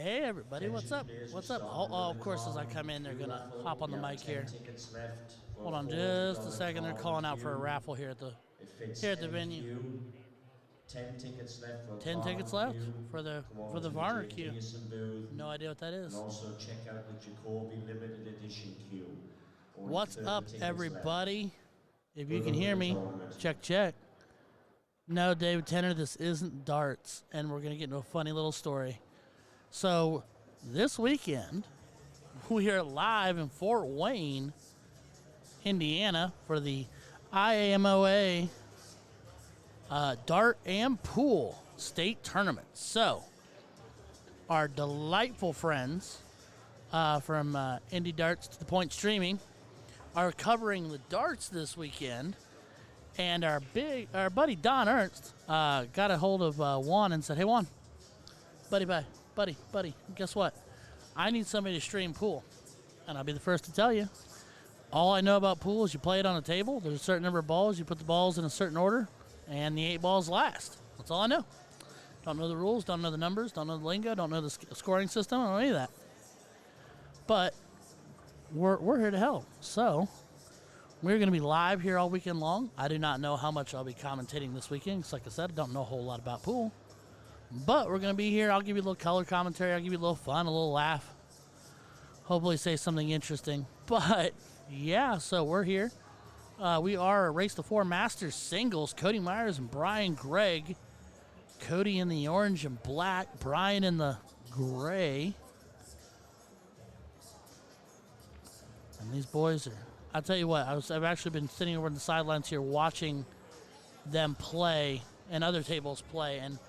Hey everybody, what's up? What's up? Oh, of course, as I come in, they're gonna hop on the mic here. Hold on just a second. They're calling out for a raffle here at the venue. 10 tickets left for the Varner queue. No idea what that is. And also check out the Jacoby limited edition queue. What's up, everybody? If you can hear me, check. No, David Tenner, this isn't darts, and we're gonna get into a funny little story. So, this weekend, we are live in Fort Wayne, Indiana, for the IAMOA Dart and Pool State Tournament. So, our delightful friends from Indie Darts to the Point Streaming are covering the darts this weekend. And our buddy Don Ernst got a hold of Juan and said, "Hey Juan, buddy, guess what? I need somebody to stream pool." And I'll be the first to tell you, all I know about pool is you play it on a table. There's a certain number of balls. You put the balls in a certain order, and the 8 balls last. That's all I know. Don't know the rules, don't know the numbers, don't know the lingo, don't know the scoring system, I don't know any of that. But we're here to help. So we're going to be live here all weekend long. I do not know how much I'll be commentating this weekend, because like I said, I don't know a whole lot about pool. But we're going to be here. I'll give you a little color commentary. I'll give you a little fun, a little laugh. Hopefully say something interesting. But, yeah, so we're here. We are Race to 4 Masters singles. Cody Myers and Brian Gregg. Cody in the orange and black. Brian in the gray. And these boys are... I'll tell you what, I've actually been sitting over on the sidelines here watching them play and other tables play, and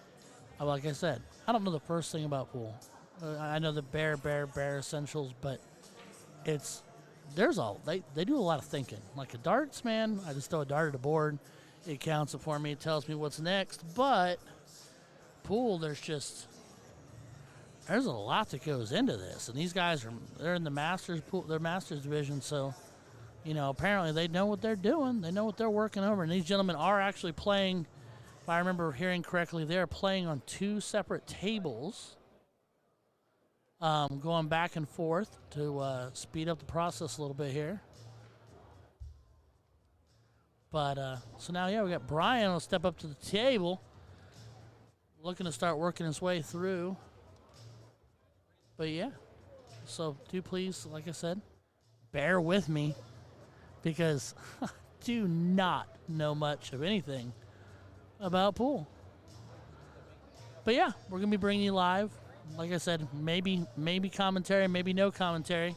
like I said, I don't know the first thing about pool. I know the bare essentials, but they do a lot of thinking. Like a darts, man, I just throw a dart at a board. It counts it for me. It tells me what's next. But pool, there's a lot that goes into this, and these guys they're in the Masters pool, their Masters division, so apparently they know what they're doing. They know what they're working over, and these gentlemen are actually playing. If I remember hearing correctly, they're playing on 2 separate tables, going back and forth to speed up the process a little bit here. But so now, we got Brian will step up to the table, looking to start working his way through. But yeah, so do please, like I said, bear with me, because I do not know much of anything about pool. But yeah, we're going to be bringing you live. Like I said, maybe commentary, maybe no commentary.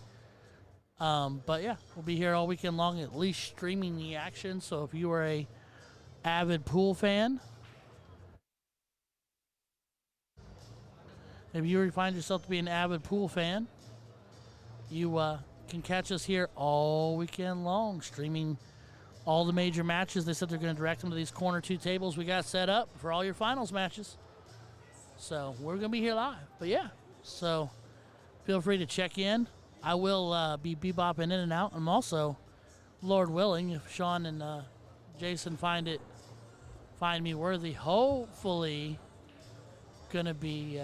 But yeah, we'll be here all weekend long, at least streaming the action. So if you are a avid pool fan, if you find yourself to be an avid pool fan, you can catch us here all weekend long, streaming all the major matches. They said they're going to direct them to these corner 2 tables we got set up for all your finals matches. So we're going to be here live. But yeah, so feel free to check in. I will be bebopping in and out. I'm also, Lord willing, if Sean and Jason find me worthy, hopefully going to be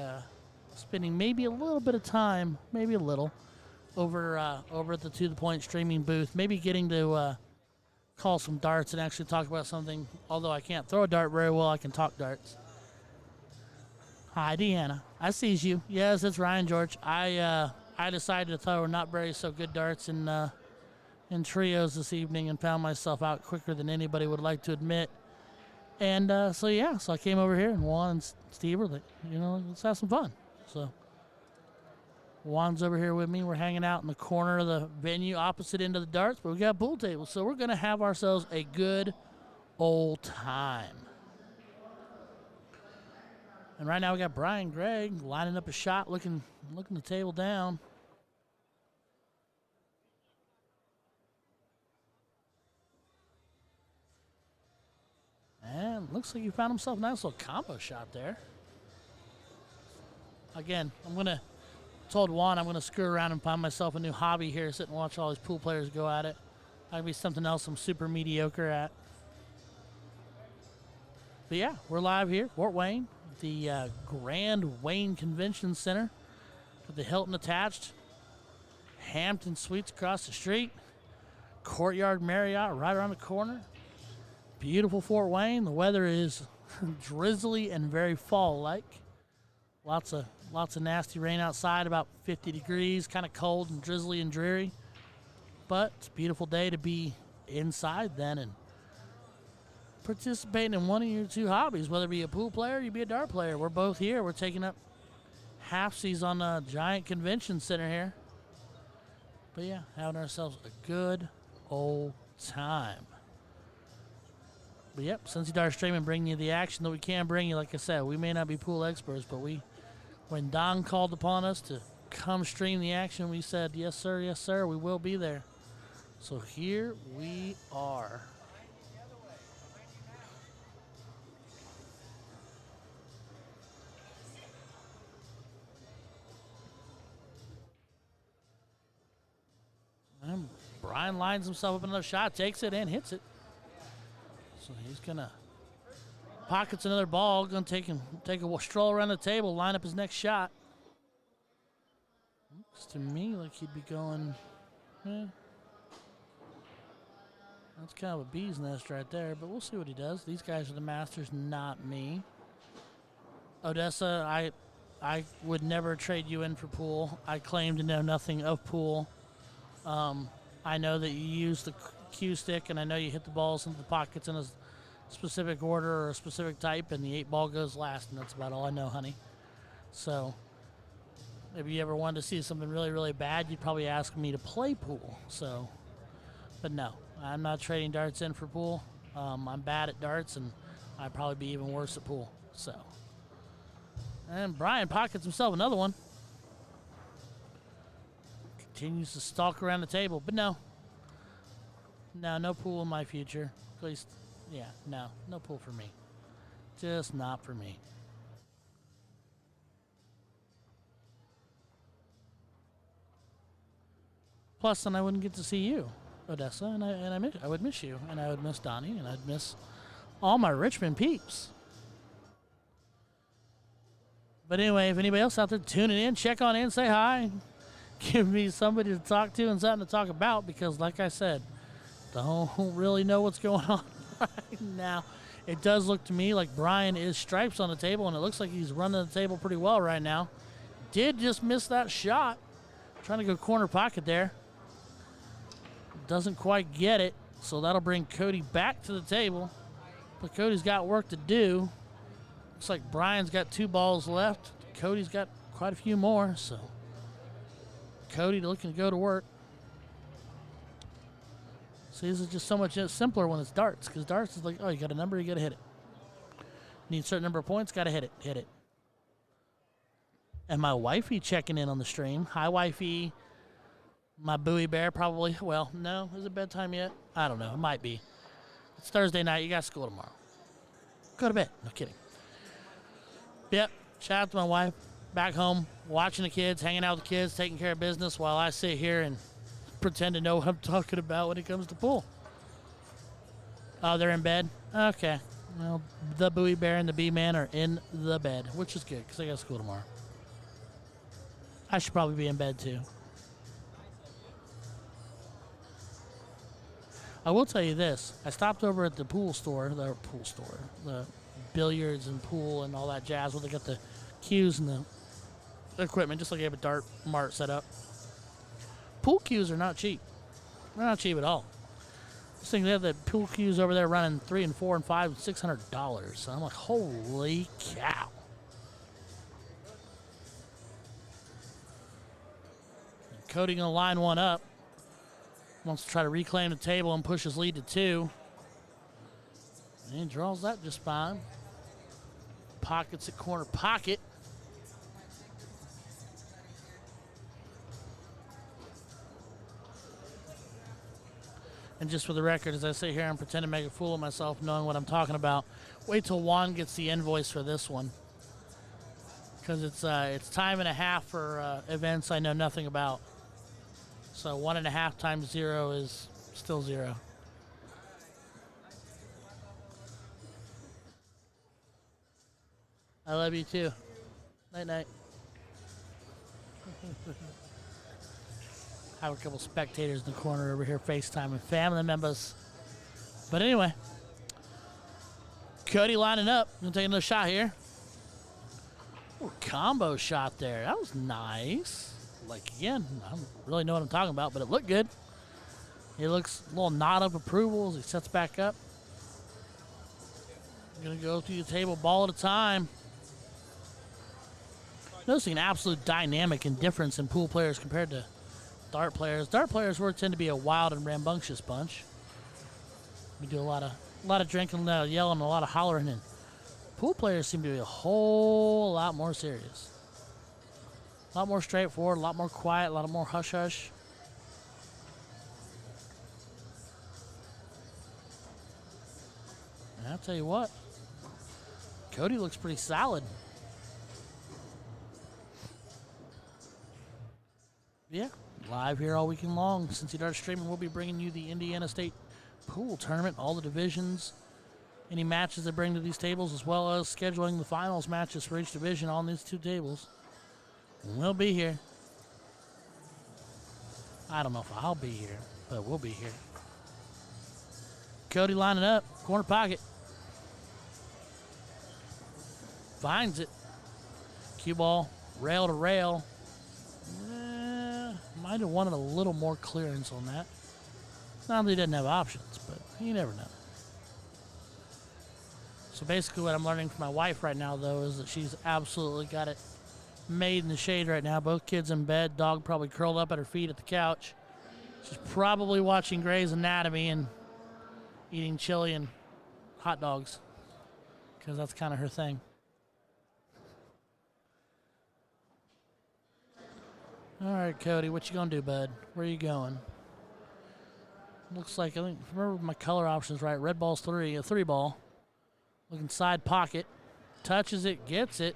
spending maybe a little bit of time, maybe a little, over at the To The Point streaming booth, maybe getting to call some darts and actually talk about something. Although I can't throw a dart very well, I can talk darts. Hi, Deanna. I sees you. Yes, it's Ryan George. I decided to throw not very so good darts in trios this evening and found myself out quicker than anybody would like to admit. And so I came over here, and Juan and Steve were like, let's have some fun. So Juan's over here with me. We're hanging out in the corner of the venue, opposite end of the darts, but we got pool tables, so we're going to have ourselves a good old time. And right now we got Brian Gregg lining up a shot, looking the table down. And looks like he found himself a nice little combo shot there. Again, told Juan I'm going to screw around and find myself a new hobby here, sit and watch all these pool players go at it. That'd be something else I'm super mediocre at. But yeah, we're live here, Fort Wayne, the Grand Wayne Convention Center. with the Hilton attached. Hampton Suites across the street. Courtyard Marriott right around the corner. Beautiful Fort Wayne. The weather is drizzly and very fall-like. Lots of nasty rain outside, about 50 degrees, kind of cold and drizzly and dreary. But it's a beautiful day to be inside then and participating in one of your two hobbies, whether it be a pool player or you be a dart player. We're both here. We're taking up halfsies on a giant convention center here. But yeah, having ourselves a good old time. But yep, Cincy Dart Streaming bringing you the action that we can bring you. Like I said, we may not be pool experts, but when Don called upon us to come stream the action, we said, yes, sir, we will be there. So here we are. And Brian lines himself up another shot, takes it and hits it. So he's gonna pockets another ball, gonna take a stroll around the table, line up his next shot. Looks to me like he'd be going, that's kind of a bee's nest right there, but we'll see what he does. These guys are the masters, not me. Odessa, I would never trade you in for pool. I claim to know nothing of pool. I know that you use the cue stick, and I know you hit the balls into the pockets in a specific order or a specific type, and the 8-ball goes last, and that's about all I know, honey. So if you ever wanted to see something really, really bad, you'd probably ask me to play pool. So, but no, I'm not trading darts in for pool. I'm bad at darts, and I'd probably be even worse at pool. So, and Brian pockets himself another one. Continues to stalk around the table, but no, no pool in my future. At least, yeah, no pool for me. Just not for me. Plus, then I wouldn't get to see you, Odessa, and I would miss you, and I would miss Donnie, and I'd miss all my Richmond peeps. But anyway, if anybody else out there tuning in, check on in, say hi. Give me somebody to talk to and something to talk about, because like I said, don't really know what's going on right now. It does look to me like Brian is stripes on the table, and it looks like he's running the table pretty well right now. Did just miss that shot. Trying to go corner pocket there. Doesn't quite get it, so that'll bring Cody back to the table. But Cody's got work to do. Looks like Brian's got 2 balls left. Cody's got quite a few more, so Cody looking to go to work. See, this is just so much simpler when it's darts, because darts is like, oh, you got a number, you got to hit it. Need a certain number of points, got to hit it. And my wifey checking in on the stream. Hi, wifey. My Bowie Bear probably. Well, no, is it bedtime yet? I don't know. It might be. It's Thursday night. You got school tomorrow. Go to bed. No kidding. Yep. Shout out to my wife. Back home, watching the kids, hanging out with the kids, taking care of business while I sit here and pretend to know what I'm talking about when it comes to pool. Oh, they're in bed? Okay. Well, the Bowie Bear and the B-Man are in the bed, which is good because I got school tomorrow. I should probably be in bed too. I will tell you this. I stopped over at the the billiards and pool and all that jazz where they got the cues and the equipment, just like you have a dart mart set up. Pool cues are not cheap. They're not cheap at all. This thing, they have the pool cues over there running $300 and $400 and $500 and $600. So I'm like, holy cow. And Cody gonna line one up. Wants to try to reclaim the table and push his lead to 2. And he draws that just fine. Pockets at corner pocket. And just for the record, as I sit here and pretend to make a fool of myself knowing what I'm talking about, wait till Juan gets the invoice for this one. Because it's time and a half for events I know nothing about. So 1.5 times 0 is still 0. I love you too. Night night. Have a couple spectators in the corner over here FaceTiming family members. But anyway, Cody lining up. Gonna take another shot here. Ooh, combo shot there. That was nice. Like, again, I don't really know what I'm talking about, but it looked good. He looks a little nod of approval as he sets back up. Gonna go through the table ball at a time. Noticing an absolute dynamic and difference in pool players compared to dart players. Dart players tend to be a wild and rambunctious bunch. We do a lot of drinking, a lot of yelling, a lot of hollering, and pool players seem to be a whole lot more serious. A lot more straightforward, a lot more quiet, a lot more hush-hush. And I'll tell you what, Cody looks pretty solid. Yeah, live here all weekend long. Since you start streaming, we'll be bringing you the Indiana State Pool Tournament, all the divisions, any matches they bring to these tables, as well as scheduling the finals matches for each division on these two tables. We'll be here. I don't know if I'll be here, but we'll be here. Cody lining up, corner pocket. Finds it. Cue ball, rail to rail. Might have wanted a little more clearance on that. Not that he didn't have options, but you never know. So basically what I'm learning from my wife right now, though, is that she's absolutely got it made in the shade right now. Both kids in bed, dog probably curled up at her feet at the couch. She's probably watching Grey's Anatomy and eating chili and hot dogs, because that's kind of her thing. All right, Cody, what you gonna do, bud? Where you going? Looks like, I think, if I remember my color options right, red ball's a 3-ball. Looking side pocket, touches it, gets it.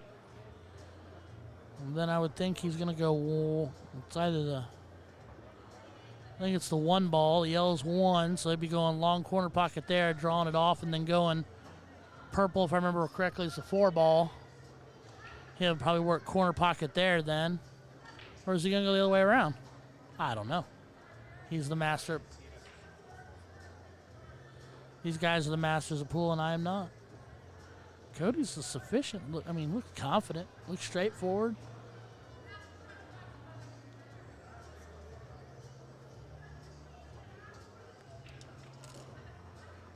And then I would think he's gonna go, it's either the, I think it's the 1-ball, the yellow's 1, so he'd be going long corner pocket there, drawing it off, and then going purple, if I remember correctly, it's the 4-ball. He'll probably work corner pocket there then. Or is he going to go the other way around? I don't know. He's the master. These guys are the masters of pool, and I am not. Cody's a sufficient. Look, I mean, look confident. Look straightforward.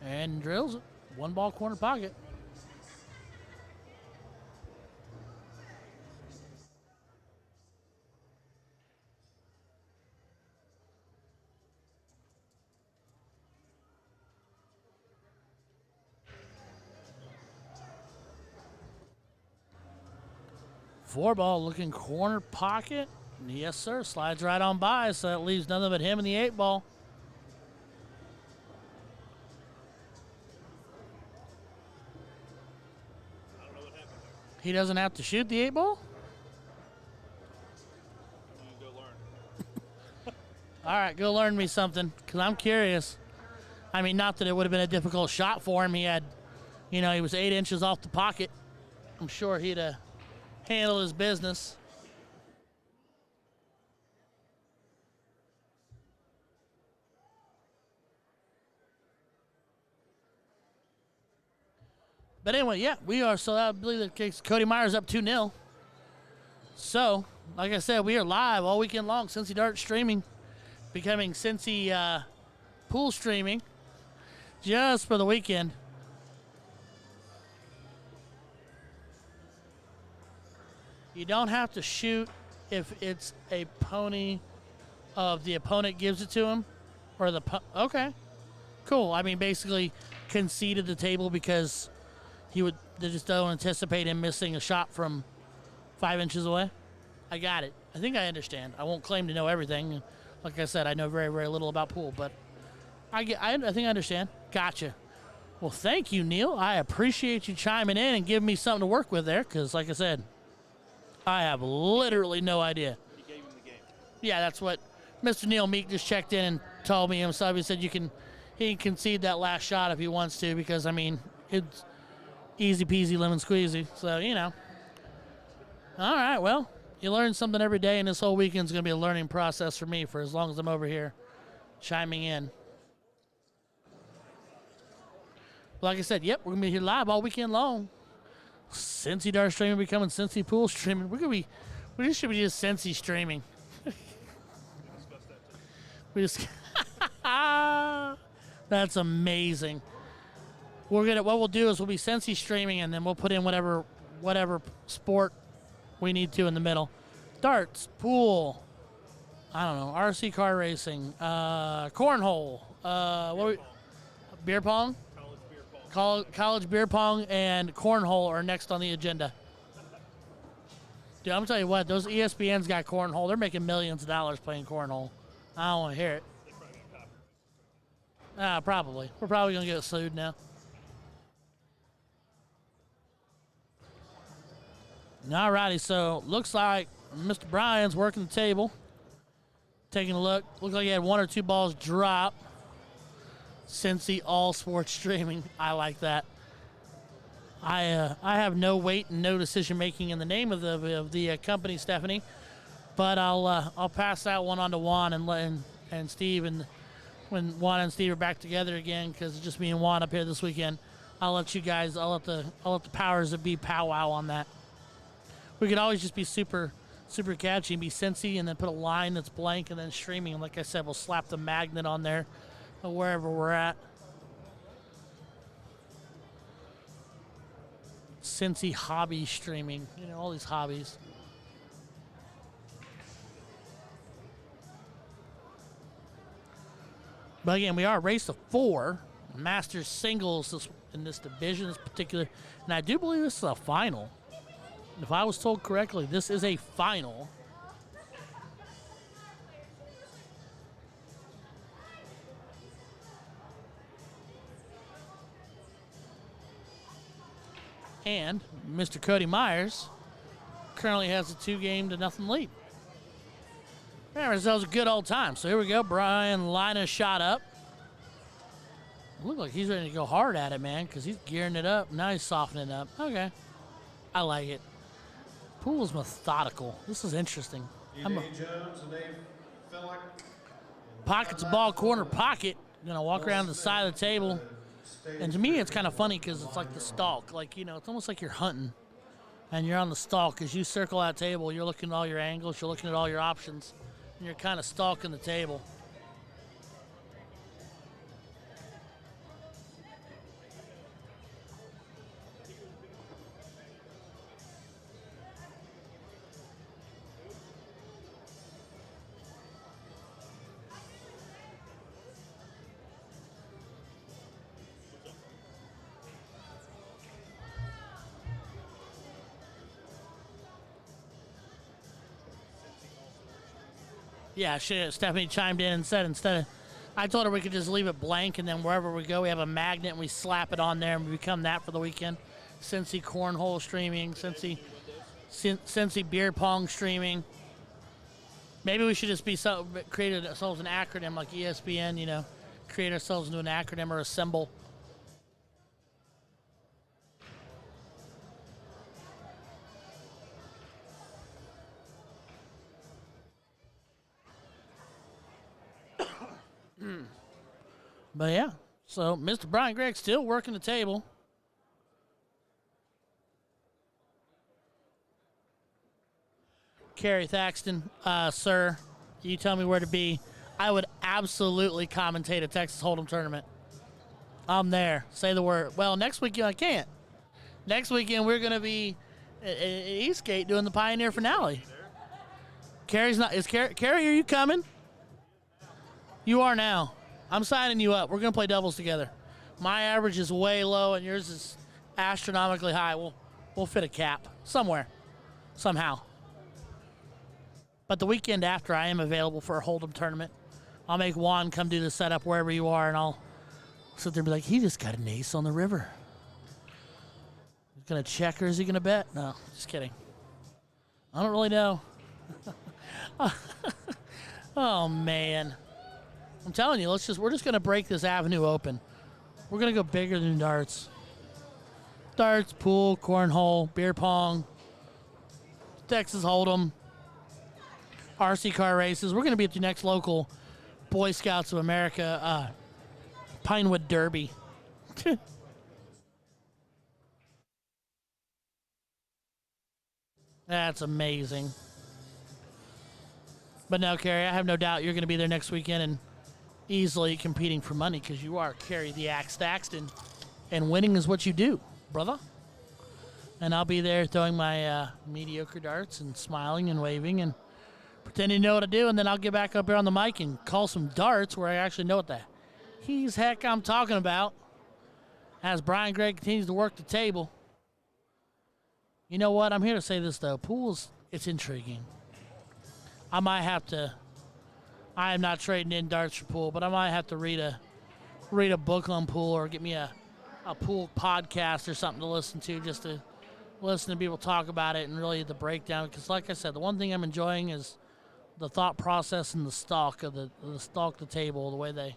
And drills it. 1-ball corner pocket. Four-ball looking corner pocket. Yes, sir. Slides right on by, so that leaves nothing but him and the 8-ball. I don't know what happened there. He doesn't have to shoot the 8-ball? Go learn. All right, go learn me something, because I'm curious. I mean, not that it would have been a difficult shot for him. He had, he was 8 inches off the pocket. I'm sure he'd handle his business. But anyway, yeah, we are. So I believe the case. Cody Myers up 2-0. So, like I said, we are live all weekend long. Cincy Dart streaming, becoming Cincy pool streaming, just for the weekend. You don't have to shoot if it's a pony of the opponent gives it to him, or the okay, cool. I mean, basically conceded the table because they just don't anticipate him missing a shot from 5 inches away. I got it. I think I understand. I won't claim to know everything. Like I said, I know very, very little about pool, but I think I understand. Gotcha. Well, thank you, Neil. I appreciate you chiming in and giving me something to work with there, because, like I said, I have literally no idea. He gave him the game. Yeah, that's what Mr. Neil Meek just checked in and told me himself. He said he can concede that last shot if he wants to, because, I mean, it's easy peasy lemon squeezy. So, All right, well, You learn something every day, and this whole weekend's going to be a learning process for me for as long as I'm over here chiming in. But like I said, yep, we're going to be here live all weekend long. Cincy Dart streaming becoming Cincy Pool streaming. We just should be just Cincy streaming. We just that's amazing. What we'll do is we'll be Cincy streaming, and then we'll put in whatever sport we need to in the middle. Darts, pool, I don't know, RC car racing, cornhole, beer pong? College beer pong. College beer pong and cornhole are next on the agenda. Dude, I'm telling you what, those ESPN's got cornhole. They're making millions of dollars playing cornhole. I don't want to hear it. They probably got copyright. Probably. We're probably going to get sued now. Alrighty, so looks like Mr. Bryan's working the table. Taking a look. Looks like he had 1 or 2 balls drop. Cincy all sports streaming. I like that. I have no weight and no decision making in the name of the company, Stephanie, but I'll pass that one on to Juan and Steve, and when Juan and Steve are back together again, because it's just me and Juan up here this weekend, I'll let the powers that be powwow on that. We could always just be super catchy and be Cincy, and then put a line that's blank and then streaming. And like I said, we'll slap the magnet on there wherever we're at. Cincy hobby streaming, all these hobbies. But again, we are race to 4 Masters singles in this division, this particular, and I do believe this is a final. If I was told correctly, this is a final. And Mr. Cody Myers currently has a 2-0 lead. That was a good old time. So here we go. Bryan line a shot up. Look like he's ready to go hard at it, man, because he's gearing it up. Now he's softening it up. Okay. I like it. Pool is methodical. This is interesting. Pocket's a ball, corner pocket. Gonna walk around the side of the table. And to me, it's kind of funny because it's like the stalk. Like, it's almost like you're hunting. And you're on the stalk. As you circle that table, you're looking at all your angles. You're looking at all your options. And you're kind of stalking the table. Yeah, Stephanie chimed in and said I told her we could just leave it blank, and then wherever we go, we have a magnet and we slap it on there and we become that for the weekend. Cincy cornhole streaming, Cincy beer pong streaming. Maybe we should just create ourselves an acronym like ESPN, create ourselves into an acronym or a symbol. But yeah, so Mr. Bryan Gregg still working the table. Kerry Thaxton, sir, you tell me where to be. I would absolutely commentate a Texas Hold'em tournament. I'm there. Say the word. Well, next weekend I can't. Next weekend we're going to be at Eastgate doing the Pioneer finale. Kerry's not. Kerry, are you coming? You are now. I'm signing you up. We're going to play doubles together. My average is way low, and yours is astronomically high. We'll fit a cap somewhere, somehow. But the weekend after, I am available for a Hold'em tournament. I'll make Juan come do the setup wherever you are, and I'll sit there and be like, he just got an ace on the river. He's going to check or is he going to bet? No, just kidding. I don't really know. Oh, man. I'm telling you, we're just going to break this avenue open. We're going to go bigger than darts. Darts, pool, cornhole, beer pong, Texas Hold'em, RC car races. We're going to be at the next local Boy Scouts of America Pinewood Derby. That's amazing. But no, Carrie, I have no doubt you're going to be there next weekend and easily competing for money because you are Carrie the Axe Thaxton, and winning is what you do, brother. And I'll be there throwing my mediocre darts and smiling and waving and pretending to know what to do, and then I'll get back up here on the mic and call some darts where I actually know what the heck I'm talking about as Brian Gregg continues to work the table. You know what? I'm here to say this, though. Pools, it's intriguing. I might have to, I am not trading in darts for pool, but I might have to read a book on pool or get me a pool podcast or something to listen to, just to listen to people talk about it and really the breakdown. Because like I said, the one thing I'm enjoying is the thought process and the stalk of the table, the way they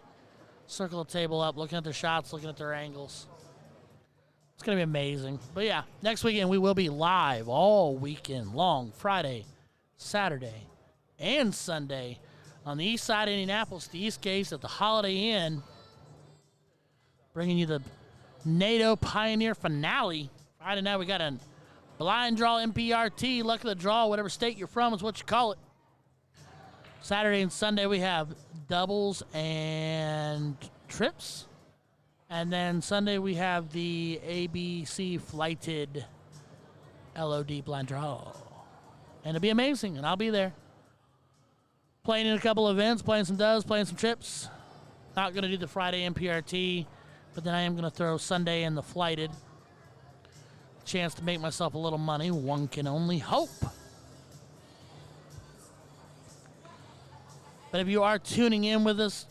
circle the table up, looking at their shots, looking at their angles. It's going to be amazing. But yeah, next weekend we will be live all weekend long, Friday, Saturday, and Sunday on the east side of Indianapolis, the East Gate at the Holiday Inn, bringing you the NATO Pioneer Finale. Friday night we got a blind draw MPRT, luck of the draw, whatever state you're from is what you call it. Saturday and Sunday we have doubles and trips. And then Sunday we have the ABC flighted LOD blind draw. And it'll be amazing, and I'll be there. Playing in a couple events, playing some doves, playing some trips. Not going to do the Friday MPRT, but then I am going to throw Sunday in the flighted. Chance to make myself a little money. One can only hope. But if you are tuning in with us,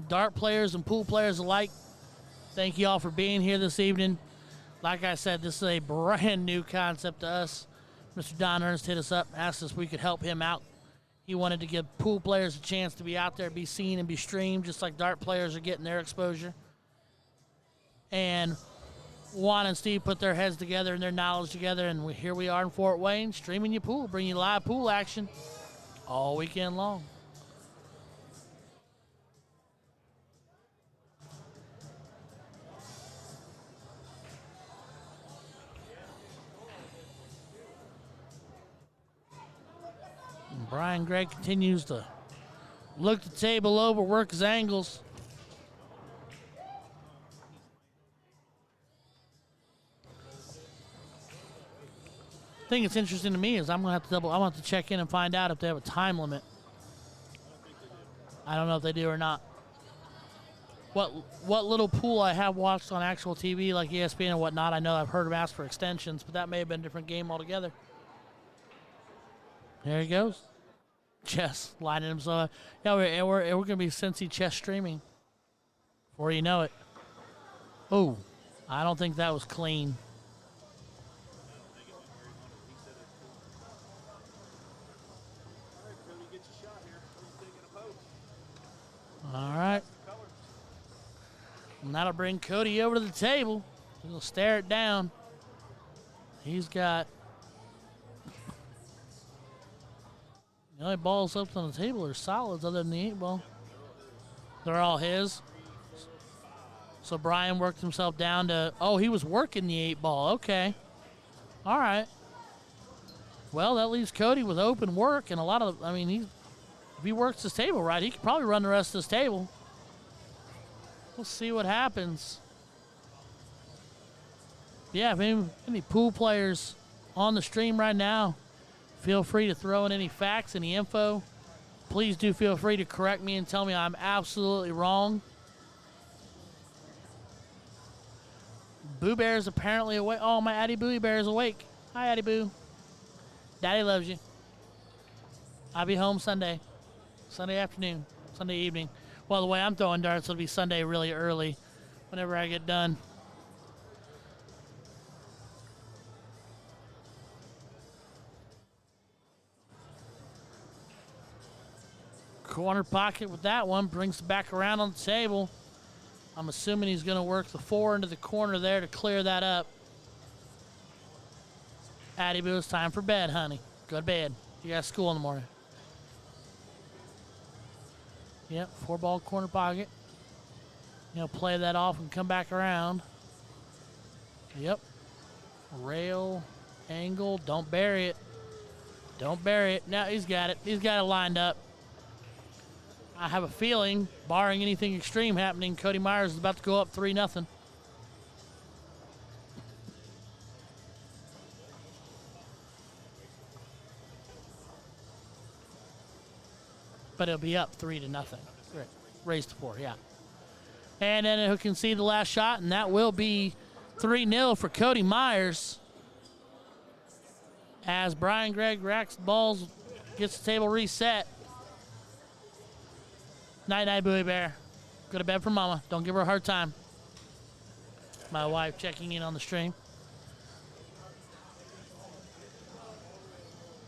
dart players and pool players alike, thank you all for being here this evening. Like I said, this is a brand new concept to us. Mr. Don Ernst hit us up, asked us if we could help him out. He wanted to give pool players a chance to be out there, be seen, and be streamed, just like dart players are getting their exposure. And Juan and Steve put their heads together and their knowledge together, and here we are in Fort Wayne, streaming your pool, bringing you live pool action all weekend long. And Brian Gregg continues to look the table over, work his angles. The thing that's interesting to me is I'm gonna have to check in and find out if they have a time limit. I don't know if they do or not. What little pool I have watched on actual TV, like ESPN and whatnot, I know I've heard them ask for extensions, but that may have been a different game altogether. There he goes. Chess lining himself up. Yeah, we're gonna be Cincy chess streaming. Before you know it. Oh, I don't think that was clean. All right. And that'll bring Cody over to the table. He'll stare it down. He's got... The only balls up on the table are solids other than the 8-ball. They're all his. So Brian worked himself down to... Oh, he was working the 8-ball. Okay. All right. Well, that leaves Cody with open work and a lot of... I mean, if he works this table right, he could probably run the rest of this table. We'll see what happens. Yeah, if any pool players on the stream right now, feel free to throw in any facts, any info. Please do feel free to correct me and tell me I'm absolutely wrong. Boo Bear is apparently awake. Oh, my Addie Booey Bear is awake. Hi, Addie Boo. Daddy loves you. I'll be home Sunday afternoon, Sunday evening. Well, the way I'm throwing darts, it'll be Sunday really early whenever I get done. Corner pocket with that one. Brings it back around on the table. I'm assuming he's going to work the 4 into the corner there to clear that up. Addie Boo, it's time for bed, honey. Go to bed. You got school in the morning. Yep, 4-ball corner pocket. Play that off and come back around. Yep. Rail, angle, don't bury it. Don't bury it. Now he's got it. He's got it lined up. I have a feeling, barring anything extreme happening, Cody Myers is about to go up 3-0. But it'll be up 3-0. Right. Raised to 4, yeah. And then who can see the last shot, and that will be 3-0 for Cody Myers. As Brian Gregg racks the balls, gets the table reset. Night-night, Bowie Bear. Go to bed for Mama. Don't give her a hard time. My wife checking in on the stream.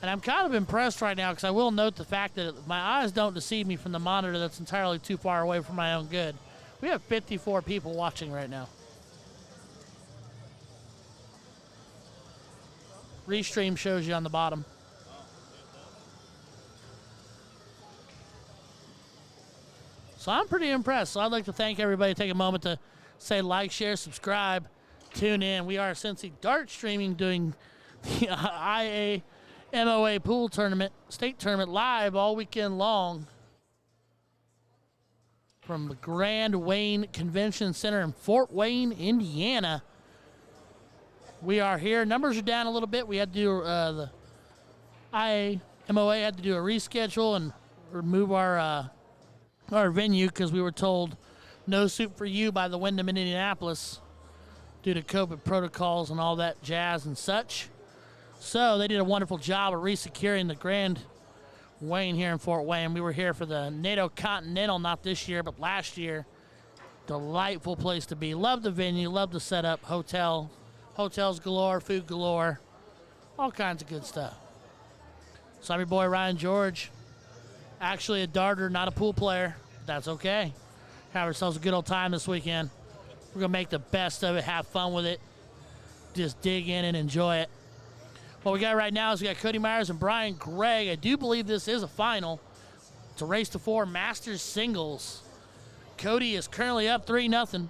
And I'm kind of impressed right now because I will note the fact that my eyes don't deceive me from the monitor that's entirely too far away for my own good. We have 54 people watching right now. Restream shows you on the bottom. So I'm pretty impressed. So I'd like to thank everybody. Take a moment to say like, share, subscribe, tune in. We are Cincy Dart streaming, doing the IAMOA pool tournament, state tournament live all weekend long from the Grand Wayne Convention Center in Fort Wayne, Indiana. We are here. Numbers are down a little bit. We had to do the IAMOA had to do a reschedule and remove our venue because we were told no soup for you by the Wyndham in Indianapolis due to COVID protocols and all that jazz and such. So they did a wonderful job of resecuring the Grand Wayne here in Fort Wayne. We were here for the NATO Continental, not this year, but last year. Delightful place to be. Love the venue, love the setup. Hotels galore, food galore, all kinds of good stuff. So I'm your boy Ryan George. Actually a darter, not a pool player. That's okay. Have ourselves a good old time this weekend. We're going to make the best of it, have fun with it. Just dig in and enjoy it. What we got right now is we got Cody Myers and Brian Gregg. I do believe this is a final. It's a race to 4 Masters singles. Cody is currently up 3-0.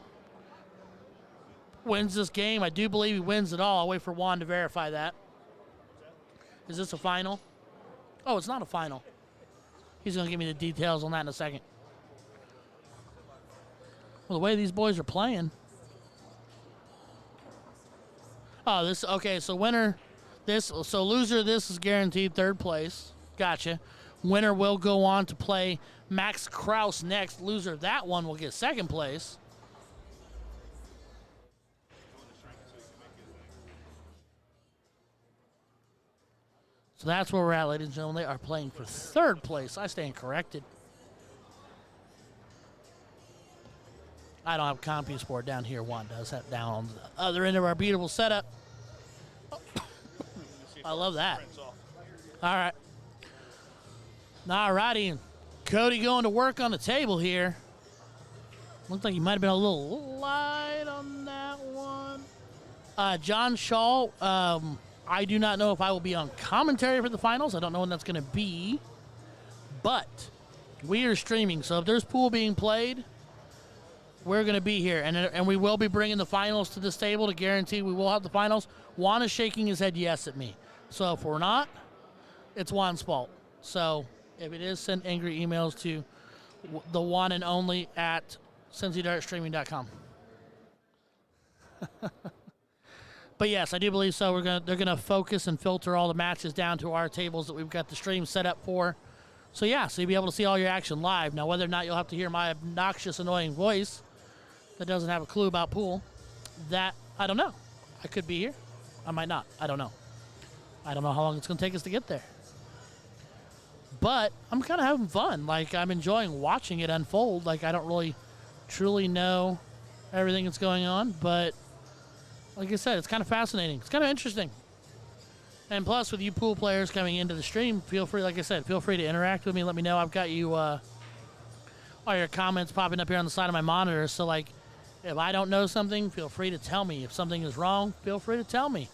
Wins this game. I do believe he wins it all. I'll wait for Juan to verify that. Is this a final? Oh, it's not a final. He's going to give me the details on that in a second. Well, the way these boys are playing. Oh, this, okay, so winner, this, so loser, this is guaranteed 3rd place. Gotcha. Winner will go on to play Max Kraus next. Loser of that one will get 2nd place. So that's where we're at, ladies and gentlemen. They are playing for 3rd place. I stand corrected. I don't have CompuSport down here. Juan does have down on the other end of our beautiful setup. I love that. All right. All righty. Cody going to work on the table here. Looks like he might have been a little light on that one. John Shaw, I do not know if I will be on commentary for the finals. I don't know when that's going to be. But we are streaming, so if there's pool being played, we're going to be here. And we will be bringing the finals to this table to guarantee we will have the finals. Juan is shaking his head yes at me. So if we're not, it's Juan's fault. So if it is, send angry emails to the one and only at CincyDartStreaming.com. But yes, I do believe so. They're gonna focus and filter all the matches down to our tables that we've got the stream set up for. So yeah, so you'll be able to see all your action live. Now, whether or not you'll have to hear my obnoxious, annoying voice that doesn't have a clue about pool, that I don't know. I could be here. I might not. I don't know. I don't know how long it's gonna take us to get there. But I'm kind of having fun. Like, I'm enjoying watching it unfold. Like, I don't really truly know everything that's going on, but like I said, it's kind of fascinating. It's kind of interesting. And plus, with you pool players coming into the stream, feel free, like I said, feel free to interact with me. Let me know. I've got you, all your comments popping up here on the side of my monitor. So, like, if I don't know something, feel free to tell me. If something is wrong, feel free to tell me.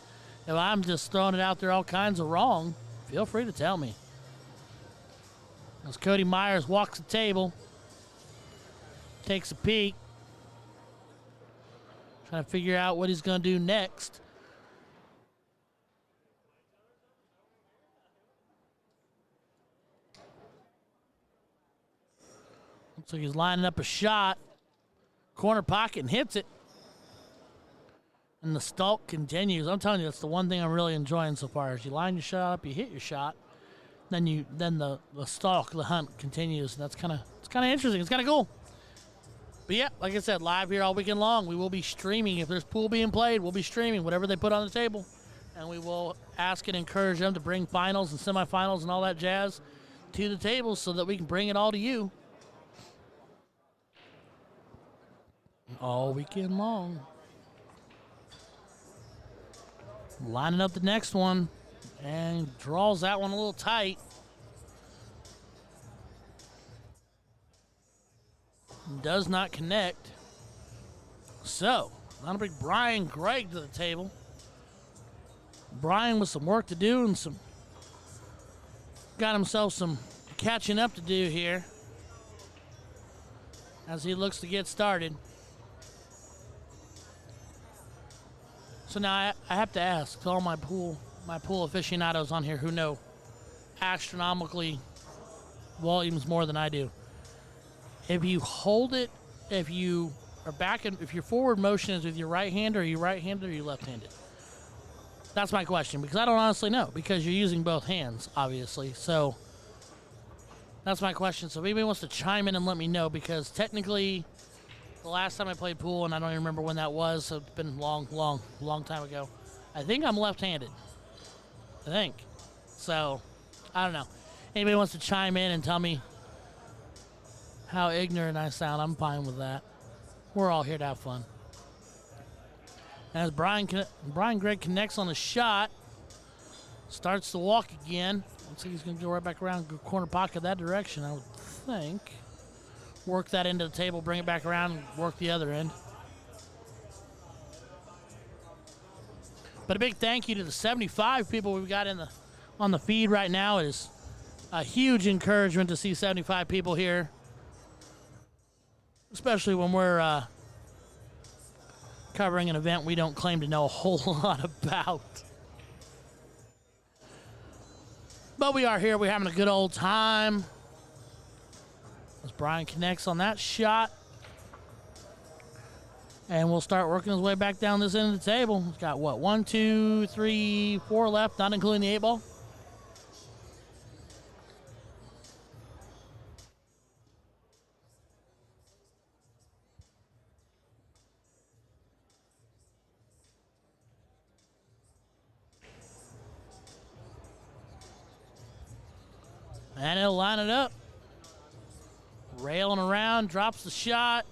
If I'm just throwing it out there all kinds of wrong, feel free to tell me. As Cody Myers walks the table, takes a peek. Trying to figure out what he's going to do next. Looks like he's lining up a shot. Corner pocket and hits it. And the stalk continues. I'm telling you, that's the one thing I'm really enjoying so far. Is you line your shot up, you hit your shot, then the stalk, the hunt continues. That's kind of interesting. It's kind of cool. But yeah, like I said, live here all weekend long. We will be streaming. If there's pool being played, we'll be streaming whatever they put on the table. And we will ask and encourage them to bring finals and semifinals and all that jazz to the table so that we can bring it all to you. All weekend long. Lining up the next one. And draws that one a little tight. Does not connect. So, that'll bring Brian Gregg to the table. Brian with some work to do and got himself some catching up to do here as he looks to get started. So now I have to ask to all my pool aficionados on here who know astronomically volumes more than I do. If you hold it, if your forward motion is with your right hand, or are you right-handed or are you left-handed? That's my question, because I don't honestly know, because you're using both hands, obviously. So that's my question. So if anybody wants to chime in and let me know, because technically the last time I played pool, and I don't even remember when that was, so it's been long time ago, I think I'm left-handed. I think. So, I don't know. Anybody wants to chime in and tell me how ignorant I sound, I'm fine with that. We're all here to have fun. As Brian Gregg connects on the shot, starts to walk again. Looks like he's going to go right back around, go corner pocket that direction, I would think. Work that into the table, bring it back around, and work the other end. But a big thank you to the 75 people we've got on the feed right now. It is a huge encouragement to see 75 people here, especially when we're covering an event we don't claim to know a whole lot about. But we are here. We're having a good old time. As Brian connects on that shot. And we'll start working his way back down this end of the table. He's got, what, 1, 2, 3, 4 left, not including the 8-ball. And he'll line it up. Railing around, drops the shot.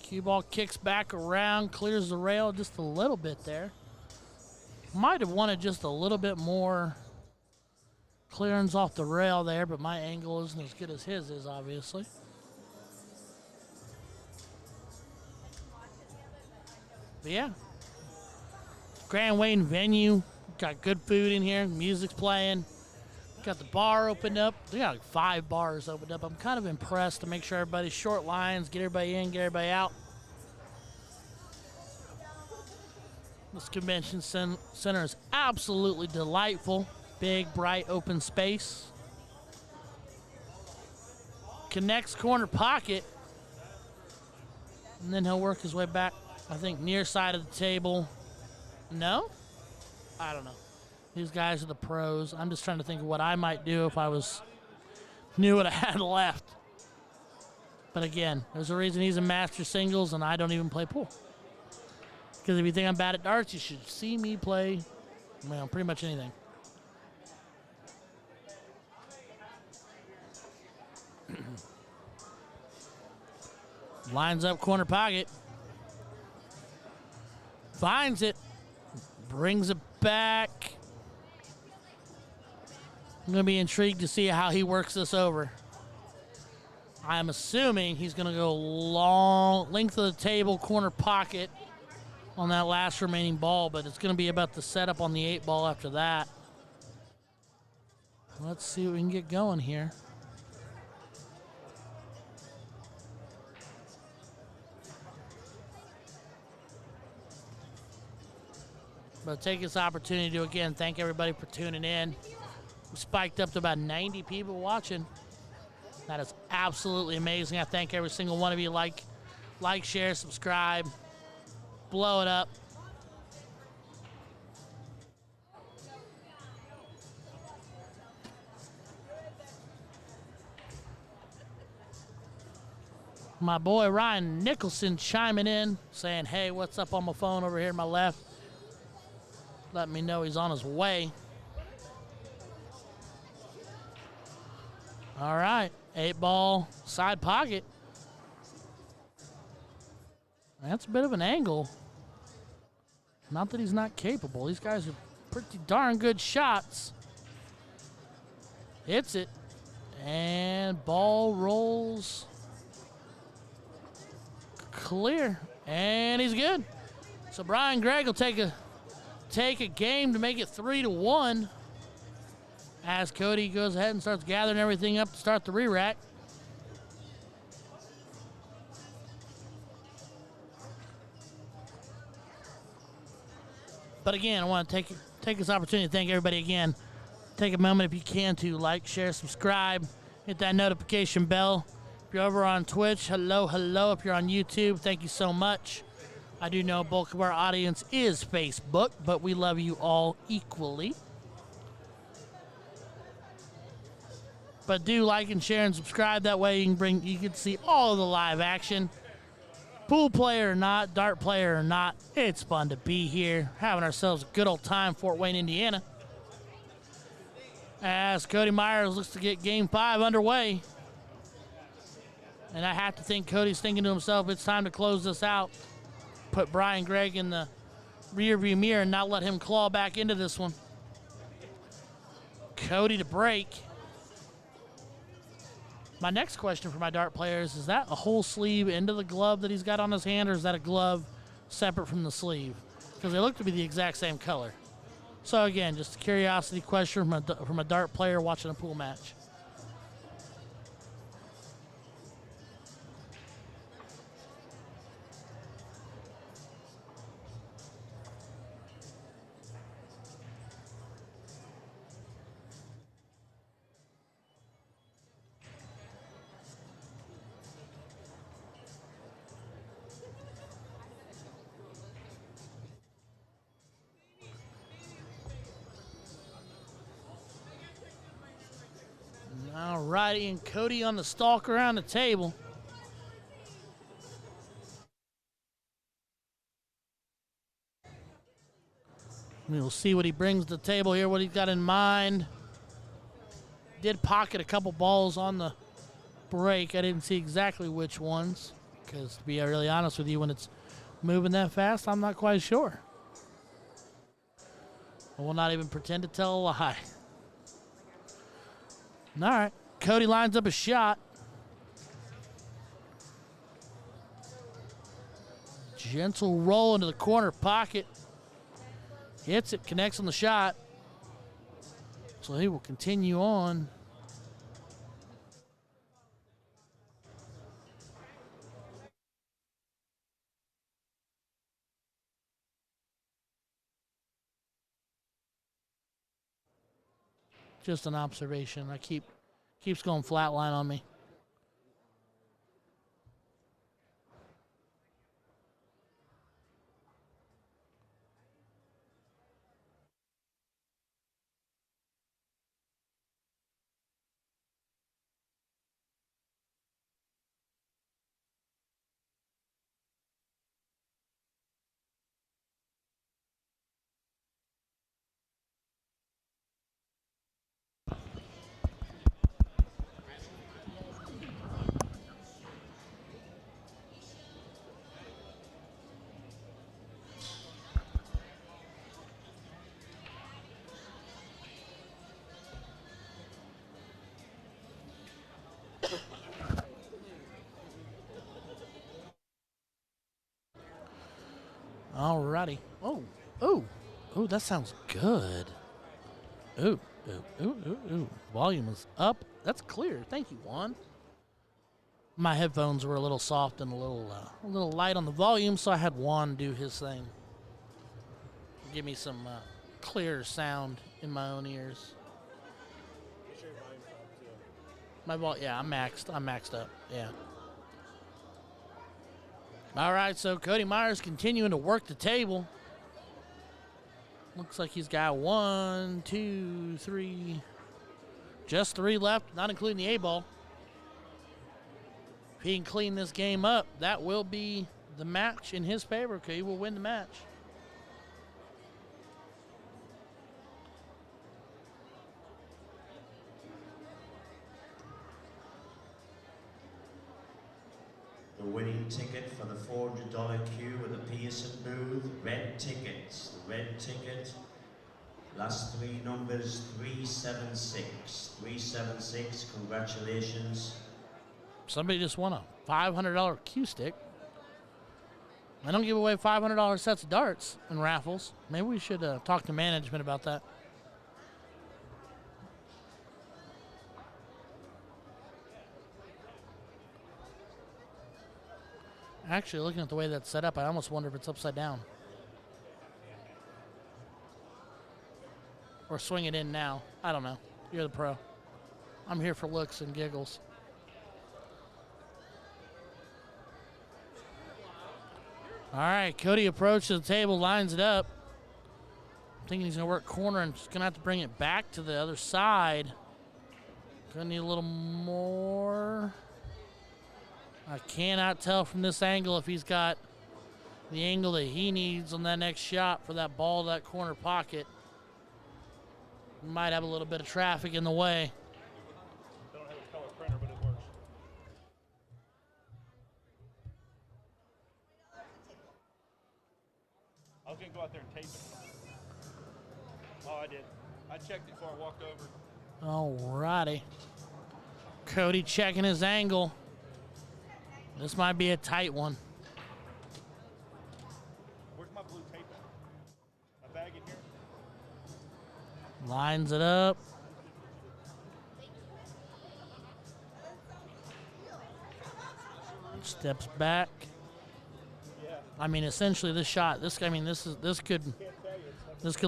Cue ball kicks back around, clears the rail just a little bit there. Might have wanted just a little bit more clearance off the rail there, but my angle isn't as good as his is, obviously. But yeah. Grand Wayne venue. Got good food in here. Music's playing. Got the bar opened up. They got like 5 bars opened up. I'm kind of impressed to make sure everybody's short lines, get everybody in, get everybody out. This convention center is absolutely delightful. Big, bright, open space. Connects corner pocket. And then he'll work his way back, I think, near side of the table. No? I don't know. These guys are the pros. I'm just trying to think of what I might do if I knew what I had left. But again, there's a reason he's a master singles and I don't even play pool. Because if you think I'm bad at darts, you should see me play, well, pretty much anything. Lines up corner pocket. Finds it. Brings it back. I'm going to be intrigued to see how he works this over. I'm assuming he's going to go long, length of the table, corner pocket on that last remaining ball, but it's going to be about the setup on the 8-ball after that. Let's see what we can get going here. But take this opportunity to, again, thank everybody for tuning in. We spiked up to about 90 people watching. That is absolutely amazing. I thank every single one of you. Like, share, subscribe, blow it up. My boy Ryan Nicholson chiming in, saying, hey, what's up on my phone over here to my left? Let me know he's on his way. All right, 8-ball side pocket. That's a bit of an angle. Not that he's not capable. These guys are pretty darn good shots. Hits it. And ball rolls clear. And he's good. So Brian Gregg will take a game to make it 3-1. As Cody goes ahead and starts gathering everything up to start the re-rack. But again, I want to take this opportunity to thank everybody again. Take a moment if you can to like, share, subscribe, hit that notification bell. If you're over on Twitch, hello, hello. If you're on YouTube, thank you so much. I do know bulk of our audience is Facebook, but we love you all equally. But do like and share and subscribe. That way you can see all of the live action. Pool player or not, dart player or not, it's fun to be here. Having ourselves a good old time, Fort Wayne, Indiana. As Cody Myers looks to get Game 5 underway. And I have to think Cody's thinking to himself, it's time to close this out. Put Brian Gregg in the rearview mirror and not let him claw back into this one. Cody to break. My next question for my dart players, is that a whole sleeve into the glove that he's got on his hand, or is that a glove separate from the sleeve? Because they look to be the exact same color. So again, just a curiosity question from a dart player watching a pool match. All righty, and Cody on the stalk around the table. We'll see what he brings to the table here, what he's got in mind. Did pocket a couple balls on the break. I didn't see exactly which ones, because to be really honest with you, when it's moving that fast, I'm not quite sure. I will not even pretend to tell a lie. All right, Cody lines up a shot. Gentle roll into the corner pocket. Hits it, connects on the shot. So he will continue on. Just an observation. Keeps going flatline on me. Alrighty. Oh, that sounds good. Ooh. Volume is up. That's clear. Thank you, Juan. My headphones were a little soft and a little light on the volume, so I had Juan do his thing. give me some clear sound in my own ears. My ball, yeah, I'm maxed up, yeah. All right, so Cody Myers continuing to work the table. Looks like he's got 1, 2, 3, just 3 left, not including the A-ball. If he can clean this game up, that will be the match in his favor. Okay, he will win the match. The winning ticket for the $400 queue at the Pearson booth, red tickets. The red ticket, last 3 numbers, 376. 376, congratulations. Somebody just won a $500 cue stick. I don't give away $500 sets of darts and raffles. Maybe we should talk to management about that. Actually, looking at the way that's set up, I almost wonder if it's upside down. Or swing it in now. I don't know. You're the pro. I'm here for looks and giggles. All right, Cody approaches the table, lines it up. I'm thinking he's going to work corner and just going to have to bring it back to the other side. Going to need a little more. I cannot tell from this angle if he's got the angle that he needs on that next shot for that ball to that corner pocket. Might have a little bit of traffic in the way. Don't have a color printer, but it works. I was going to go out there and tape it. Oh, I did. I checked it before I walked over. All righty. Cody checking his angle. This might be a tight one. Where's my blue tape at? My bag in here? Lines it up. Steps back. I mean, essentially, this shot. This could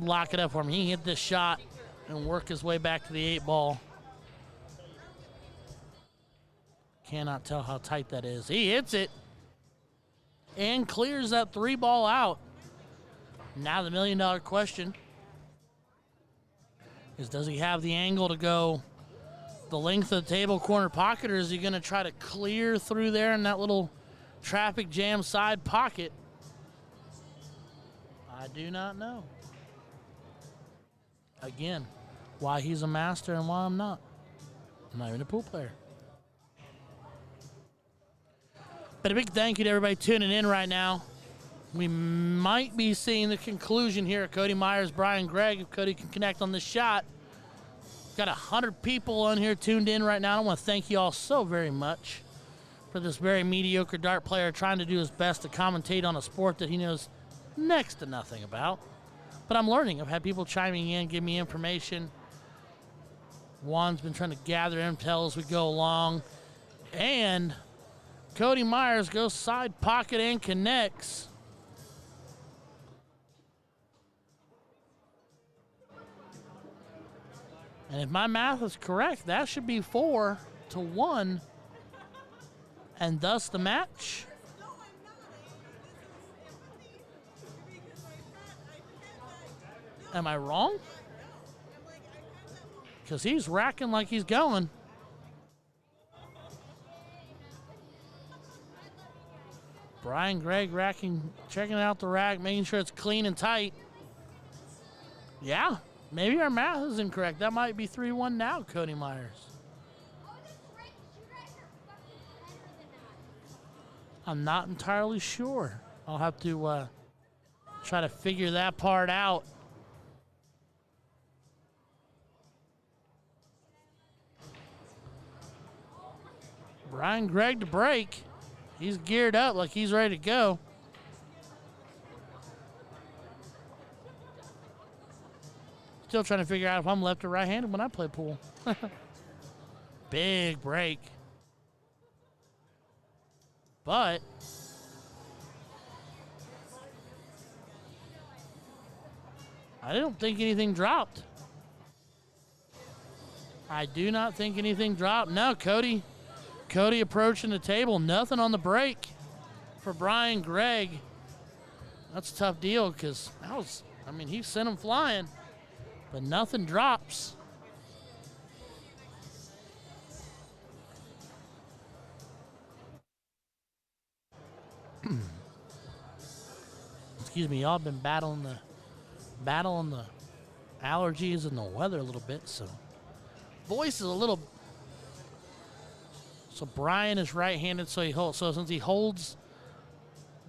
lock it up for him. He can hit this shot and work his way back to the 8 ball. Cannot tell how tight that is. He hits it and clears that 3 ball out. Now the $1 million question is, does he have the angle to go the length of the table corner pocket, or is he going to try to clear through there in that little traffic jam side pocket? I do not know. Again, why he's a master and why I'm not. I'm not even a pool player. But a big thank you to everybody tuning in right now. We might be seeing the conclusion here at Cody Myers, Brian Gregg, if Cody can connect on this shot. Got 100 people on here tuned in right now. I want to thank you all so very much for this very mediocre dart player trying to do his best to commentate on a sport that he knows next to nothing about. But I'm learning. I've had people chiming in, give me information. Juan's been trying to gather intel as we go along. And Cody Myers goes side pocket and connects. And if my math is correct, that should be 4-1, and thus the match. Am I wrong? Because he's racking like he's going. Brian Gregg racking, checking out the rack, making sure it's clean and tight. Yeah, maybe our math is incorrect. That might be 3-1 now, Cody Myers. I'm not entirely sure. I'll have to try to figure that part out. Brian Gregg to break. He's geared up like he's ready to go. Still trying to figure out if I'm left or right-handed when I play pool. Big break. But I don't think anything dropped. I do not think anything dropped. No, Cody approaching the table. Nothing on the break for Brian Gregg. That's a tough deal because he sent him flying, but nothing drops. Excuse me, y'all been battling the allergies and the weather a little bit, so voice is a little. So Brian is right-handed, so since he holds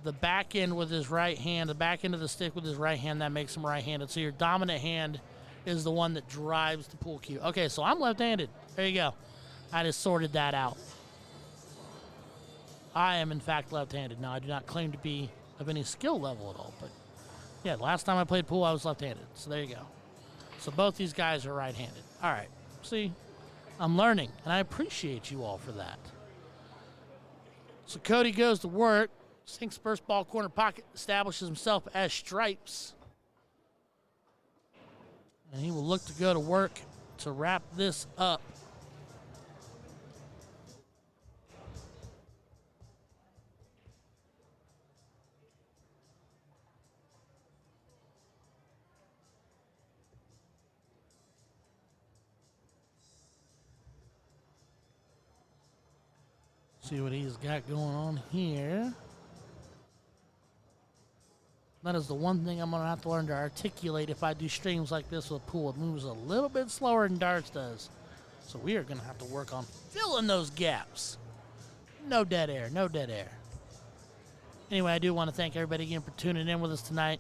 the back end with his right hand, the back end of the stick with his right hand, that makes him right-handed. So your dominant hand is the one that drives the pool cue. Okay, so I'm left-handed. There you go. I just sorted that out. I am, in fact, left-handed. Now, I do not claim to be of any skill level at all, but yeah, last time I played pool, I was left-handed. So there you go. So both these guys are right-handed. All right. See, I'm learning, and I appreciate you all for that. So Cody goes to work. Sinks first ball corner pocket, establishes himself as stripes. And he will look to go to work to wrap this up. See what he's got going on here. That is the one thing I'm going to have to learn to articulate if I do streams like this with pool. It moves a little bit slower than darts does. So we are going to have to work on filling those gaps. No dead air, no dead air. Anyway, I do want to thank everybody again for tuning in with us tonight.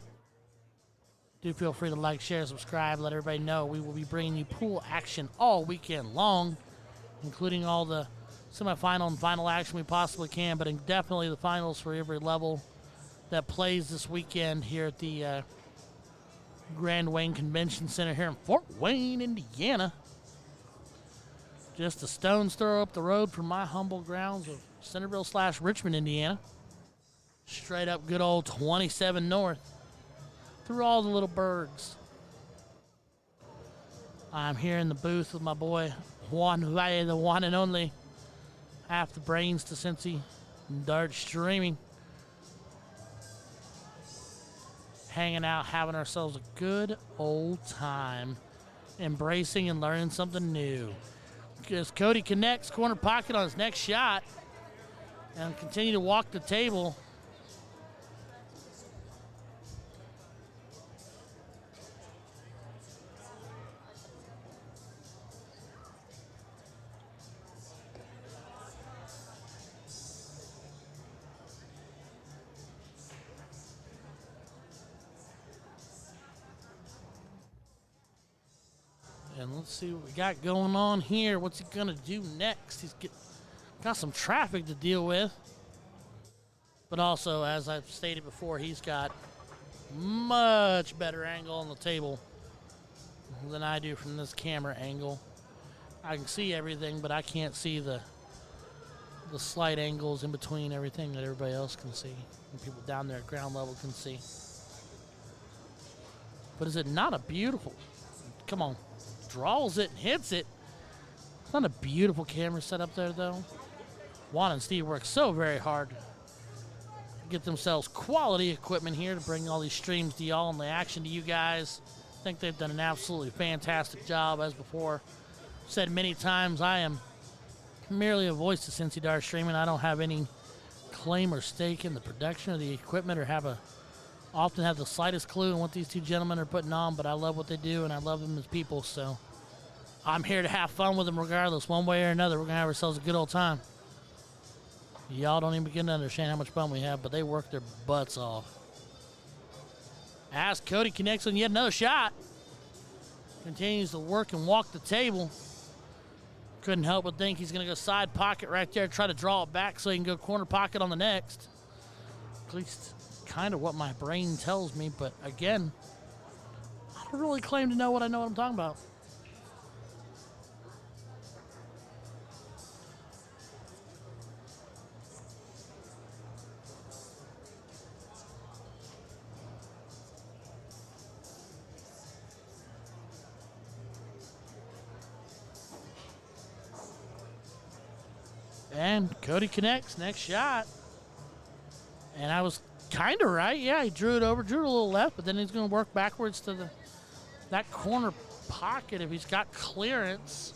Do feel free to like, share, subscribe. Let everybody know we will be bringing you pool action all weekend long, including all the semifinal and final action we possibly can, but definitely the finals for every level that plays this weekend here at the Grand Wayne Convention Center here in Fort Wayne, Indiana. Just a stone's throw up the road from my humble grounds of Centerville/Richmond, Indiana. Straight up good old 27 North through all the little burgs. I'm here in the booth with my boy Juan Valle, the one and only. Half the brains to Cincy, Dart streaming. Hanging out, having ourselves a good old time, embracing and learning something new. As Cody connects corner pocket on his next shot and continue to walk the table. And let's see what we got going on here. What's he going to do next? He's got some traffic to deal with. But also, as I've stated before, he's got much better angle on the table than I do from this camera angle. I can see everything, but I can't see the slight angles in between everything that everybody else can see. And people down there at ground level can see. But is it not a beautiful... Come on. Draws it and hits it. It's not a beautiful camera set up there, though. Juan and Steve work so very hard to get themselves quality equipment here to bring all these streams to y'all and the action to you guys. I think they've done an absolutely fantastic job. As before said many times, I am merely a voice to Cincy Dart streaming. I don't have any claim or stake in the production of the equipment or often have the slightest clue on what these two gentlemen are putting on, but I love what they do and I love them as people, so I'm here to have fun with them regardless. One way or another, we're going to have ourselves a good old time. Y'all don't even begin to understand how much fun we have, but they work their butts off. As Cody connects on yet another shot, continues to work and walk the table. Couldn't help but think he's going to go side pocket right there, try to draw it back so he can go corner pocket on the next. At least kind of what my brain tells me, but again, I don't really claim to know what I know what I'm talking about. And Cody connects. Next shot. And I was kind of right. Yeah, he drew it over, drew it a little left, but then he's going to work backwards to that corner pocket if he's got clearance.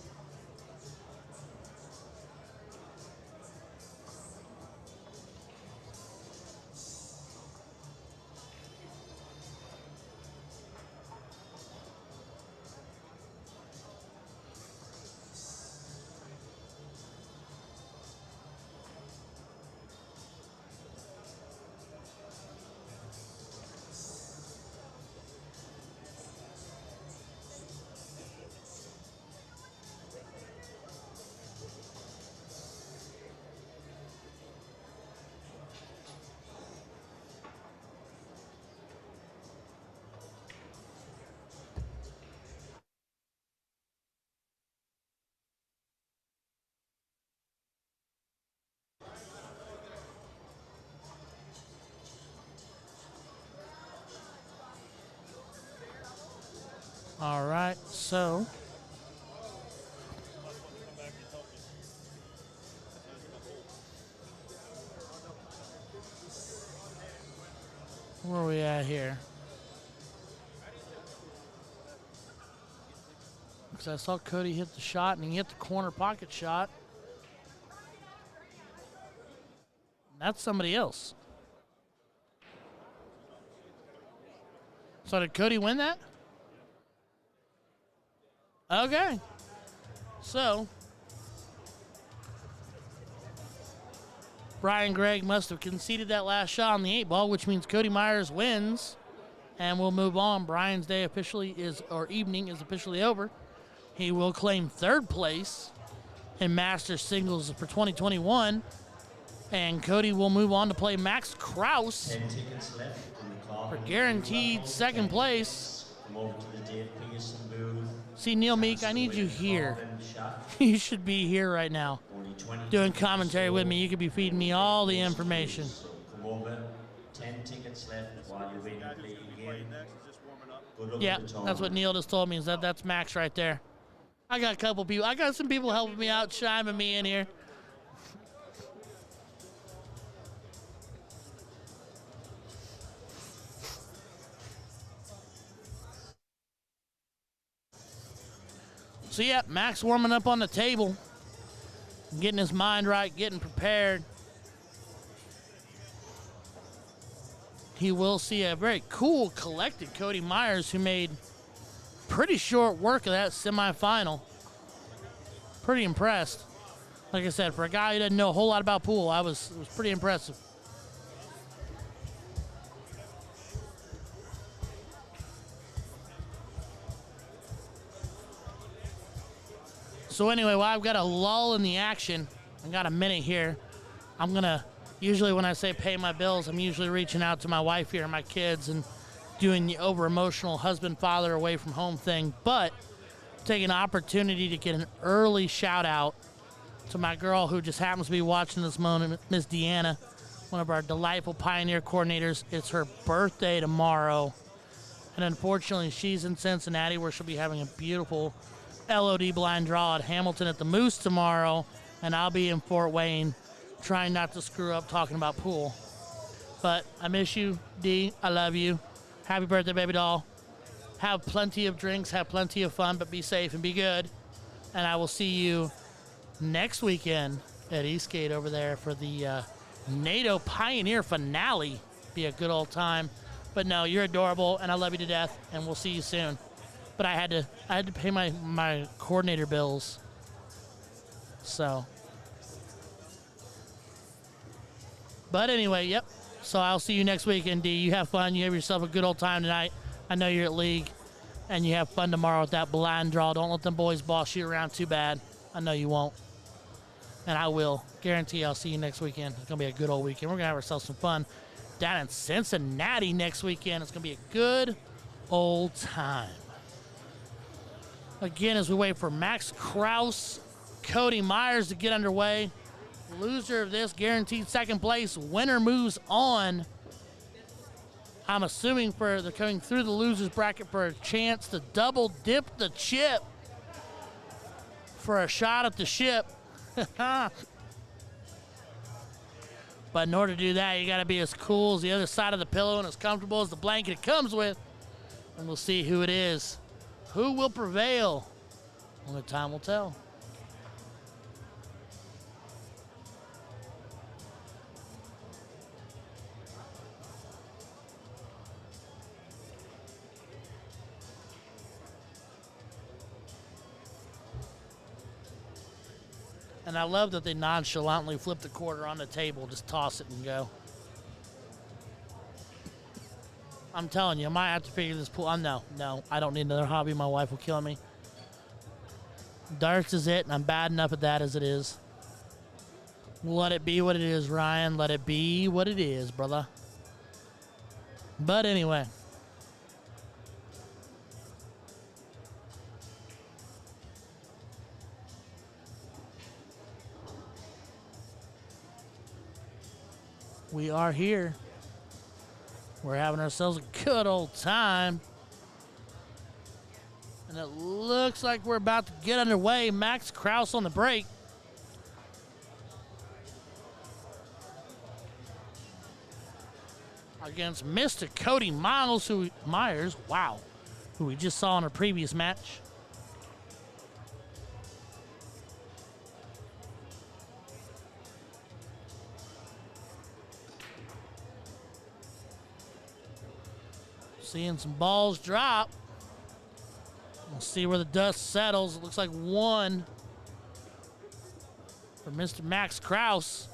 All right, so where are we at here? Because I saw Cody hit the shot, and he hit the corner pocket shot. That's somebody else. So did Cody win that? Okay. So Brian Gregg must have conceded that last shot on the 8-ball, which means Cody Myers wins. And we'll move on. Brian's day evening is officially over. He will claim third place in Masters Singles for 2021. And Cody will move on to play Max Kraus 10 tickets left in the car for guaranteed second place. Come over to the Dave Pearson booth. See, Neil Meek, I need you here. You should be here right now doing commentary with me. You could be feeding me all the information. So come over. 10 tickets left while you're waiting to play your game. Good luck Yeah, with the that's what tournament. Neil just told me, is that's Max right there. I got a couple people. I got some people helping me out, chiming me in here. So, yeah, Max warming up on the table, getting his mind right, getting prepared. He will see a very cool, collected Cody Myers, who made pretty short work of that semifinal. Pretty impressed. Like I said, for a guy who doesn't know a whole lot about pool, it was pretty impressive. So anyway, while I've got a lull in the action, I got a minute here. I'm gonna, usually when I say pay my bills, I'm usually reaching out to my wife here and my kids and doing the over-emotional husband, father, away from home thing. But take an opportunity to get an early shout out to my girl who just happens to be watching this moment, Miss Deanna, one of our delightful Pioneer coordinators. It's her birthday tomorrow. And unfortunately, she's in Cincinnati, where she'll be having a beautiful LOD blind draw at Hamilton at the Moose tomorrow, and I'll be in Fort Wayne trying not to screw up talking about pool. But I miss you, D. I love you. Happy birthday, baby doll. Have plenty of drinks, have plenty of fun, but be safe and be good. And I will see you next weekend at Eastgate over there for the NATO Pioneer finale. Be a good old time. But no, you're adorable, and I love you to death, and we'll see you soon. But I had to pay my coordinator bills. So. But anyway, yep. So I'll see you next weekend, D. You have fun. You have yourself a good old time tonight. I know you're at league. And you have fun tomorrow with that blind draw. Don't let them boys boss you around too bad. I know you won't. And I will. Guarantee I'll see you next weekend. It's going to be a good old weekend. We're going to have ourselves some fun down in Cincinnati next weekend. It's going to be a good old time. Again, as we wait for Max Kraus, Cody Myers to get underway. Loser of this guaranteed second place. Winner moves on. I'm assuming they're coming through the losers bracket for a chance to double dip the chip for a shot at the ship. But in order to do that, you got to be as cool as the other side of the pillow and as comfortable as the blanket it comes with. And we'll see who it is. Who will prevail? Only time will tell. And I love that they nonchalantly flip the quarter on the table, just toss it and go. I'm telling you, I might have to figure this pool. No, I don't need another hobby. My wife will kill me. Darts is it, and I'm bad enough at that as it is. Let it be what it is, Ryan. Let it be what it is, brother. But anyway. We are here. We're having ourselves a good old time. And it looks like we're about to get underway. Max Krause on the break. Against Mr. Cody Myers, who we just saw in a previous match. Seeing some balls drop. We'll see where the dust settles. It looks like one for Mr. Max Krause.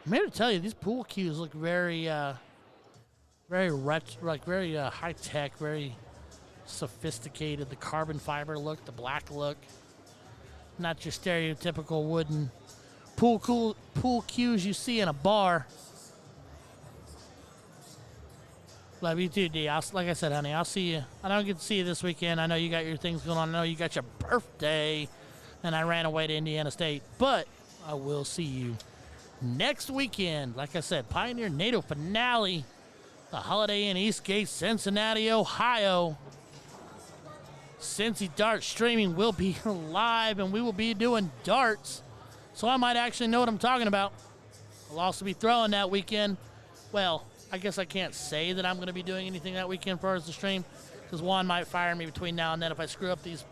I'm here to tell you, these pool cues look very high tech, very sophisticated. The carbon fiber look, the black look, not your stereotypical wooden pool cues you see in a bar. Love you too, D. Like I said, honey, I'll see you. I don't get to see you this weekend. I know you got your things going on. I know you got your birthday, and I ran away to Indiana State. But I will see you next weekend. Like I said, Pioneer NATO finale, the Holiday Inn Eastgate, Cincinnati, Ohio. Cincy Dart streaming will be live, and we will be doing darts. So I might actually know what I'm talking about. I'll also be throwing that weekend. Well, I guess I can't say that I'm going to be doing anything that weekend as far as the stream, because Juan might fire me between now and then if I screw up this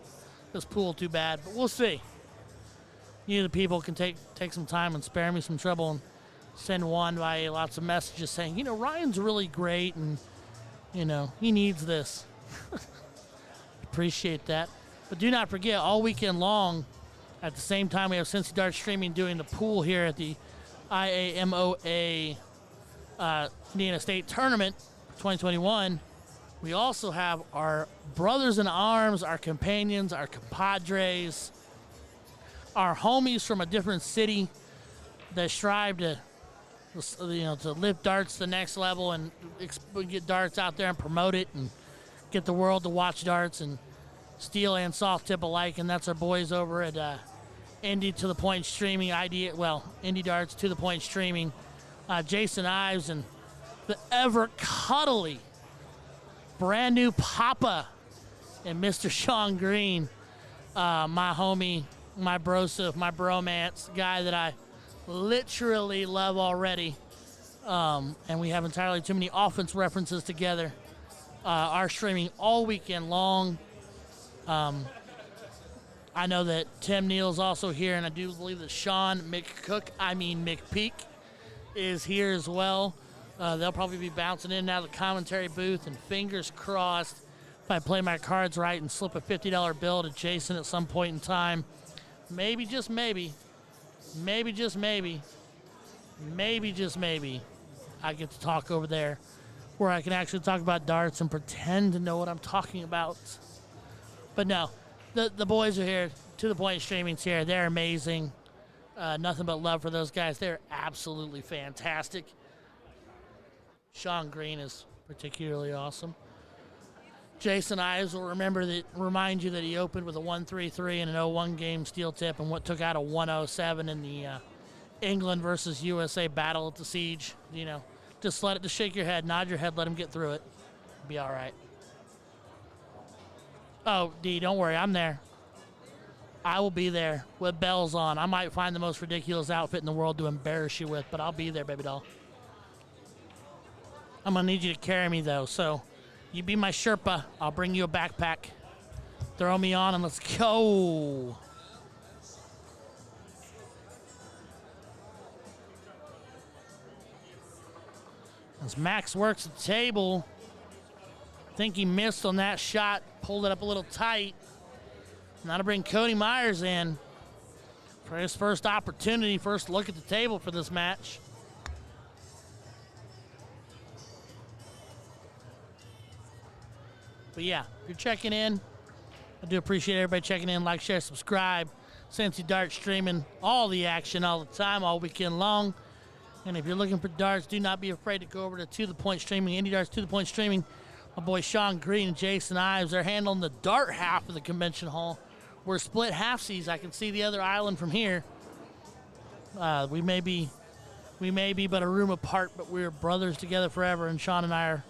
pool too bad. But we'll see. You, the people, can take some time and spare me some trouble and send Juan by lots of messages saying, Ryan's really great and, he needs this. Appreciate that. But do not forget, all weekend long, at the same time, we have Cincy Dart streaming doing the pool here at the IAMOA Indiana State Tournament 2021. We also have our brothers in arms, our companions, our compadres, our homies from a different city that strive to lift darts to the next level and get darts out there and promote it and get the world to watch darts and steel and soft tip alike. And that's our boys over at Indie to the Point Streaming, Indie Darts to the Point Streaming. Jason Ives and the ever cuddly brand new Papa and Mr. Sean Green, my homie, my brosif, my bromance guy that I literally love already. And we have entirely too many offense references together. Are streaming all weekend long. I know that Tim Neal's also here, and I do believe that Sean McPeak is here as well. They'll probably be bouncing in and out of the commentary booth, and fingers crossed if I play my cards right and slip a $50 bill to Jason at some point in time. Maybe, just maybe, I get to talk over there where I can actually talk about darts and pretend to know what I'm talking about. But no, the boys are here. To the Point Streaming's here. They're amazing. Nothing but love for those guys. They're absolutely fantastic. Sean Green is particularly awesome. Jason Ives will remind you that he opened with a 1-3-3 in an 0-1 game steel tip and what took out a 1-0-7 in the England versus USA battle at the Siege. Just shake your head, nod your head, let him get through it. Be all right. Oh, D, don't worry, I'm there. I will be there with bells on. I might find the most ridiculous outfit in the world to embarrass you with, but I'll be there, baby doll. I'm going to need you to carry me, though, so you be my Sherpa. I'll bring you a backpack. Throw me on and let's go. As Max works the table, I think he missed on that shot, pulled it up a little tight. Now to bring Cody Myers in for his first opportunity, first look at the table for this match. But yeah, if you're checking in, I do appreciate everybody checking in. Like, share, subscribe. Cincy Dart streaming all the action all the time, all weekend long. And if you're looking for darts, do not be afraid to go over to The Point Streaming, Indie Darts To The Point Streaming. My boy Sean Green and Jason Ives are handling the dart half of the convention hall. We're split halfsies. I can see the other island from here. We may be but a room apart, but we're brothers together forever. And Sean and I are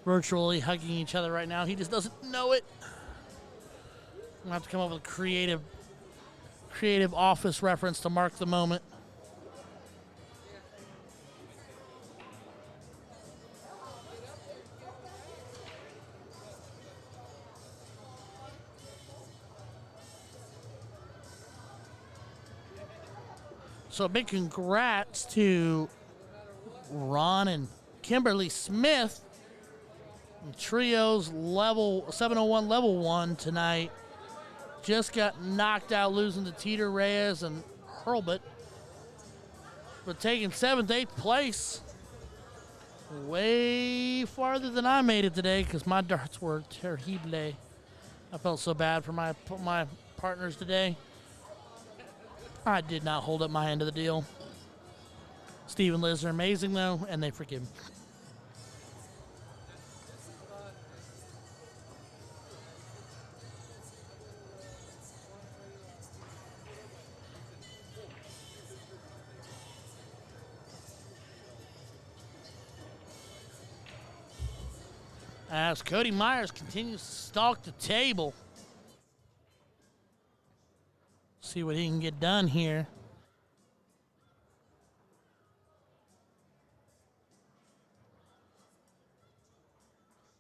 virtually hugging each other right now. He just doesn't know it. I'm gonna have to come up with a creative office reference to mark the moment. So a big congrats to Ron and Kimberly Smith. Trios level 701 level 1 tonight. Just got knocked out losing to Teeter Reyes and Hurlbut. But taking 7th, 8th place. Way farther than I made it today because my darts were terrible. I felt so bad for my partners today. I did not hold up my end of the deal. Steve and Liz are amazing, though, and they forgive me. As Cody Myers continues to stalk the table. See what he can get done here.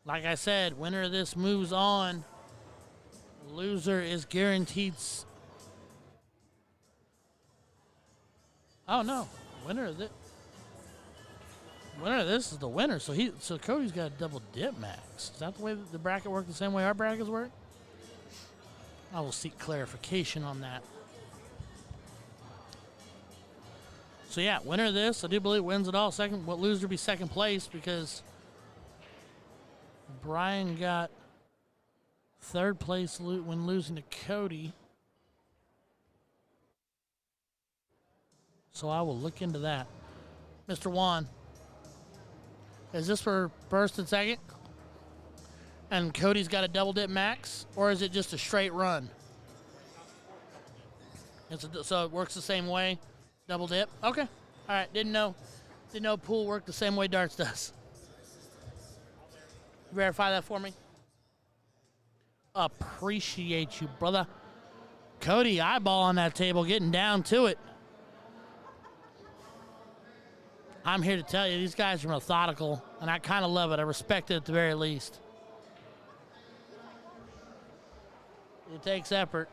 Like I said, winner of this moves on. Loser is guaranteed. Oh no, winner of this. Winner of this is the winner. So Cody's got a double dip, Max. Is that the way the bracket works? The same way our brackets work? I will seek clarification on that. So yeah, winner of this, I do believe wins it all. Second, what loser be second place because Brian got third place when losing to Cody. So I will look into that. Mr. Juan, is this for first and second? And Cody's got a double dip, Max? Or is it just a straight run? So it works the same way? Double dip? Okay. All right. Didn't know pool worked the same way darts does. Verify that for me. Appreciate you, brother. Cody eyeball on that table, getting down to it. I'm here to tell you, these guys are methodical, and I kind of love it. I respect it at the very least. It takes effort.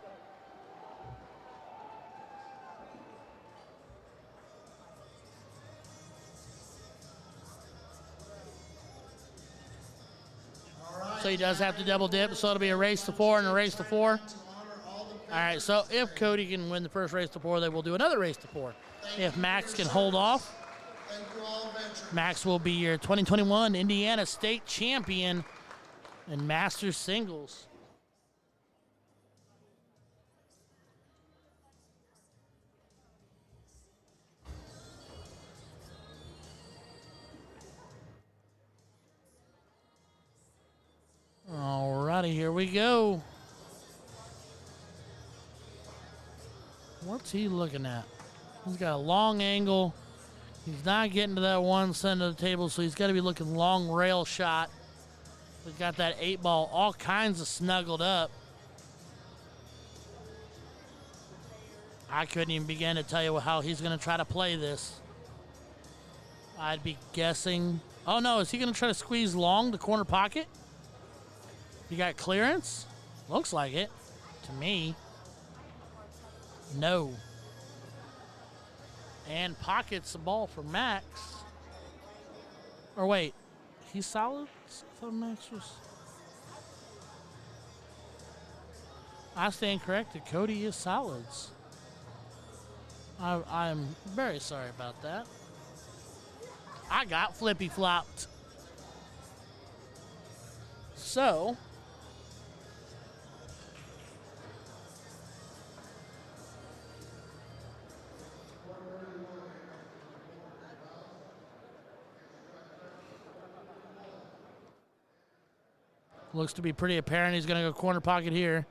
So he does have to double dip, so it'll be a race to 4 and a race to 4. All right, so if Cody can win the first race to 4, they will do another race to 4. If Max can hold off, Max will be your 2021 Indiana State Champion in Masters Singles. Alrighty, here we go. What's he looking at? He's got a long angle. He's not getting to that one side of the table, so he's got to be looking long rail shot. We've got that 8 ball all kinds of snuggled up. I couldn't even begin to tell you how he's going to try to play this. I'd be guessing. Oh, no. Is he going to try to squeeze long the corner pocket? You got clearance? Looks like it to me. No. And pockets the ball for Max. Or wait. He's solid? I thought Max was. I stand corrected. Cody is solids. I'm very sorry about that. I got flippy flopped. So. Looks to be pretty apparent he's going to go corner pocket here.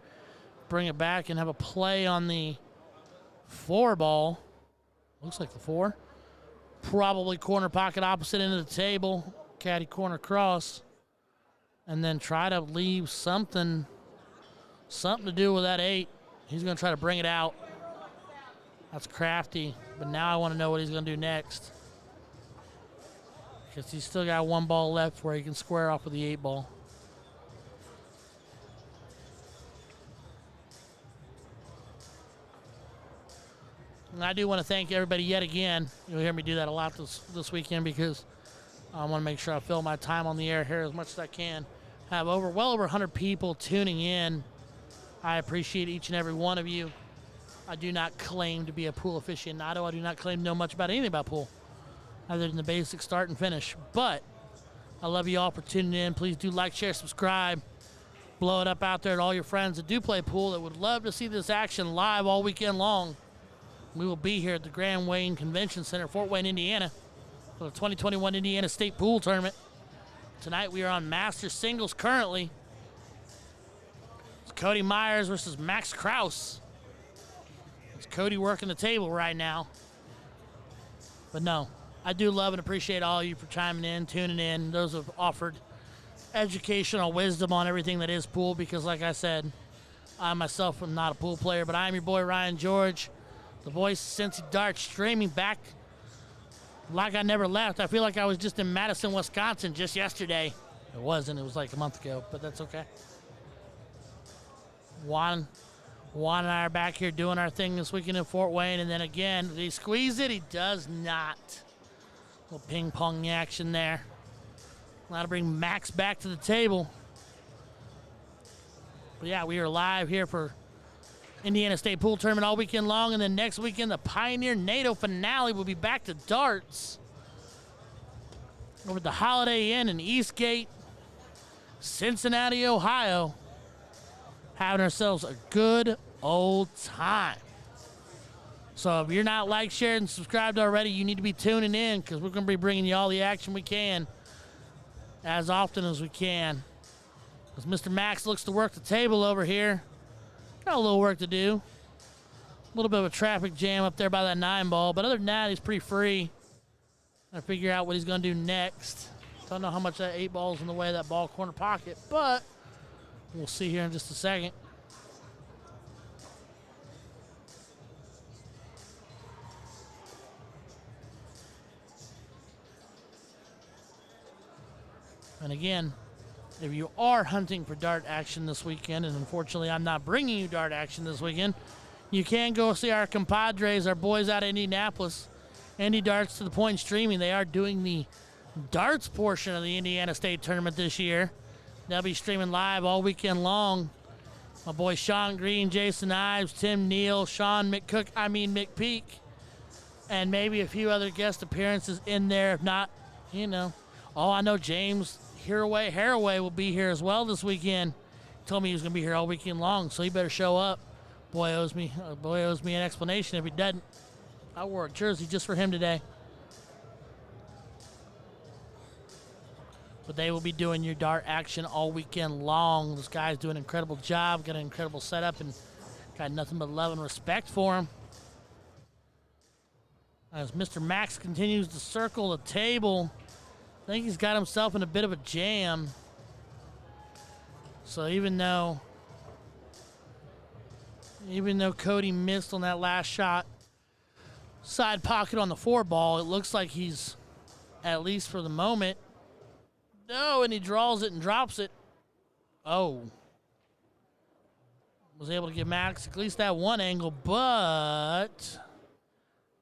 Bring it back and have a play on the 4 ball. Looks like the 4. Probably corner pocket opposite end of the table. Caddy corner cross. And then try to leave something to do with that 8. He's going to try to bring it out. That's crafty. But now I want to know what he's going to do next. Because he's still got 1 ball left where he can square off with the 8 ball. And I do want to thank everybody yet again. You'll hear me do that a lot this weekend because I want to make sure I fill my time on the air here as much as I can. Have well over 100 people tuning in. I appreciate each and every one of you. I do not claim to be a pool aficionado. I do not claim to know much about anything about pool other than the basic start and finish. But I love you all for tuning in. Please do like, share, subscribe. Blow it up out there to all your friends that do play pool that would love to see this action live all weekend long. We will be here at the Grand Wayne Convention Center, Fort Wayne, Indiana, for the 2021 Indiana State Pool Tournament. Tonight we are on Master Singles currently. It's Cody Myers versus Max Kraus. It's Cody working the table right now. But no, I do love and appreciate all of you for chiming in, tuning in. Those who have offered educational wisdom on everything that is pool because, like I said, I myself am not a pool player, but I am your boy Ryan George. The voice of Cincy Dart streaming back like I never left. I feel like I was just in Madison, Wisconsin just yesterday. It wasn't. It was like a month ago, but that's okay. Juan and I are back here doing our thing this weekend in Fort Wayne. And then again, did he squeeze it? He does not. A little ping-pong action there. Allowed to bring Max back to the table. But yeah, we are live here for Indiana State Pool Tournament all weekend long, and then next weekend the Pioneer NATO finale will be back to darts over at the Holiday Inn in Eastgate, Cincinnati, Ohio. Having ourselves a good old time. So if you're not like, shared, and subscribed already, you need to be tuning in because we're going to be bringing you all the action we can as often as we can. As Mr. Max looks to work the table over here. Got a little work to do. A little bit of a traffic jam up there by that 9 ball. But other than that, he's pretty free. I figure out what he's going to do next. Don't know how much that 8 ball is in the way of that ball corner pocket. But we'll see here in just a second. And again, if you are hunting for dart action this weekend, and unfortunately I'm not bringing you dart action this weekend, you can go see our compadres, our boys out of Indianapolis, Indy Darts to the Point streaming. They are doing the darts portion of the Indiana State Tournament this year. They'll be streaming live all weekend long. My boy Sean Green, Jason Ives, Tim Neal, Sean McPeak, and maybe a few other guest appearances in there. If not, you know. Oh, I know James Haraway will be here as well this weekend. He told me he was going to be here all weekend long, so he better show up. Boy owes me an explanation if he doesn't. I wore a jersey just for him today. But they will be doing your dart action all weekend long. This guy's doing an incredible job, got an incredible setup, and got nothing but love and respect for him. As Mr. Max continues to circle the table, I think he's got himself in a bit of a jam. So even though Even though Cody missed on that last shot, side pocket on the 4 ball, it looks like he's, at least for the moment, no, and he draws it and drops it. Oh. Was able to give Max at least that one angle, but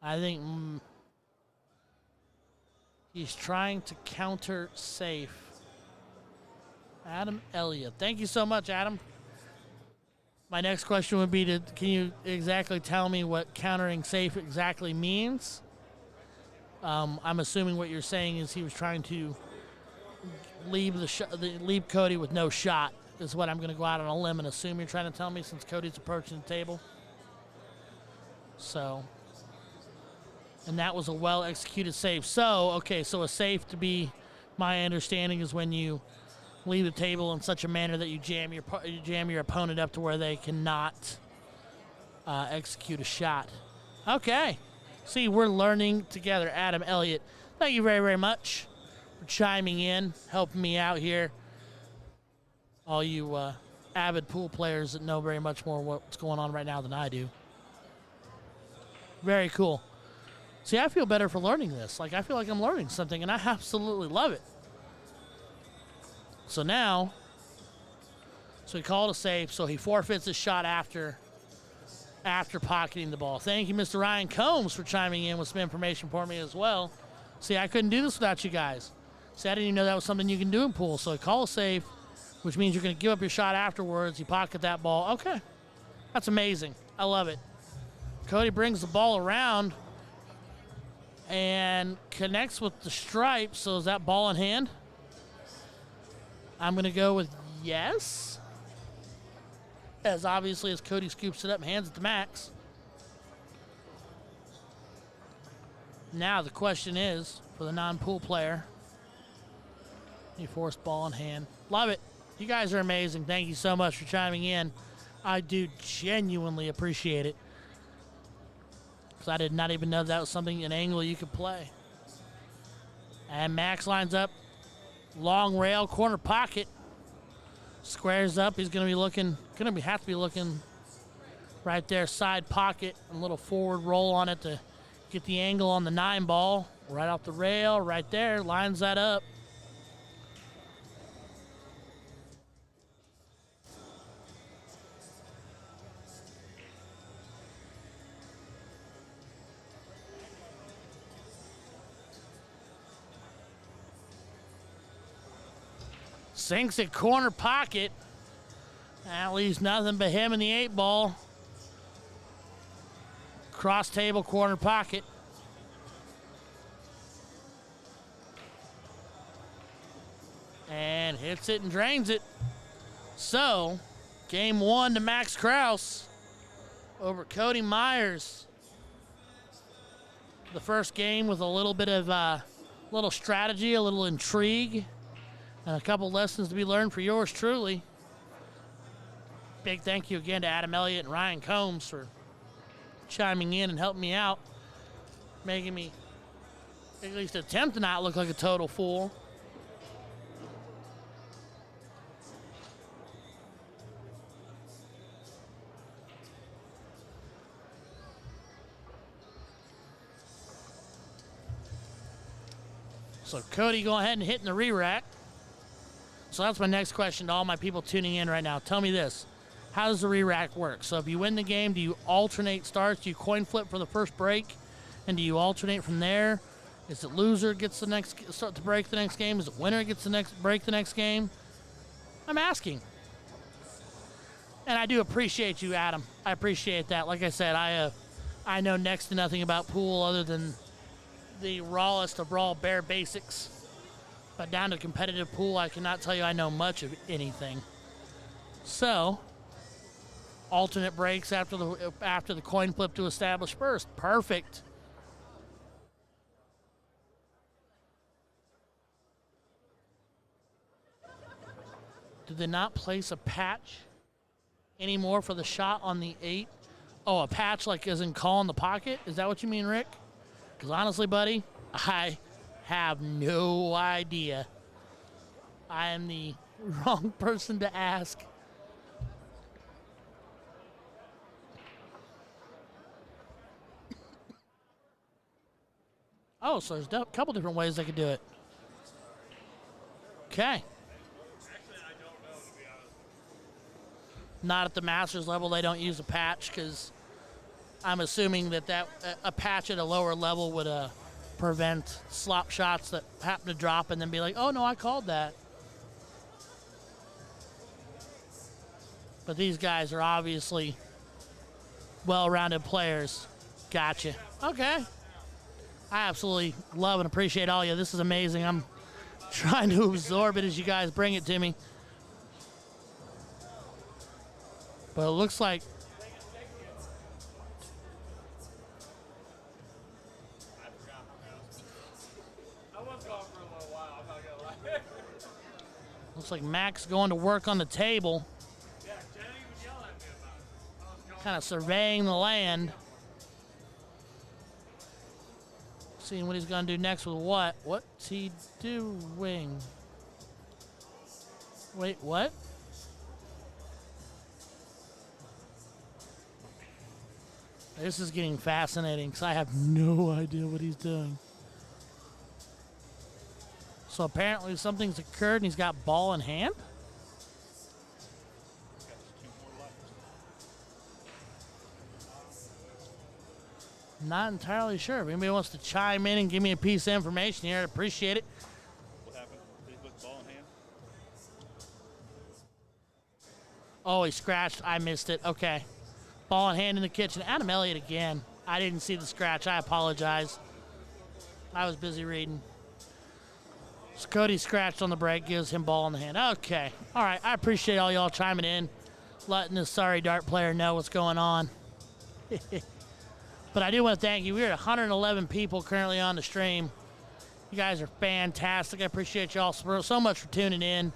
I think he's trying to counter safe. Adam Elliott. Thank you so much, Adam. My next question would be, can you exactly tell me what countering safe exactly means? I'm assuming what you're saying is he was trying to leave Cody with no shot, is what I'm going to go out on a limb and assume you're trying to tell me, since Cody's approaching the table. So, and that was a well-executed save. So, okay, so a safe, to be my understanding, is when you leave the table in such a manner that you jam your opponent up to where they cannot execute a shot. Okay. See, we're learning together. Adam Elliott, thank you very, very much for chiming in, helping me out here. All you avid pool players that know very much more what's going on right now than I do. Very cool. See, I feel better for learning this. Like, I feel like I'm learning something, and I absolutely love it. So now, so he called a safe, so he forfeits his shot after pocketing the ball. Thank you, Mr. Ryan Combs, for chiming in with some information for me as well. See, I couldn't do this without you guys. See, I didn't even know that was something you can do in pool. So he called a safe, which means you're going to give up your shot afterwards. You pocket that ball. Okay. That's amazing. I love it. Cody brings the ball around and connects with the stripe. So is that ball in hand? I'm going to go with yes. As obviously as Cody scoops it up and hands it to Max. Now the question is, for the non-pool player, he forced ball in hand. Love it. You guys are amazing. Thank you so much for chiming in. I do genuinely appreciate it. Because I did not even know that was something, an angle you could play. And Max lines up. Long rail, corner pocket. Squares up. He's going to be looking, have to be looking right there. Side pocket. A little forward roll on it to get the angle on the 9 ball. Right off the rail, right there. Lines that up. Sinks it corner pocket. That leaves nothing but him and the 8 ball. Cross table corner pocket. And hits it and drains it. So, game 1 to Max Kraus over Cody Myers. The first game with a little bit of little strategy, a little intrigue, and a couple lessons to be learned for yours truly. Big thank you again to Adam Elliott and Ryan Combs for chiming in and helping me out, making me at least attempt to not look like a total fool. So Cody going ahead and hitting the re-rack. So that's my next question to all my people tuning in right now. Tell me this. How does the re-rack work? So if you win the game, do you alternate starts? Do you coin flip for the first break? And do you alternate from there? Is it loser gets the next start to break the next game? Is it winner gets the next break the next game? I'm asking. And I do appreciate you, Adam. I appreciate that. Like I said, I know next to nothing about pool other than the rawest of raw bare basics. But down to competitive pool, I cannot tell you I know much of anything. So, alternate breaks after the coin flip to establish first. Perfect. Did they not place a patch anymore for the shot on the 8? Oh, a patch like as in call in the pocket? Is that what you mean, Rick? Because honestly, buddy, I have no idea. I am the wrong person to ask. Oh, so there's a couple different ways they could do it. Okay. Not at the Masters level. They don't use a patch because I'm assuming that a patch at a lower level would prevent slop shots that happen to drop and then be like, oh, no, I called that. But these guys are obviously well-rounded players. Gotcha. Okay. I absolutely love and appreciate all of you. This is amazing. I'm trying to absorb it as you guys bring it to me. But it looks like Mac's going to work on the table. Kind of surveying the land. Seeing what he's going to do next with what. What's he doing? Wait, what? This is getting fascinating because I have no idea what he's doing. So apparently something's occurred and he's got ball in hand? Not entirely sure. If anybody wants to chime in and give me a piece of information here, I'd appreciate it. What happened? Did he put the ball in hand? Oh, he scratched. I missed it. Okay. Ball in hand in the kitchen. Adam Elliott again. I didn't see the scratch. I apologize. I was busy reading. So Cody scratched on the break, gives him ball in the hand. Okay. All right. I appreciate all y'all chiming in, letting this sorry dart player know what's going on. But I do want to thank you. We're at 111 people currently on the stream. You guys are fantastic. I appreciate y'all so much for tuning in.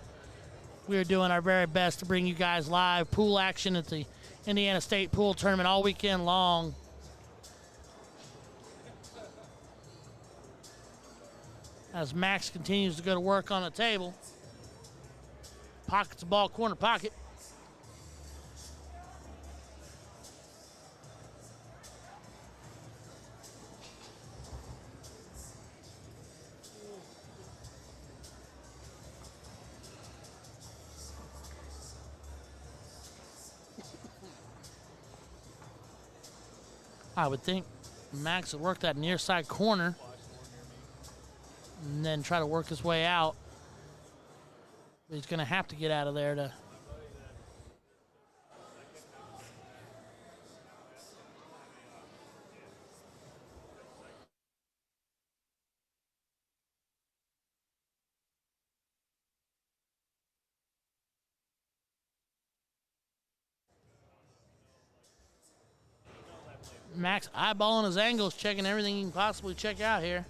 We are doing our very best to bring you guys live pool action at the Indiana State Pool Tournament all weekend long. As Max continues to go to work on the table. Pockets the ball, corner pocket. I would think Max would work that near side corner and then try to work his way out. But he's going to have to get out of there to. Max eyeballing his angles, checking everything he can possibly check out here.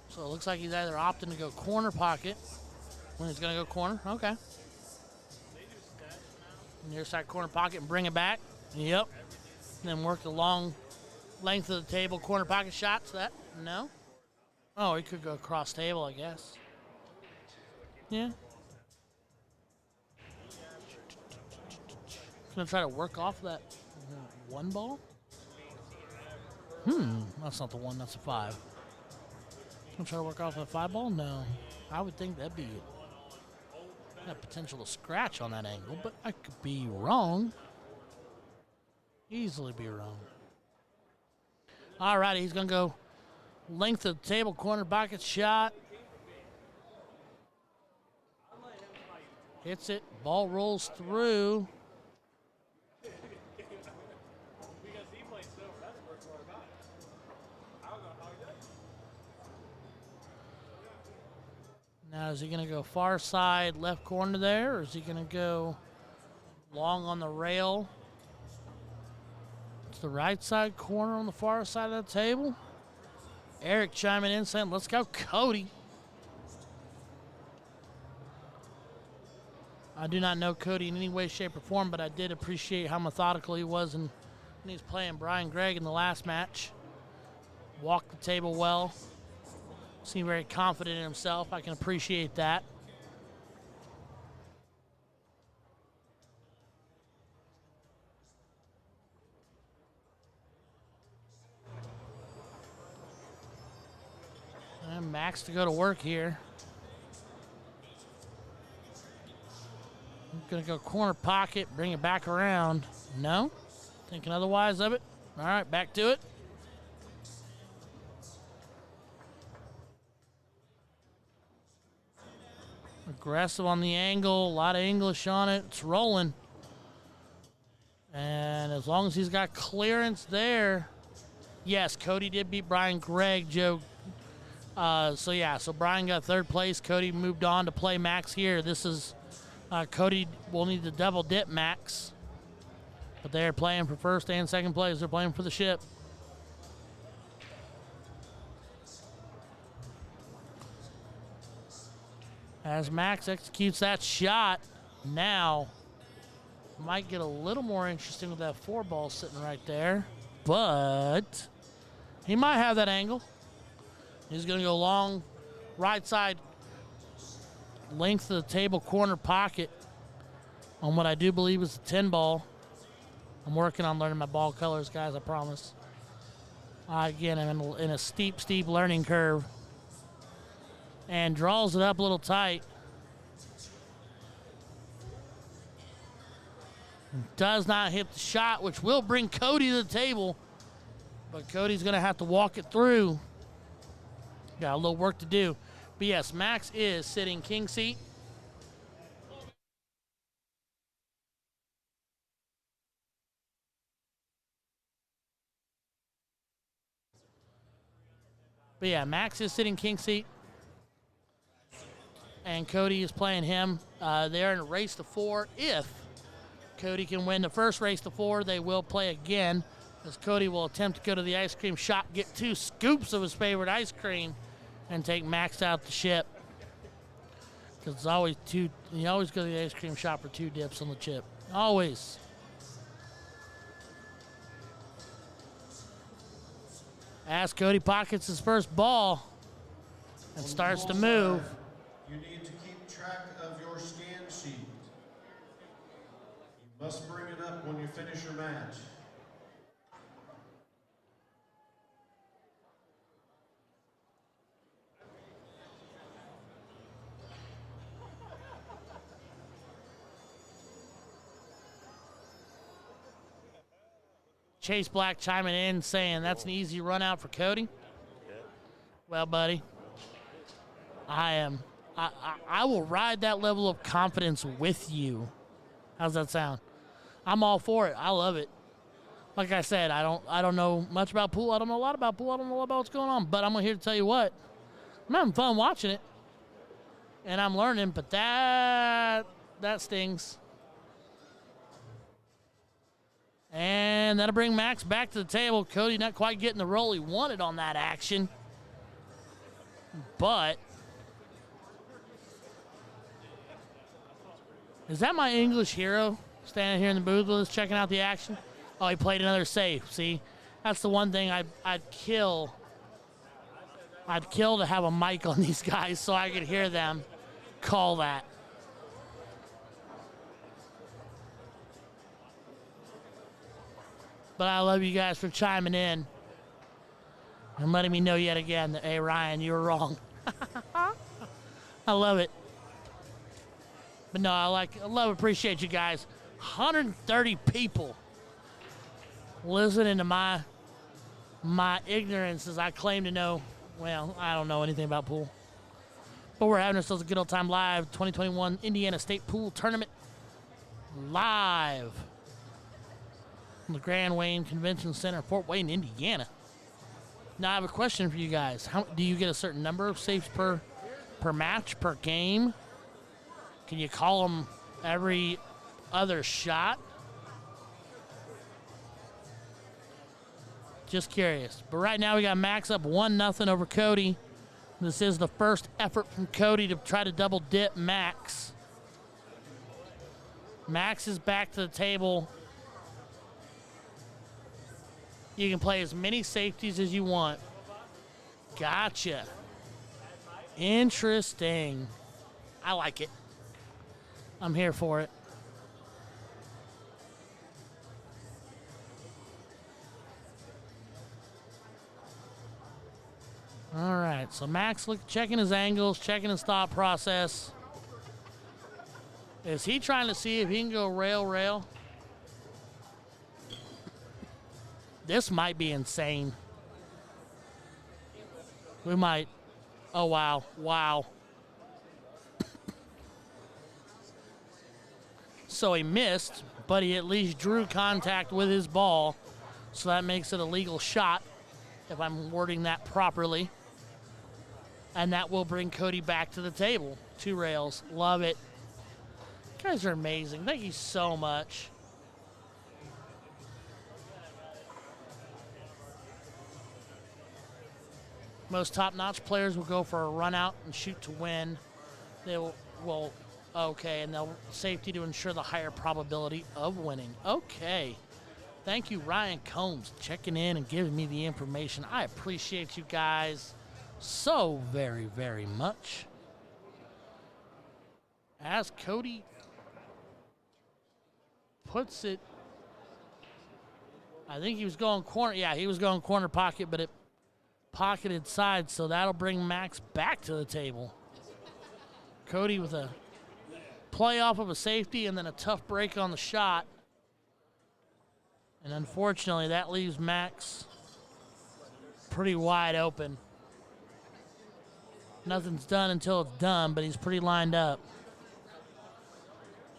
So it looks like he's either opting to go corner pocket when he's going to go corner. Okay. Near side corner pocket and bring it back. Yep. And then work the long length of the table corner pocket shot to that. No. Oh, he could go across table, I guess. Yeah. Gonna try to work off that one ball. That's not the one. That's a 5. Gonna try to work off that 5 ball. No, I would think that'd be a potential to scratch on that angle, but I could be wrong. Easily be wrong. All righty, he's gonna go length of the table corner pocket shot. Hits it. Ball rolls through. Now, is he going to go far side left corner there, or is he going to go long on the rail? It's the right side corner on the far side of the table. Eric chiming in saying, let's go, Cody. I do not know Cody in any way, shape, or form, but I did appreciate how methodical he was when he was playing Brian Gregg in the last match. Walked the table well. Seemed very confident in himself. I can appreciate that. Max to go to work here. I'm going to go corner pocket, bring it back around. No? Thinking otherwise of it. All right, back to it. Aggressive on the angle, a lot of English on it. It's rolling. And as long as he's got clearance there. Yes, Cody did beat Brian Gregg, Joe. So Brian got third place. Cody moved on to play Max here. This is Cody will need to double dip Max. But they're playing for first and second place. They're playing for the ship. As Max executes that shot, now might get a little more interesting with that 4-ball sitting right there. But he might have that angle. He's going to go long, right side, length of the table, corner pocket on what I do believe is a 10-ball. I'm working on learning my ball colors, guys, I promise. Again, I'm in a steep learning curve. And draws it up a little tight. Does not hit the shot, which will bring Cody to the table. But Cody's going to have to walk it through. Got a little work to do. But yes, Max is sitting king seat. But yeah, Max is sitting king seat. And Cody is playing him. They're in a race to 4. If Cody can win the first race to 4, they will play again, as Cody will attempt to go to the ice cream shop, get 2 scoops of his favorite ice cream, and take Max out the ship. Because it's always you always go to the ice cream shop for 2 dips on the chip. Always. As Cody pockets his first ball and starts to move. You need to keep track of your scan sheet. You must bring it up when you finish your match. Chase Black chiming in saying that's an easy run out for Cody. Well, buddy, I will ride that level of confidence with you. How's that sound? I'm all for it. I love it. Like I said, I don't know much about pool. I don't know a lot about pool. I don't know about what's going on. But I'm here to tell you what. I'm having fun watching it. And I'm learning, but that stings. And that'll bring Max back to the table. Cody not quite getting the roll he wanted on that action. But is that my English hero standing here in the booth with us checking out the action? Oh, he played another safe. See, that's the one thing I'd kill. I'd kill to have a mic on these guys so I could hear them call that. But I love you guys for chiming in and letting me know yet again that, hey, Ryan, you were wrong. I love it. But no, appreciate you guys. 130 people listening to my ignorance as I claim to know. Well, I don't know anything about pool. But we're having ourselves a good old time live. 2021 Indiana State Pool Tournament live from the Grand Wayne Convention Center, Fort Wayne, Indiana. Now, I have a question for you guys. How do you get a certain number of safes per match, per game? Can you call them every other shot? Just curious. But right now we got Max up 1-0 over Cody. This is the first effort from Cody to try to double dip Max. Max is back to the table. You can play as many safeties as you want. Gotcha. Interesting. I like it. I'm here for it. All right, so Max checking his angles, checking his thought process. Is he trying to see if he can go rail? This might be insane. We might. Oh, wow. Wow. So he missed, but he at least drew contact with his ball. So that makes it a legal shot, if I'm wording that properly. And that will bring Cody back to the table. 2 rails. Love it. You guys are amazing. Thank you so much. Most top-notch players will go for a run out and shoot to win. They will okay, and they'll safety to ensure the higher probability of winning. Okay. Thank you, Ryan Combs, checking in and giving me the information. I appreciate you guys so very, very much. As Cody puts it, I think he was going corner. Yeah, he was going corner pocket, but it pocketed side, so that'll bring Max back to the table. Cody with a play off of a safety and then a tough break on the shot. And unfortunately, that leaves Max pretty wide open. Nothing's done until it's done, but he's pretty lined up.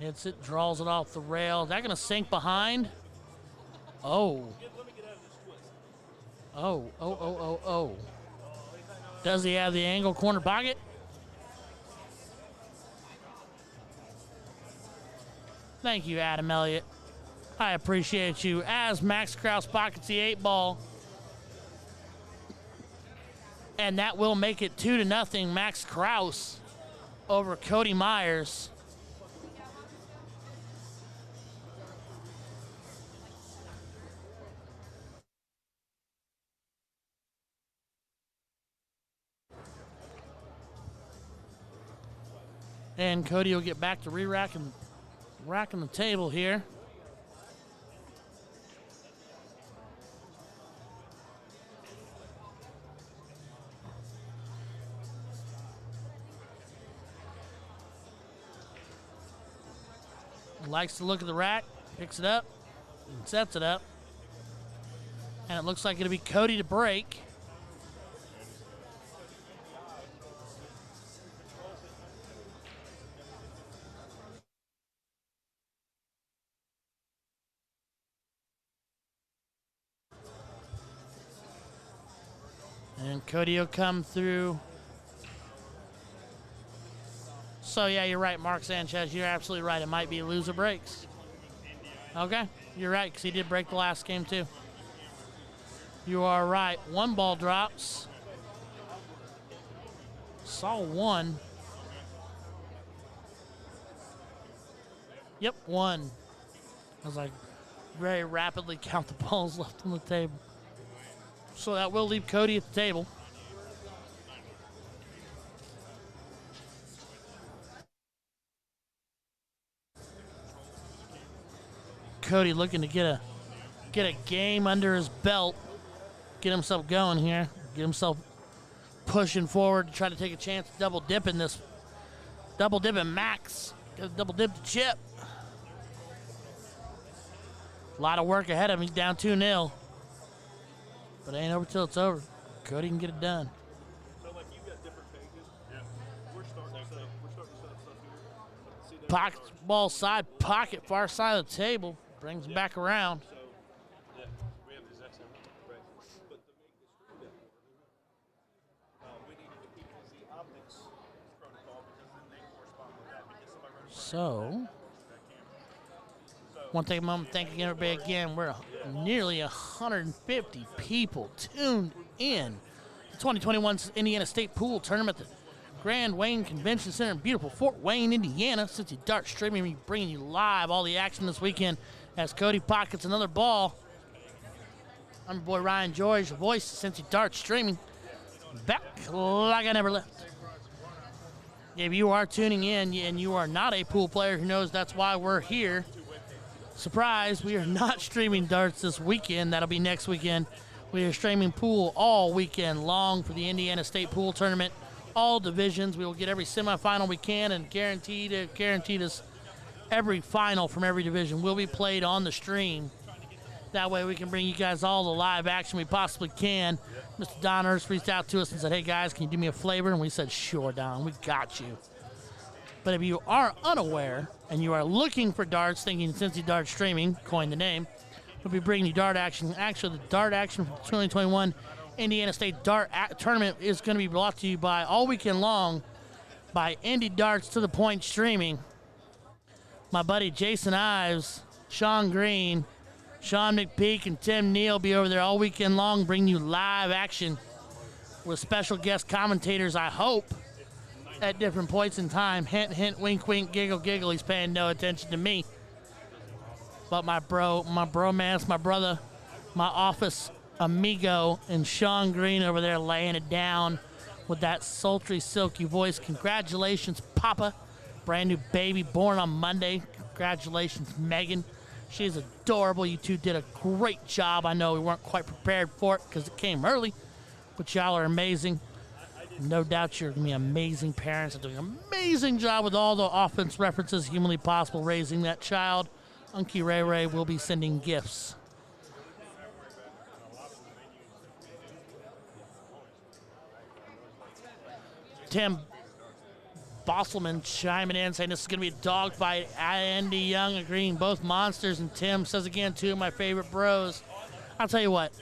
Hits it, draws it off the rail. Is that going to sink behind? Oh. Oh. Does he have the angle corner pocket? Thank you, Adam Elliott. I appreciate you. As Max Kraus pockets the 8-ball. And that will make it 2-0. Max Kraus over Cody Myers. And Cody will get back to racking the table here. Likes to look at the rack, picks it up, and sets it up. And it looks like it'll be Cody to break. And Cody will come through. So, yeah, you're right, Mark Sanchez. You're absolutely right. It might be loser breaks. Okay, you're right, because he did break the last game, too. You are right. 1 ball drops. Saw 1. Yep, 1. I was like, very rapidly count the balls left on the table. So that will leave Cody at the table. Cody looking to get a game under his belt, get himself going here, get himself pushing forward to try to take a chance to double dip in this. Double dip in Max. Got to double dip the chip. A lot of work ahead of him. He's down 2-0. But it ain't over till it's over. Cody can get it done. So, like, you've got different pages. Yeah. We're starting to set up stuff here. Pocket, ball side, pocket, far side of the table. Brings him back around. So, yeah, we have the exact same one. Right. But to make this stream we needed the PPC optics protocol because then they correspond with that. Because somebody So, want to take a moment thanking everybody again. We're nearly 150 people tuned in. The 2021 Indiana State Pool Tournament at the Grand Wayne Convention Center in beautiful Fort Wayne, Indiana. Cincy Dart Streaming, bringing you live all the action this weekend as Cody pockets another ball. I'm your boy Ryan George, the voice of Cincy Dart Streaming. Back like I never left. If you are tuning in and you are not a pool player, who knows that's why we're here. Surprise, we are not streaming darts this weekend. That'll be next weekend. We are streaming pool all weekend long for the Indiana State Pool Tournament. All divisions. We will get every semifinal we can, and guaranteed us every final from every division will be played on the stream. That way we can bring you guys all the live action we possibly can. Mr. Don Hurst reached out to us and said, hey, guys, can you do me a favor? And we said, sure, Don, we got you. But if you are unaware and you are looking for darts, thinking Cincy Dart Streaming, coined the name, we'll be bringing you dart action. Actually, the dart action for the 2021 Indiana State Dart Tournament is going to be brought to you by all weekend long by Indy Darts to the Point Streaming. My buddy Jason Ives, Sean Green, Sean McPeak, and Tim Neal be over there all weekend long bringing you live action with special guest commentators, I hope, at different points in time. Hint, hint, wink, wink, giggle, giggle. He's paying no attention to me. But my bromance, my brother, my office amigo, and Sean Green over there laying it down with that sultry, silky voice. Congratulations, Papa. Brand new baby born on Monday. Congratulations, Megan. She's adorable. You two did a great job. I know we weren't quite prepared for it because it came early, but y'all are amazing. No doubt you're going to be amazing parents and doing an amazing job with all the offense references humanly possible raising that child. Unky Ray Ray will be sending gifts. Tim Bosselman chiming in saying this is going to be a dogfight. Andy Young agreeing both monsters, and Tim says again, two of my favorite bros. I'll tell you what,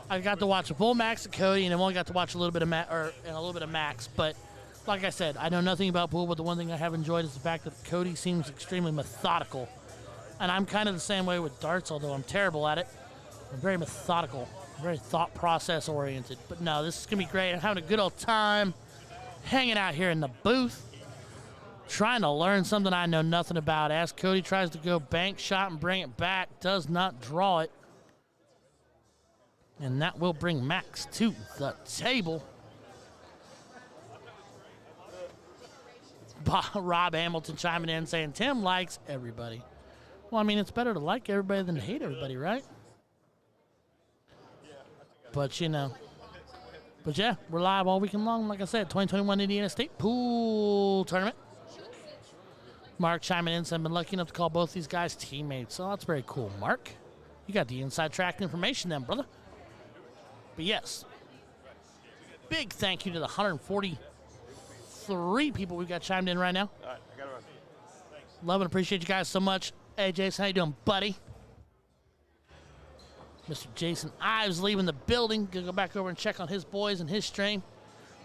I got to watch a full Max and Cody, and I've only got to watch a little bit of Max. But like I said, I know nothing about pool, but the one thing I have enjoyed is the fact that Cody seems extremely methodical, and I'm kind of the same way with darts, although I'm terrible at it. I'm very methodical, very thought process oriented. But no, this is going to be great. I'm having a good old time hanging out here in the booth, trying to learn something I know nothing about. As Cody tries to go bank shot and bring it back, does not draw it. And that will bring Max to the table. Rob Hamilton chiming in saying Tim likes everybody. Well, I mean, it's better to like everybody than to hate everybody, right? But, you know. But, yeah, we're live all weekend long. Like I said, 2021 Indiana State Pool Tournament. Mark chiming in said, I've been lucky enough to call both these guys teammates. So that's very cool, Mark. You got the inside track information then, brother. But, yes, big thank you to the 143 people we've got chimed in right now. All right, I got to run. Love and appreciate you guys so much. Hey, Jason, how you doing, buddy? Mr. Jason Ives leaving the building. Gonna go back over and check on his boys and his stream.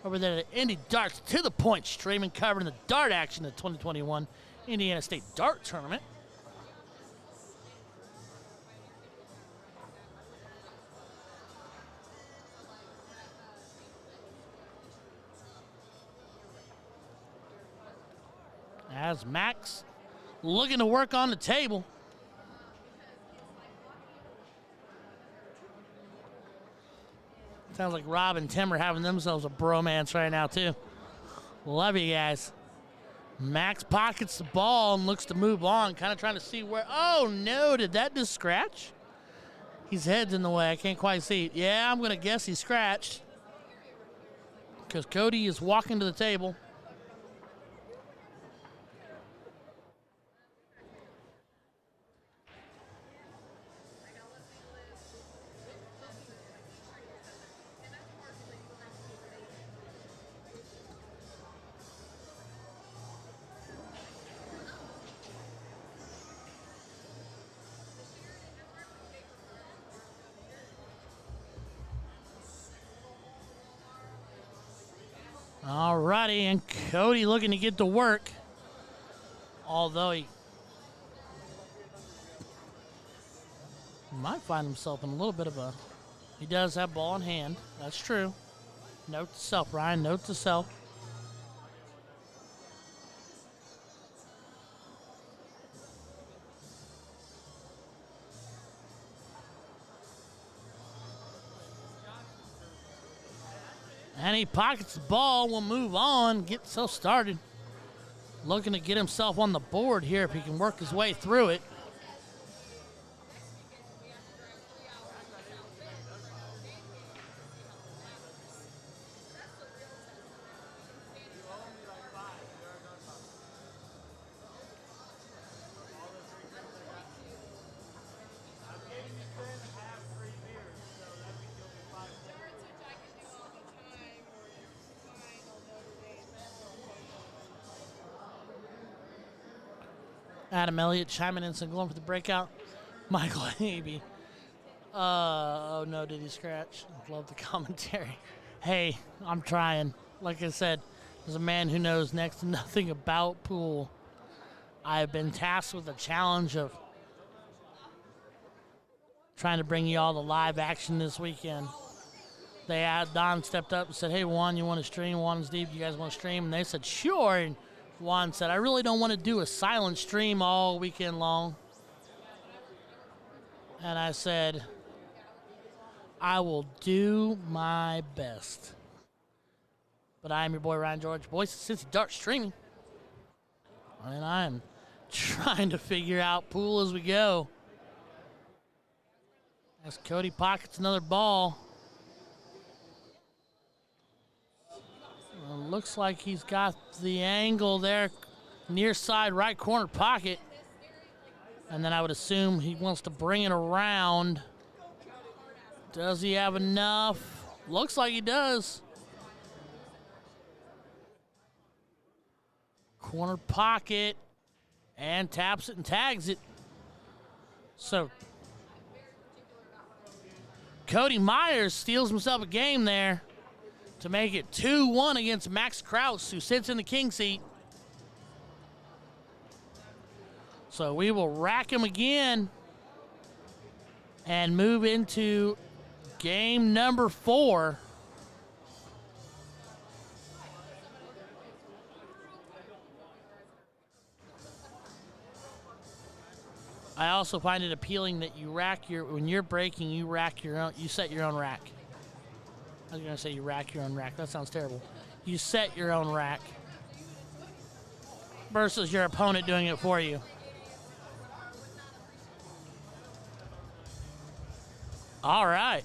Over there at Indy Darts to the Point streaming, covering the dart action of the 2021 Indiana State Dart Tournament. As Max looking to work on the table. Sounds like Rob and Tim are having themselves a bromance right now, too. Love you guys. Max pockets the ball and looks to move on, kind of trying to see where. Oh, no. Did that just scratch? His head's in the way. I can't quite see it. Yeah, I'm going to guess he scratched because Cody is walking to the table. All righty, and Cody looking to get to work. Although he might find himself in a little bit of a... He does have ball in hand. That's true. Note to self, Ryan. Note to self. And he pockets the ball, will move on, get himself started. Looking to get himself on the board here if he can work his way through it. Adam Elliott chiming in, saying going for the breakout. Michael Habe. Oh no, did he scratch? Love the commentary. Hey, I'm trying. Like I said, as a man who knows next to nothing about pool, I have been tasked with the challenge of trying to bring you all the live action this weekend. Don stepped up and said, hey, Juan, you want to stream? Juan and Steve, you guys want to stream? And they said, sure. And Juan said, I really don't want to do a silent stream all weekend long. And I said, I will do my best. But I am your boy, Ryan George, Voice of Cincy Dart Streaming. And I'm trying to figure out pool as we go. As Cody pockets another ball. Looks like he's got the angle there, near side right corner pocket. And then I would assume he wants to bring it around. Does he have enough? Looks like he does. Corner pocket. And taps it and tags it. So Cody Myers steals himself a game there to make it 2-1 against Max Kraus, who sits in the king seat. So we will rack him again and move into game number 4. I also find it appealing that you rack when you're breaking, you set your own rack. I was going to say you rack your own rack. That sounds terrible. You set your own rack versus your opponent doing it for you. All right.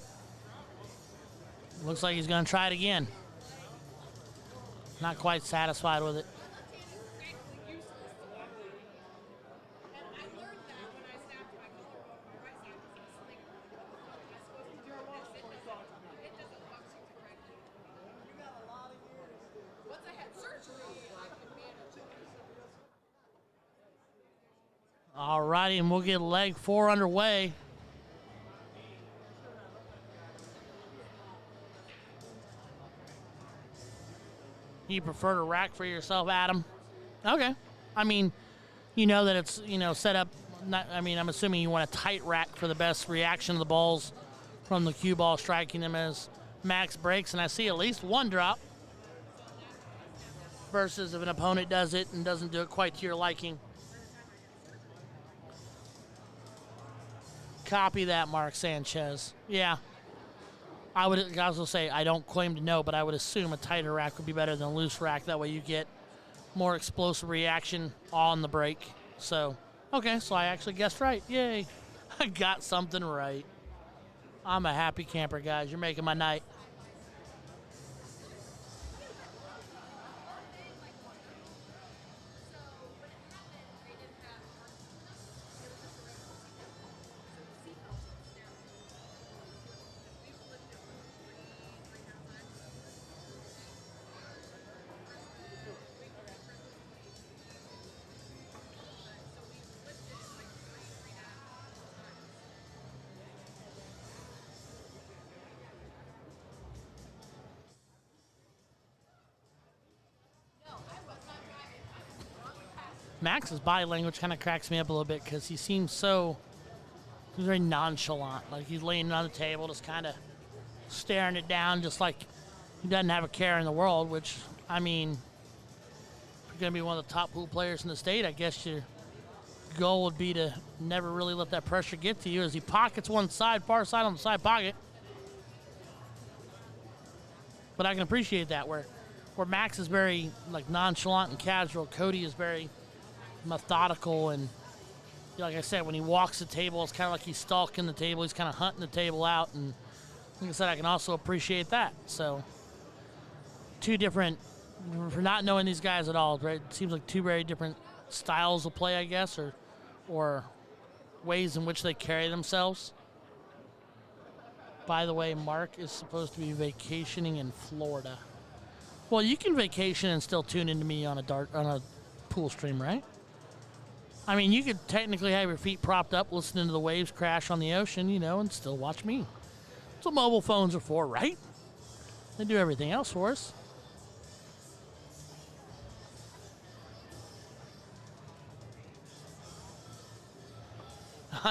Looks like he's going to try it again. Not quite satisfied with it. All righty, and we'll get leg 4 underway. You prefer to rack for yourself, Adam? Okay. I mean, you know that it's, set up. I'm assuming you want a tight rack for the best reaction of the balls from the cue ball striking them as Max breaks. And I see at least one drop versus if an opponent does it and doesn't do it quite to your liking. Copy that, Mark Sanchez. Yeah. I would also say I don't claim to know, but I would assume a tighter rack would be better than a loose rack. That way you get more explosive reaction on the break. So, okay, so I actually guessed right. Yay. I got something right. I'm a happy camper, guys. You're making my night. Max's body language kind of cracks me up a little bit because he seems he's very nonchalant. Like he's laying on the table, just kind of staring it down, just like he doesn't have a care in the world, which, I mean, if you're going to be one of the top pool players in the state, I guess your goal would be to never really let that pressure get to you as he pockets one side, far side on the side pocket. But I can appreciate that, where Max is very, like, nonchalant and casual. Cody is very methodical, and like I said, when he walks the table, it's kind of like he's stalking the table. He's kind of hunting the table out, and like I said, I can also appreciate that. So, two different, for not knowing these guys at all, right? It seems like two very different styles of play, I guess, or ways in which they carry themselves. By the way, Mark is supposed to be vacationing in Florida. Well, you can vacation and still tune into me on a pool stream, right? I mean, you could technically have your feet propped up listening to the waves crash on the ocean, you know, and still watch me. That's what mobile phones are for, right? They do everything else for us.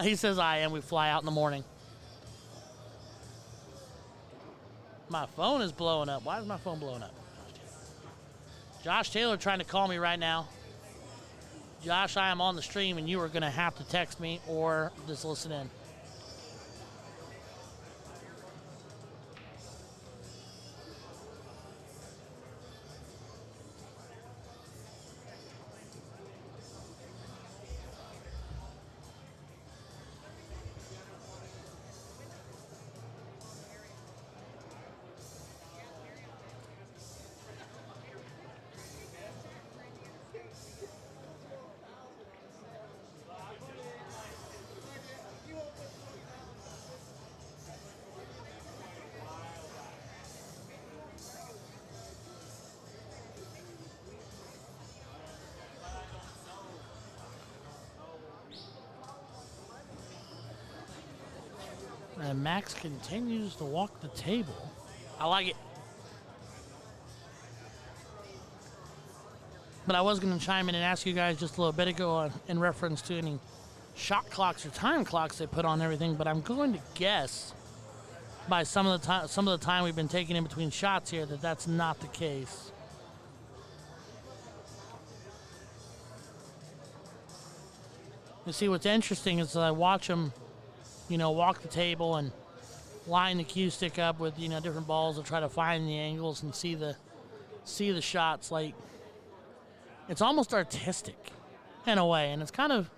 He says, I am. We fly out in the morning. My phone is blowing up. Why is my phone blowing up? Josh Taylor trying to call me right now. Josh, I am on the stream, and you are going to have to text me or just listen in. And Max continues to walk the table. I like it. But I was going to chime in and ask you guys just a little bit ago in reference to any shot clocks or time clocks they put on everything. But I'm going to guess by some of the time we've been taking in between shots here that that's not the case. You see, what's interesting is that I watch them, you know, walk the table and line the cue stick up with, you know, different balls to try to find the angles and see the shots. Like, it's almost artistic in a way, and it's kind of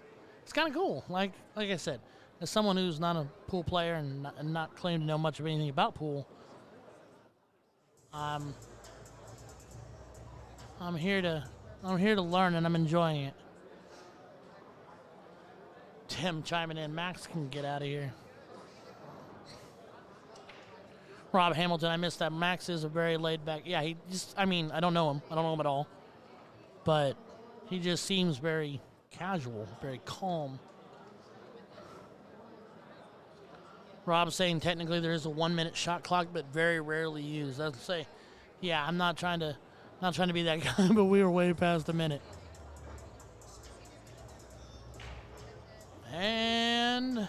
cool. Like I said, as someone who's not a pool player and not claim to know much of anything about pool, I'm here to learn, and I'm enjoying it. Tim chiming in. Max can get out of here. Rob Hamilton, I missed that. Max is a very laid back. Yeah, he just, I mean, I don't know him. I don't know him at all. But he just seems very casual, very calm. Rob's saying technically there is a 1 minute shot clock, but very rarely used. I would say, yeah, I'm not trying to be that guy, but we were way past a minute. And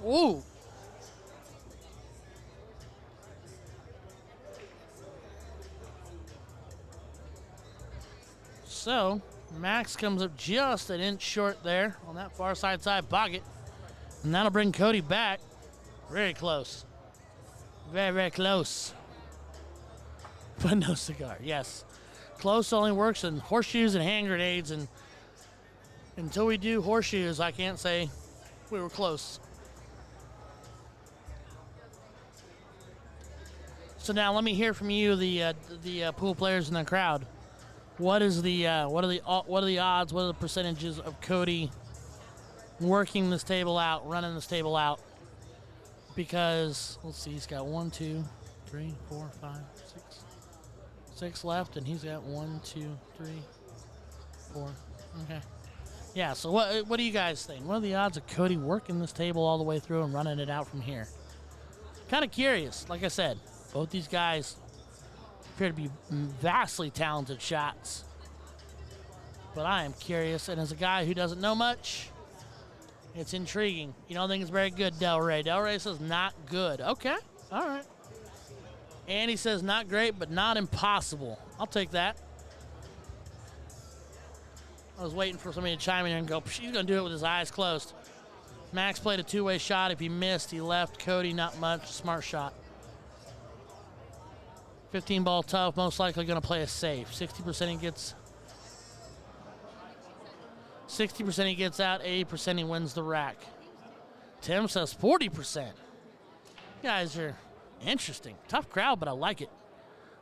ooh. So Max comes up just an inch short there on that far side pocket. And that'll bring Cody back. Very close. Very, very close. But no cigar. Yes. Close only works in horseshoes and hand grenades, and until we do horseshoes, I can't say we were close. So now let me hear from you, the pool players in the crowd. What are the odds? What are the percentages of Cody working this table out, running this table out? Because let's see, he's got 1, 2, 3, 4, 5, 6 left, and he's got 1, 2, 3, 4. Okay. Yeah, so what do you guys think? What are the odds of Cody working this table all the way through and running it out from here? Kind of curious. Like I said, both these guys appear to be vastly talented shots. But I am curious, and as a guy who doesn't know much, it's intriguing. You don't think it's very good, Del Rey. Del Rey says not good. Okay, all right. And he says not great, but not impossible. I'll take that. I was waiting for somebody to chime in here and go, he's going to do it with his eyes closed. Max played a two-way shot. If he missed, he left. Cody, not much. Smart shot. 15 ball tough, most likely going to play a safe. 60% he gets. 60% he gets out. 80% he wins the rack. Tim says 40%. You guys are interesting. Tough crowd, but I like it.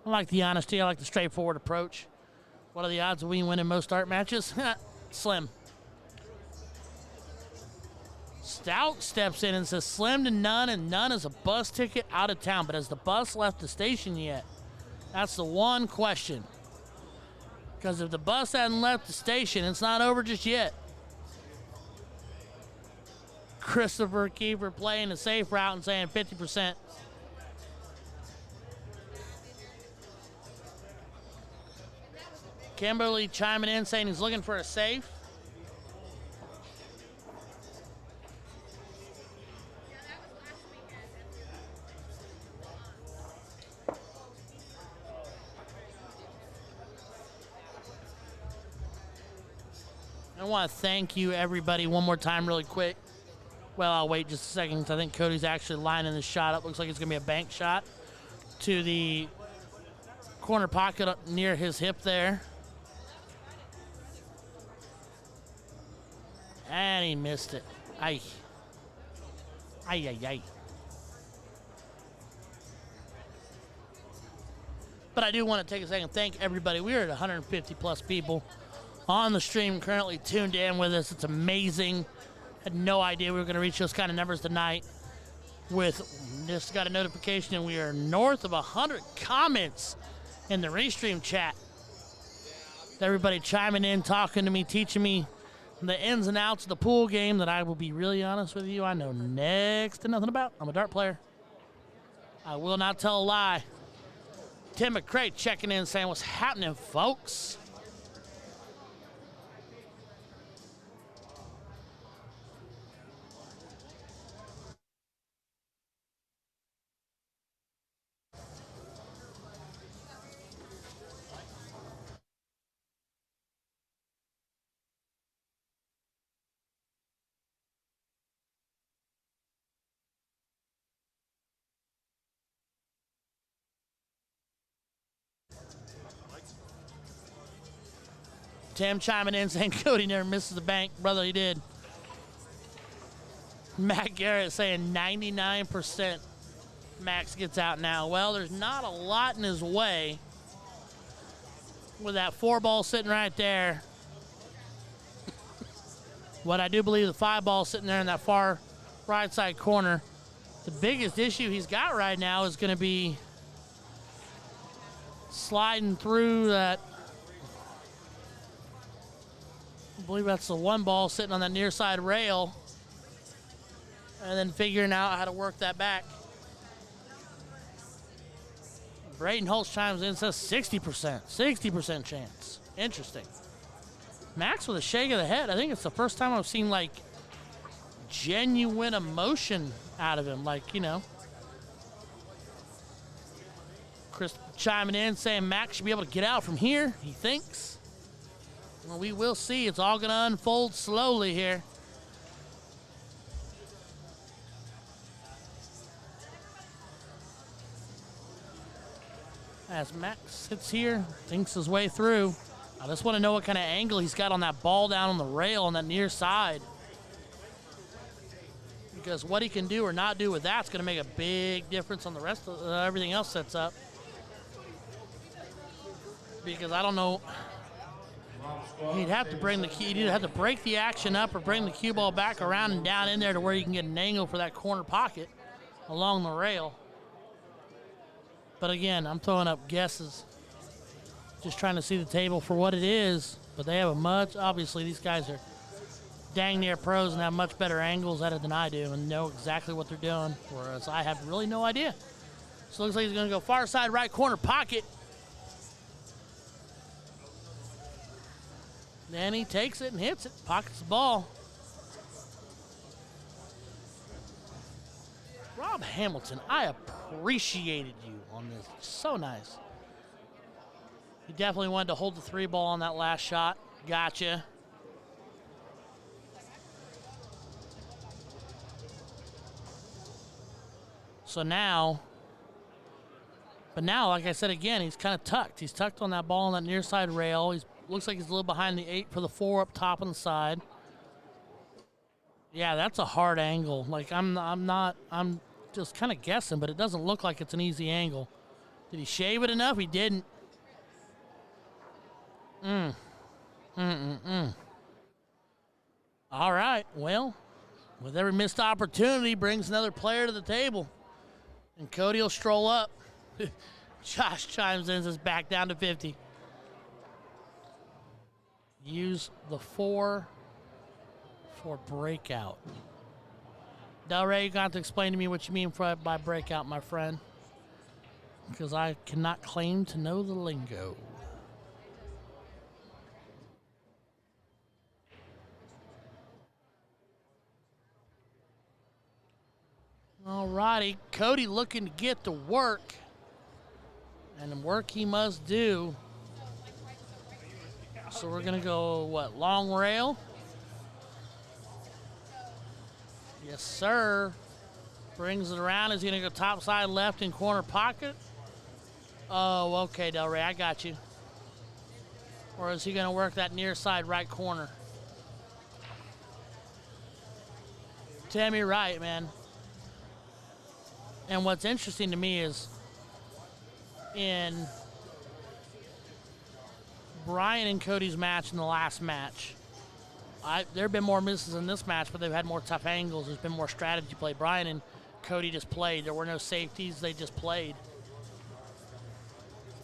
I like the honesty. I like the straightforward approach. What are the odds of we winning most art matches? Slim. Stout steps in and says slim to none, and none is a bus ticket out of town. But has the bus left the station yet? That's the one question. Because if the bus hadn't left the station, it's not over just yet. Christopher Kiefer playing a safe route and saying 50%. Kimberly chiming in saying he's looking for a safe. I want to thank you, everybody, one more time really quick. Well, I'll wait just a second because I think Cody's actually lining this shot up. Looks like it's going to be a bank shot to the corner pocket up near his hip there. And he missed it. Ay. Ay, ay, ay. But I do want to take a second and thank everybody. We are at 150 plus people on the stream currently tuned in with us. It's amazing. Had no idea we were going to reach those kind of numbers tonight. Just got a notification and we are north of 100 comments in the Restream chat. Everybody chiming in, talking to me, teaching me the ins and outs of the pool game that I will be really honest with you, I know next to nothing about. I'm a dart player. I will not tell a lie. Tim McCray checking in saying, what's happening, folks? Tim chiming in saying Cody never misses the bank. Brother, he did. Matt Garrett saying 99% Max gets out now. Well, there's not a lot in his way with that 4 ball sitting right there. What I do believe the 5 ball sitting there in that far right side corner. The biggest issue he's got right now is going to be sliding through that. I believe that's the 1 ball sitting on that near side rail and then figuring out how to work that back. Brayden Holtz chimes in and says 60% chance. Interesting. Max with a shake of the head. I think it's the first time I've seen like genuine emotion out of him. Like, you know. Chris chiming in saying Max should be able to get out from here, he thinks. Well, we will see. It's all going to unfold slowly here. As Max sits here, thinks his way through. I just want to know what kind of angle he's got on that ball down on the rail on that near side. Because what he can do or not do with that's going to make a big difference on the rest of everything else sets up. Because I don't know. He'd have to bring the key. He'd either have to break the action up or bring the cue ball back around and down in there to where you can get an angle for that corner pocket along the rail. But again, I'm throwing up guesses. Just trying to see the table for what it is. But they have a much, obviously these guys are dang near pros and have much better angles at it than I do and know exactly what they're doing. Whereas I have really no idea. So it looks like he's going to go far side right corner pocket. Then he takes it and hits it, pockets the ball. Rob Hamilton, I appreciated you on this. So nice. He definitely wanted to hold the 3 ball on that last shot. Gotcha. So now, but now, like I said again, he's kind of tucked. He's tucked on that ball on that near side rail. He's looks like he's a little behind the 8 for the 4 up top on the side. Yeah, that's a hard angle. Like I'm just kind of guessing, but it doesn't look like it's an easy angle. Did he shave it enough? He didn't. All right, well, with every missed opportunity brings another player to the table. And Cody will stroll up. Josh chimes in and says back down to 50. use the 4 for breakout. Del Rey, you're going to have to explain to me what you mean by breakout, my friend, because I cannot claim to know the lingo. Alrighty, Cody looking to get to work, and work he must do. So we're gonna go, what, long rail? Yes, sir. Brings it around. Is he gonna go top side left in corner pocket? Oh, okay, Del Rey, I got you. Or is he gonna work that near side right corner? Tim, you're right, man. And what's interesting to me is in Brian and Cody's match in the last match, there have been more misses in this match, but they've had more tough angles. There's been more strategy play. Brian and Cody just played. There were no safeties. They just played.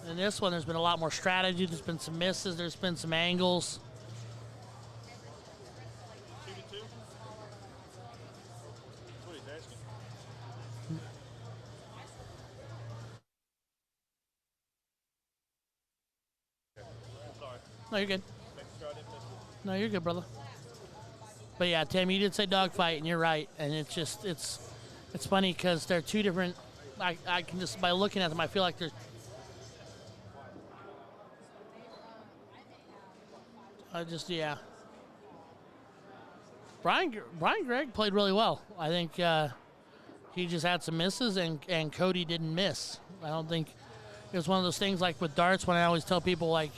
In this one, there's been a lot more strategy. There's been some misses. There's been some angles. 2-2. That's what he's asking. Sorry. No, you're good. Make sure I didn't miss it. No, you're good, brother. But yeah, Tim, you did say dogfight, and you're right. And it's funny because they're two different. I can just, by looking at them, I feel like they're. Yeah. Brian Gregg played really well. I think he just had some misses, and Cody didn't miss. I don't think it was one of those things like with darts when I always tell people, like,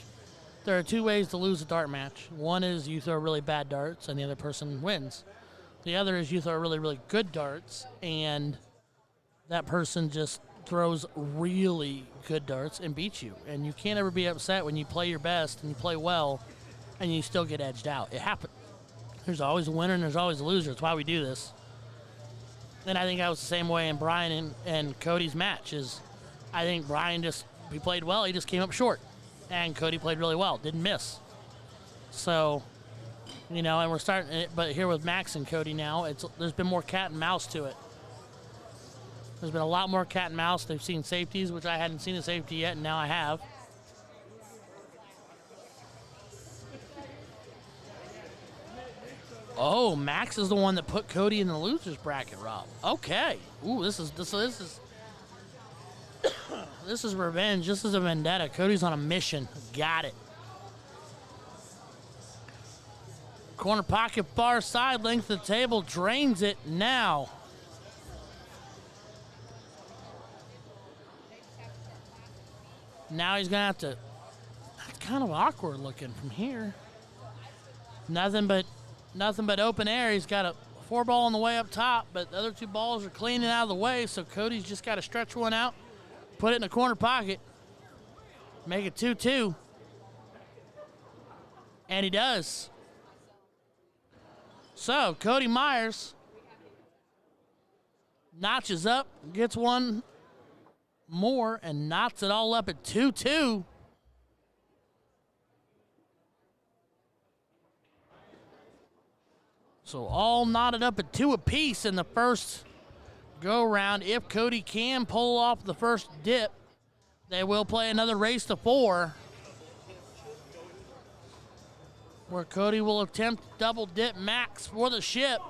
there are two ways to lose a dart match. One is you throw really bad darts and the other person wins. The other is you throw really, really good darts and that person just throws really good darts and beats you. And you can't ever be upset when you play your best and you play well and you still get edged out. It happens. There's always a winner and there's always a loser. It's why we do this. And I think that was the same way in Brian and Cody's match. I think Brian he played well. He just came up short. And Cody played really well. Didn't miss. So, and we're starting it. But here with Max and Cody now, there's been more cat and mouse to it. There's been a lot more cat and mouse. They've seen safeties, which I hadn't seen a safety yet, and now I have. Oh, Max is the one that put Cody in the losers bracket, Rob. Okay. Ooh, this is this is revenge. This is a vendetta. Cody's on a mission. Got it. Corner pocket, far side, length of the table, drains it now. Now he's going to have to. That's kind of awkward looking from here. Nothing but open air. He's got a 4-ball on the way up top, but the other 2 balls are clean and out of the way, so Cody's just got to stretch one out, put it in the corner pocket, make it 2-2. And he does. So, Cody Myers notches up, gets one more, and knots it all up at 2-2. So all knotted up at 2 apiece in the first go-round. If Cody can pull off the first dip, they will play another race to 4, where Cody will attempt double dip Max for the ship.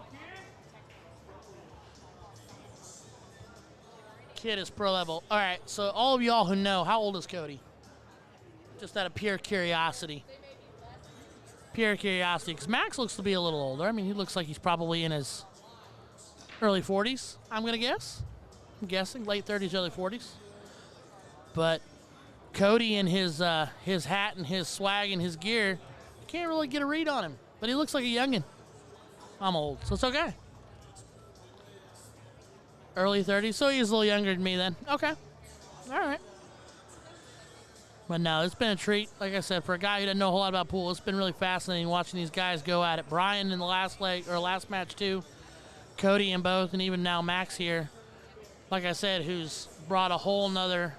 Kid is pro level. All right, so all of y'all who know, how old is Cody? Just out of pure curiosity. Pure curiosity, because Max looks to be a little older. I mean, he looks like he's probably in his early 40s, I'm going to guess. I'm guessing late 30s, early 40s. But Cody and his hat and his swag and his gear, can't really get a read on him. But he looks like a youngin'. I'm old, so it's okay. Early 30s, so he's a little younger than me then. Okay. All right. But no, it's been a treat. Like I said, for a guy who doesn't know a whole lot about pool, it's been really fascinating watching these guys go at it. Brian in the last match too. Cody in both, and even now Max here. Like I said, who's brought a whole nother.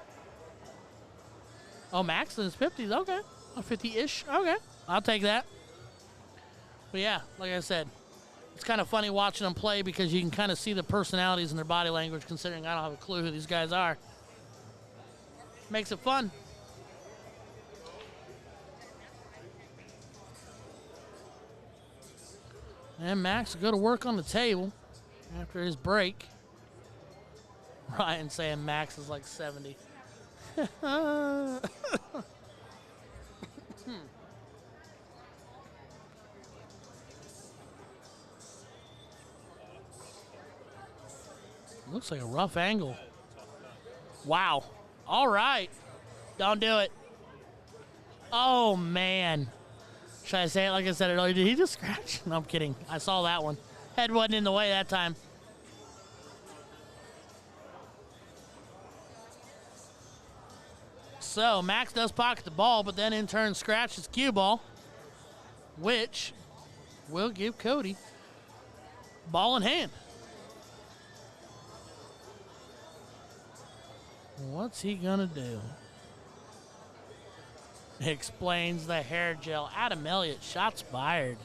Oh, Max in his 50s. Okay. 50-ish. Okay. I'll take that. But yeah, like I said, it's kind of funny watching them play because you can kind of see the personalities in their body language, considering I don't have a clue who these guys are. Makes it fun. And Max will go to work on the table after his break. Ryan saying Max is like 70. Looks like a rough angle. Wow. All right. Don't do it. Oh, man. Should I say it like I said it earlier? Did he just scratch? No, I'm kidding. I saw that one. Head wasn't in the way that time. So, Max does pocket the ball, but then in turn scratches cue ball, which will give Cody ball in hand. What's he gonna do? Explains the hair gel. Adam Elliott, shots fired.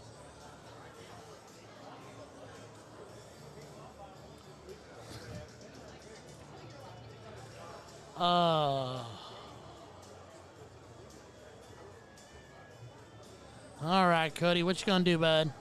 All right, Cody, what you gonna do, bud?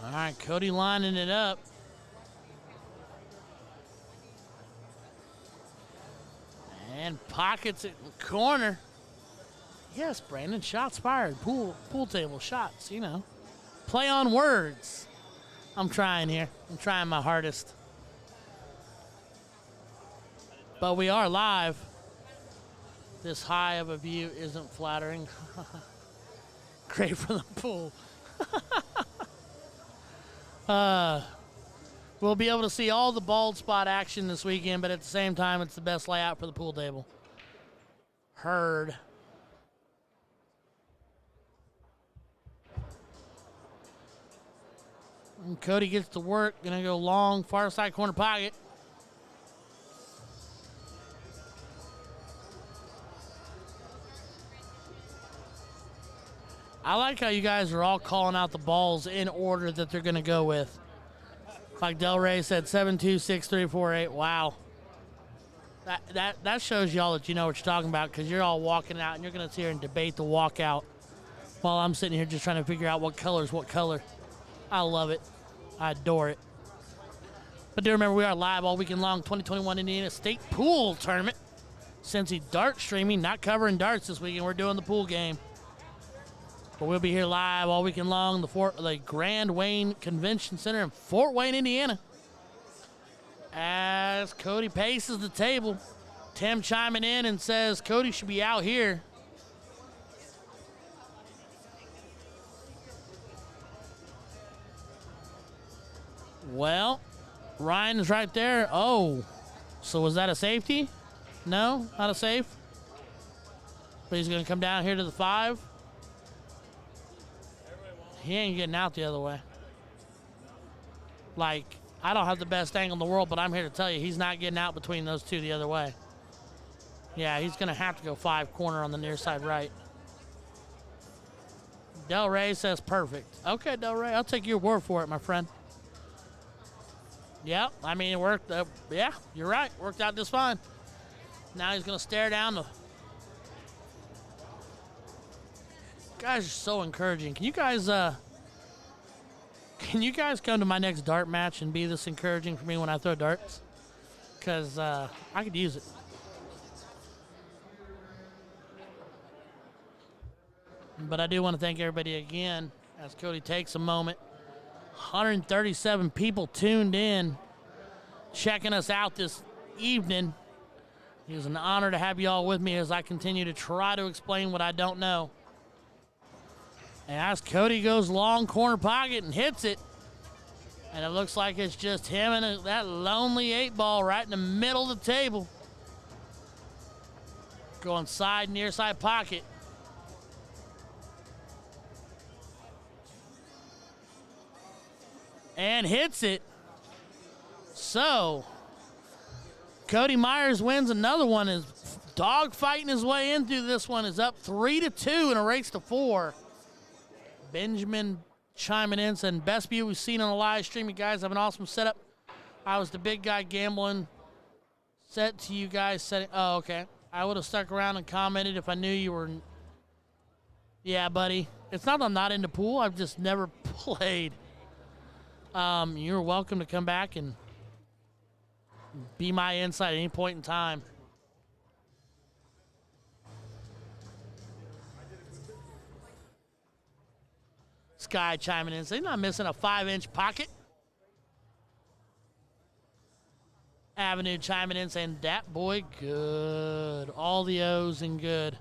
All right, Cody lining it up. And pockets it in the corner. Yes, Brandon, shots fired. Pool table shots, you know. Play on words. I'm trying here. I'm trying my hardest. But we are live. This high of a view isn't flattering. Great for the pool. We'll be able to see all the bald spot action this weekend, but at the same time, it's the best layout for the pool table. Heard. And Cody gets to work. Gonna go long, far side corner pocket. I like how you guys are all calling out the balls in order that they're gonna go with. Like Del Rey said, 7, 2, 6, 3, 4, 8. Wow. That shows y'all that you know what you're talking about, because you're all walking out and you're gonna sit here and debate the walkout while I'm sitting here just trying to figure out what color is what color. I love it. I adore it. But do remember, we are live all weekend long, 2021 Indiana State Pool Tournament. Cincy Dart streaming, not covering darts this weekend. We're doing the pool game. But we'll be here live all weekend long, the Grand Wayne Convention Center in Fort Wayne, Indiana. As Cody paces the table, Tim chiming in and says Cody should be out here. Well, Ryan is right there. Oh, so was that a safety? No, not a safe. But he's going to come down here to the 5. He ain't getting out the other way. Like, I don't have the best angle in the world, but I'm here to tell you he's not getting out between those two the other way. Yeah, he's going to have to go 5 corner on the near side right. Del Rey says perfect. Okay, Del Rey, I'll take your word for it, my friend. Yep, I mean, it worked. Yeah, you're right. Worked out just fine. Now he's going to stare down the... Guys are so encouraging. Can you guys come to my next dart match and be this encouraging for me when I throw darts? Because I could use it. But I do want to thank everybody again as Cody takes a moment. 137 people tuned in, checking us out this evening. It was an honor to have you all with me as I continue to try to explain what I don't know. And as Cody goes long corner pocket and hits it, and it looks like it's just him and that lonely 8-ball right in the middle of the table. Going side, near side pocket. and hits it. So, Cody Myers wins another one. Is dog fighting his way into this one. Is up 3-2 in a race to 4. Benjamin chiming in saying, best view we've seen on a live stream. You guys have an awesome setup. I was the big guy gambling. Set to you guys setting. Oh, okay. I would have stuck around and commented if I knew you were. Yeah, buddy. It's not that I'm not into pool. I've just never played. You're welcome to come back and be my insight at any point in time. Sky chiming in, saying, not missing a 5-inch pocket. Avenue chiming in, saying, that boy good. All the O's and good.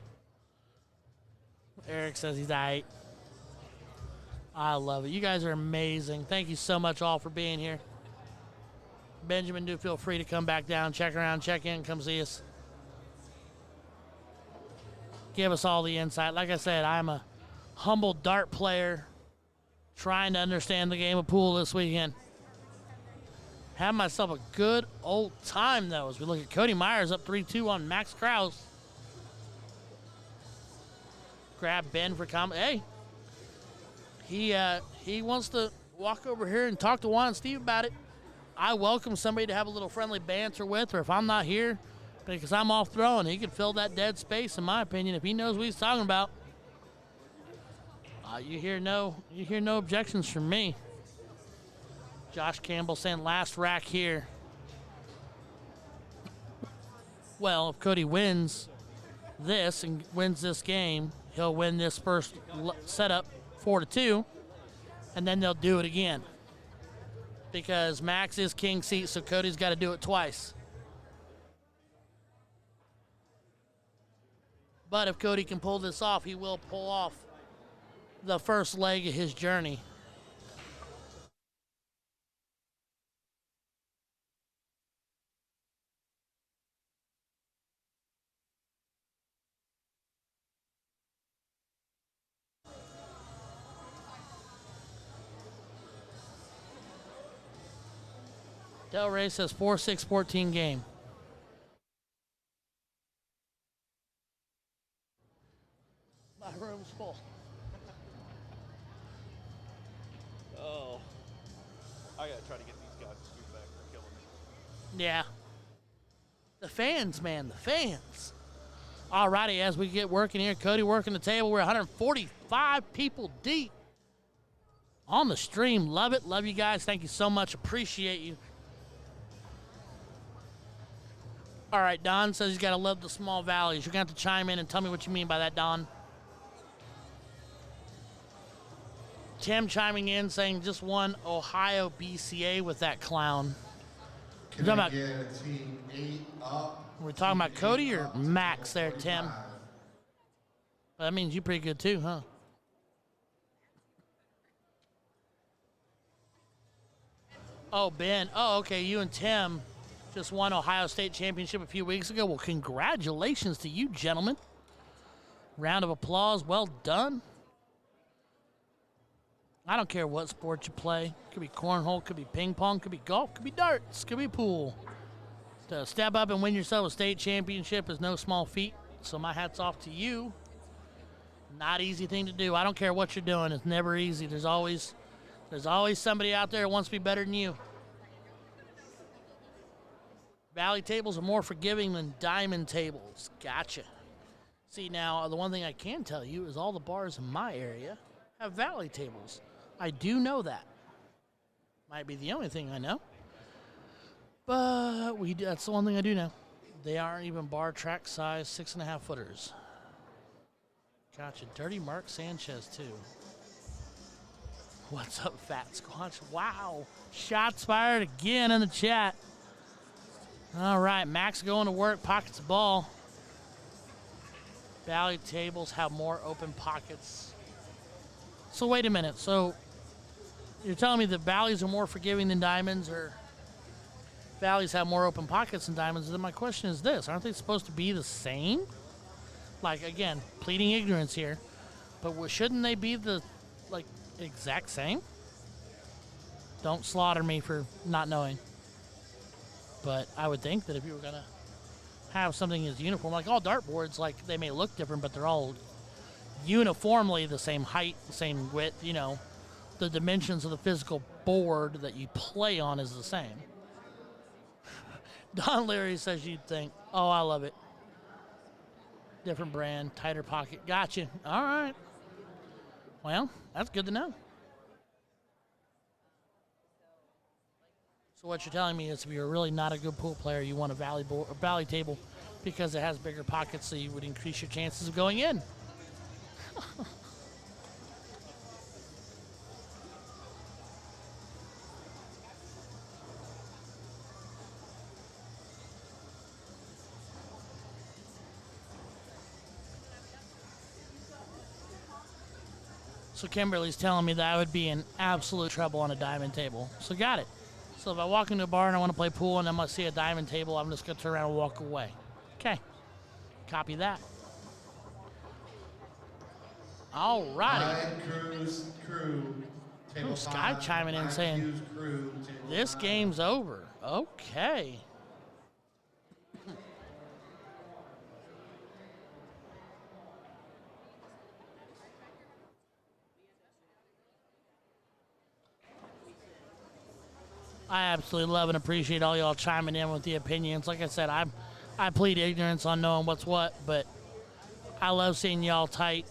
Eric says he's all right. I love it. You guys are amazing. Thank you so much all for being here. Benjamin, do feel free to come back down, check around, check in, come see us. Give us all the insight. Like I said, I'm a humble dart player trying to understand the game of pool this weekend. Have myself a good old time, though, as we look at Cody Myers up 3-2 on Max Krause. Grab Ben for comment. Hey, he wants to walk over here and talk to Juan and Steve about it. I welcome somebody to have a little friendly banter with, or if I'm not here because I'm off throwing, he could fill that dead space, in my opinion, if he knows what he's talking about. You hear no objections from me. Josh Campbell saying last rack here. Well, if Cody wins this and wins this game, he'll win this first setup 4-2, and then they'll do it again. Because Max is king seat, so Cody's got to do it twice. But if Cody can pull this off, he will pull off the first leg of his journey. Del Rey says 4-6-14 game. My room's full. Oh. I gotta try to get these guys to scoot back. They're killing me. Yeah. The fans, man, the fans. Alrighty, as we get working here, Cody working the table. We're 145 people deep on the stream. Love it. Love you guys. Thank you so much. Appreciate you. All right, Don says he's got to love the small valleys. You're going to have to chime in and tell me what you mean by that, Don. Tim chiming in saying just won Ohio BCA with that clown. Can I get a team 8 up? We're talking about Cody or Max there, Tim? That means you're pretty good too, huh? Oh, Ben. Oh, okay, you and Tim just won Ohio State Championship a few weeks ago. Well, congratulations to you, gentlemen. Round of applause. Well done. I don't care what sport you play. Could be cornhole, could be ping pong, could be golf, could be darts, could be pool. To step up and win yourself a state championship is no small feat. So my hat's off to you. Not easy thing to do. I don't care what you're doing. It's never easy. There's always somebody out there who wants to be better than you. Valley tables are more forgiving than diamond tables. Gotcha. See, now, the one thing I can tell you is all the bars in my area have valley tables. I do know that. Might be the only thing I know. But that's the one thing I do know. They aren't even bar track size 6.5 footers. Gotcha. Dirty Mark Sanchez, too. What's up, Fat Squatch? Wow. Shots fired again in the chat. All right, Max going to work, pockets the ball. Valley tables have more open pockets. So wait a minute. So you're telling me the valleys are more forgiving than diamonds, or valleys have more open pockets than diamonds? Then my question is this: aren't they supposed to be the same? Like, again, pleading ignorance here, but shouldn't they be the exact same? Don't slaughter me for not knowing. But I would think that if you were going to have something as uniform, like all dartboards, like they may look different, but they're all uniformly the same height, the same width, you know. The dimensions of the physical board that you play on is the same. Don Leary says you'd think, oh, I love it. Different brand, tighter pocket. Gotcha. All right. Well, that's good to know. So what you're telling me is if you're really not a good pool player, you want a valley table because it has bigger pockets, so you would increase your chances of going in. So Kimberly's telling me that I would be in absolute trouble on a diamond table. So got it. So if I walk into a bar and I want to play pool and I'm going to see a diamond table, I'm just going to turn around and walk away. Okay. Copy that. All righty. Ooh, Sky chiming in saying, this game's over. Okay. I absolutely love and appreciate all y'all chiming in with the opinions. Like I said, I plead ignorance on knowing what's what, but I love seeing y'all tight,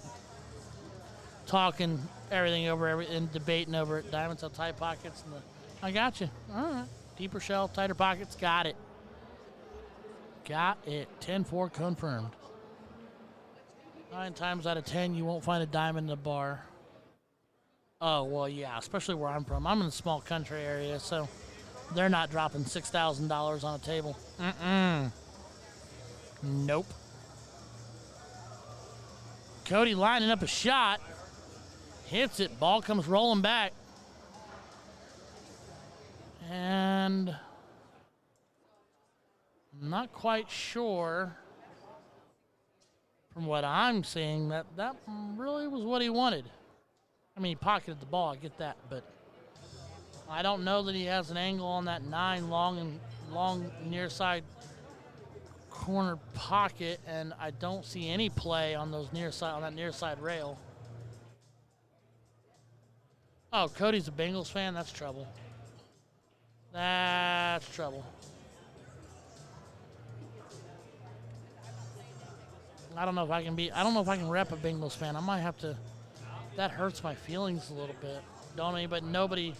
talking everything over and debating over it. Diamonds have tight pockets. I got you. All right. Deeper shell, tighter pockets. Got it. Got it. 10-4 confirmed. 9 times out of 10, you won't find a diamond in a bar. Oh, well, yeah, especially where I'm from. I'm in a small country area, so they're not dropping $6,000 on a table. Nope. Cody lining up a shot. Hits it. Ball comes rolling back. And I'm not quite sure from what I'm seeing that really was what he wanted. I mean, he pocketed the ball, I get that, but I don't know that he has an angle on that 9 long near side corner pocket, and I don't see any play on those that near side rail. Oh, Cody's a Bengals fan? That's trouble. That's trouble. I don't know if I can rep a Bengals fan. I might have to. That hurts my feelings a little bit. But nobody.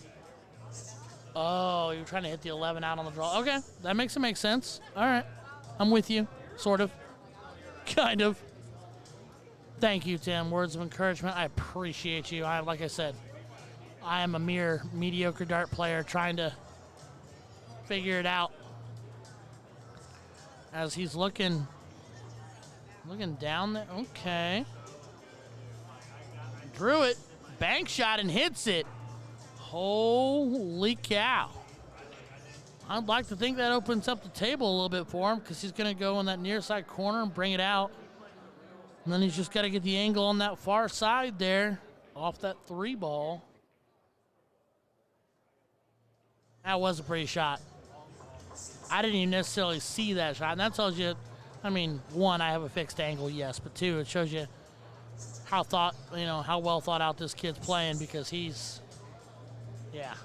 Oh, you're trying to hit the 11 out on the draw. Okay, that makes sense. All right, I'm with you, sort of, kind of. Thank you, Tim. Words of encouragement. I appreciate you. Like I said, I am a mere mediocre dart player trying to figure it out. As he's looking down there. Okay. Drew it, bank shot, and hits it. Holy cow. I'd like to think that opens up the table a little bit for him because he's going to go in that near side corner and bring it out. And then he's just got to get the angle on that far side there off that 3 ball. That was a pretty shot. I didn't even necessarily see that shot. And that tells you, I mean, 1, I have a fixed angle, yes. But 2, it shows you how well thought out this kid's playing because he's, yeah.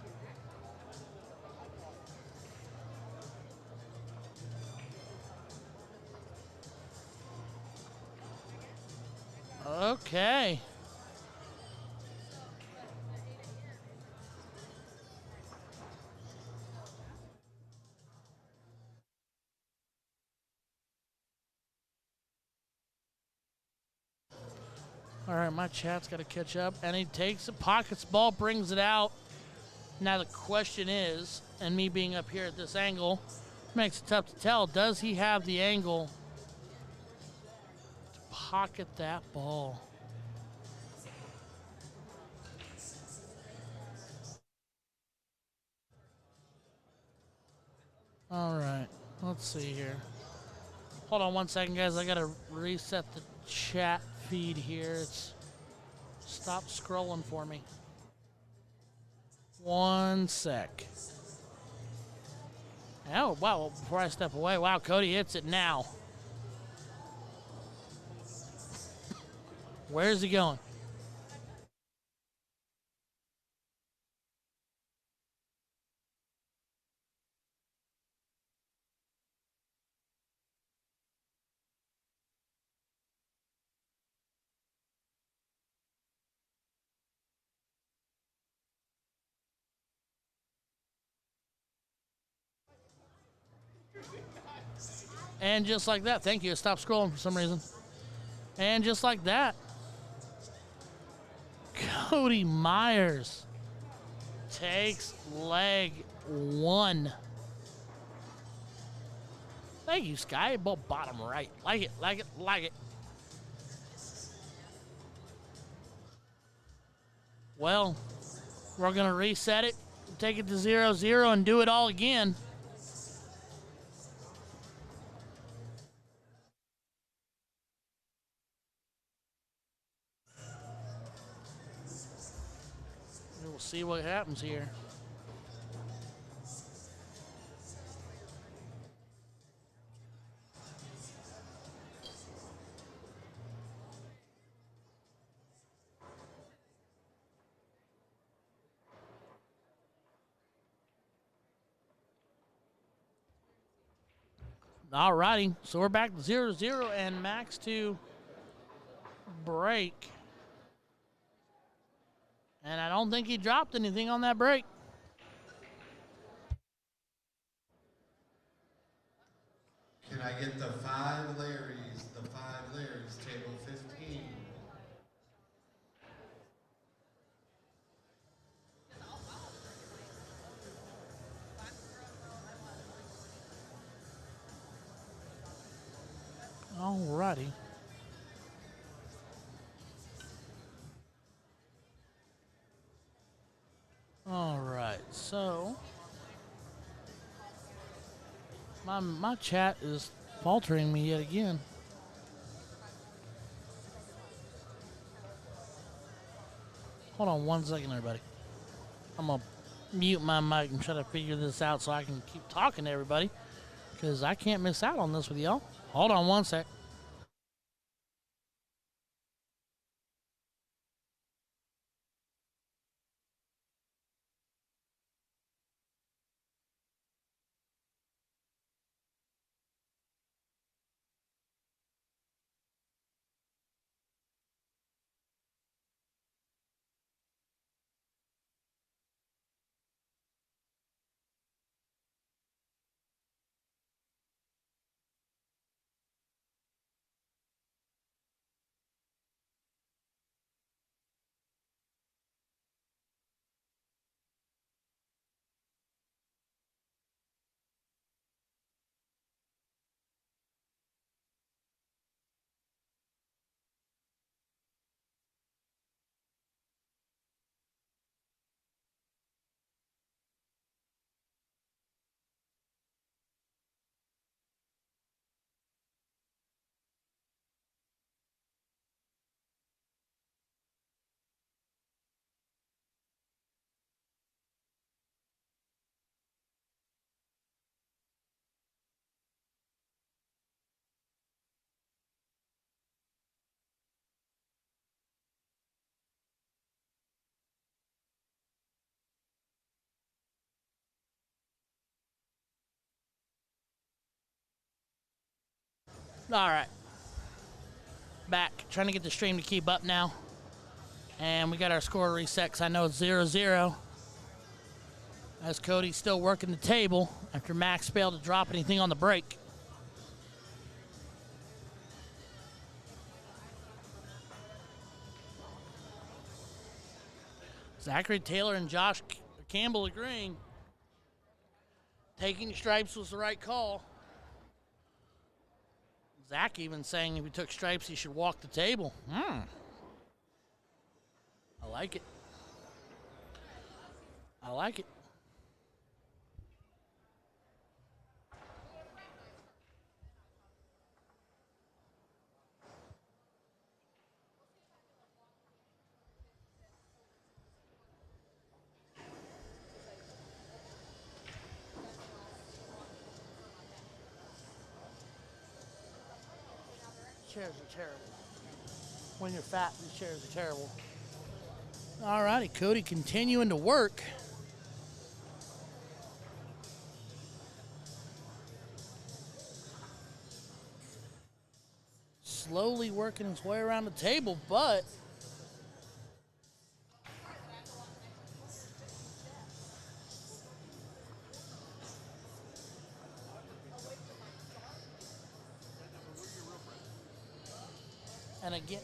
Okay. All right, my chat's got to catch up. And he takes it, pockets ball, brings it out. Now the question is, and me being up here at this angle, makes it tough to tell, does he have the angle to pocket that ball? All right, let's see here. Hold on 1 second, guys. I got to reset the chat feed here. It's stopped scrolling for me. 1 sec. Oh, wow, before I step away, wow, Cody hits it now. Where's he going? And just like that, thank you. Stop scrolling for some reason. And just like that, Cody Myers takes leg 1. Thank you, Sky. Bottom right. Like it, like it, like it. Well, we're going to reset it, take it to 0-0, and do it all again. We'll see what happens here. All righty, so we're back to 0-0 and Max to break. And I don't think he dropped anything on that break. Can I get the 5 Larrys? The 5 Larrys, table 15. All righty. All right, so my chat is faltering me yet again. Hold on 1 second, everybody. I'm gonna mute my mic and try to figure this out so I can keep talking to everybody, because I can't miss out on this with y'all. Hold on 1 sec. All right. Back, trying to get the stream to keep up now. And we got our score reset because I know it's 0-0. As Cody's still working the table after Max failed to drop anything on the break. Zachary Taylor and Josh Campbell agreeing. Taking stripes was the right call. Zach even saying if he took stripes, he should walk the table. I like it. I like it. chairs are terrible. When you're fat, these chairs are terrible. All righty, Cody continuing to work. Slowly working his way around the table, but and again,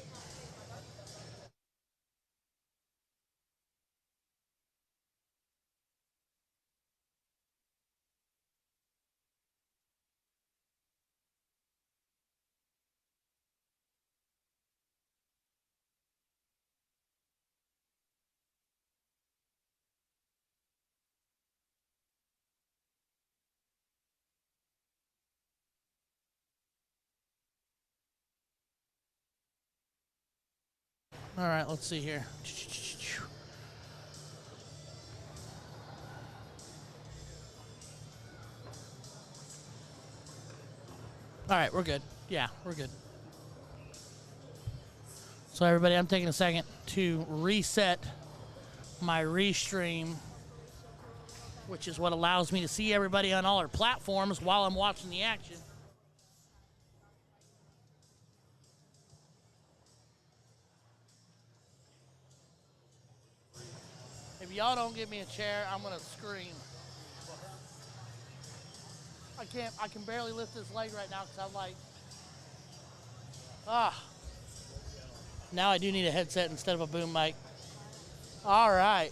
all right, let's see here. All right, we're good. Yeah, we're good. So everybody, I'm taking a second to reset my restream, which is what allows me to see everybody on all our platforms while I'm watching the action. If y'all don't give me a chair, I'm gonna scream. I can barely lift this leg right now because I'm like, now I do need a headset instead of a boom mic. All right.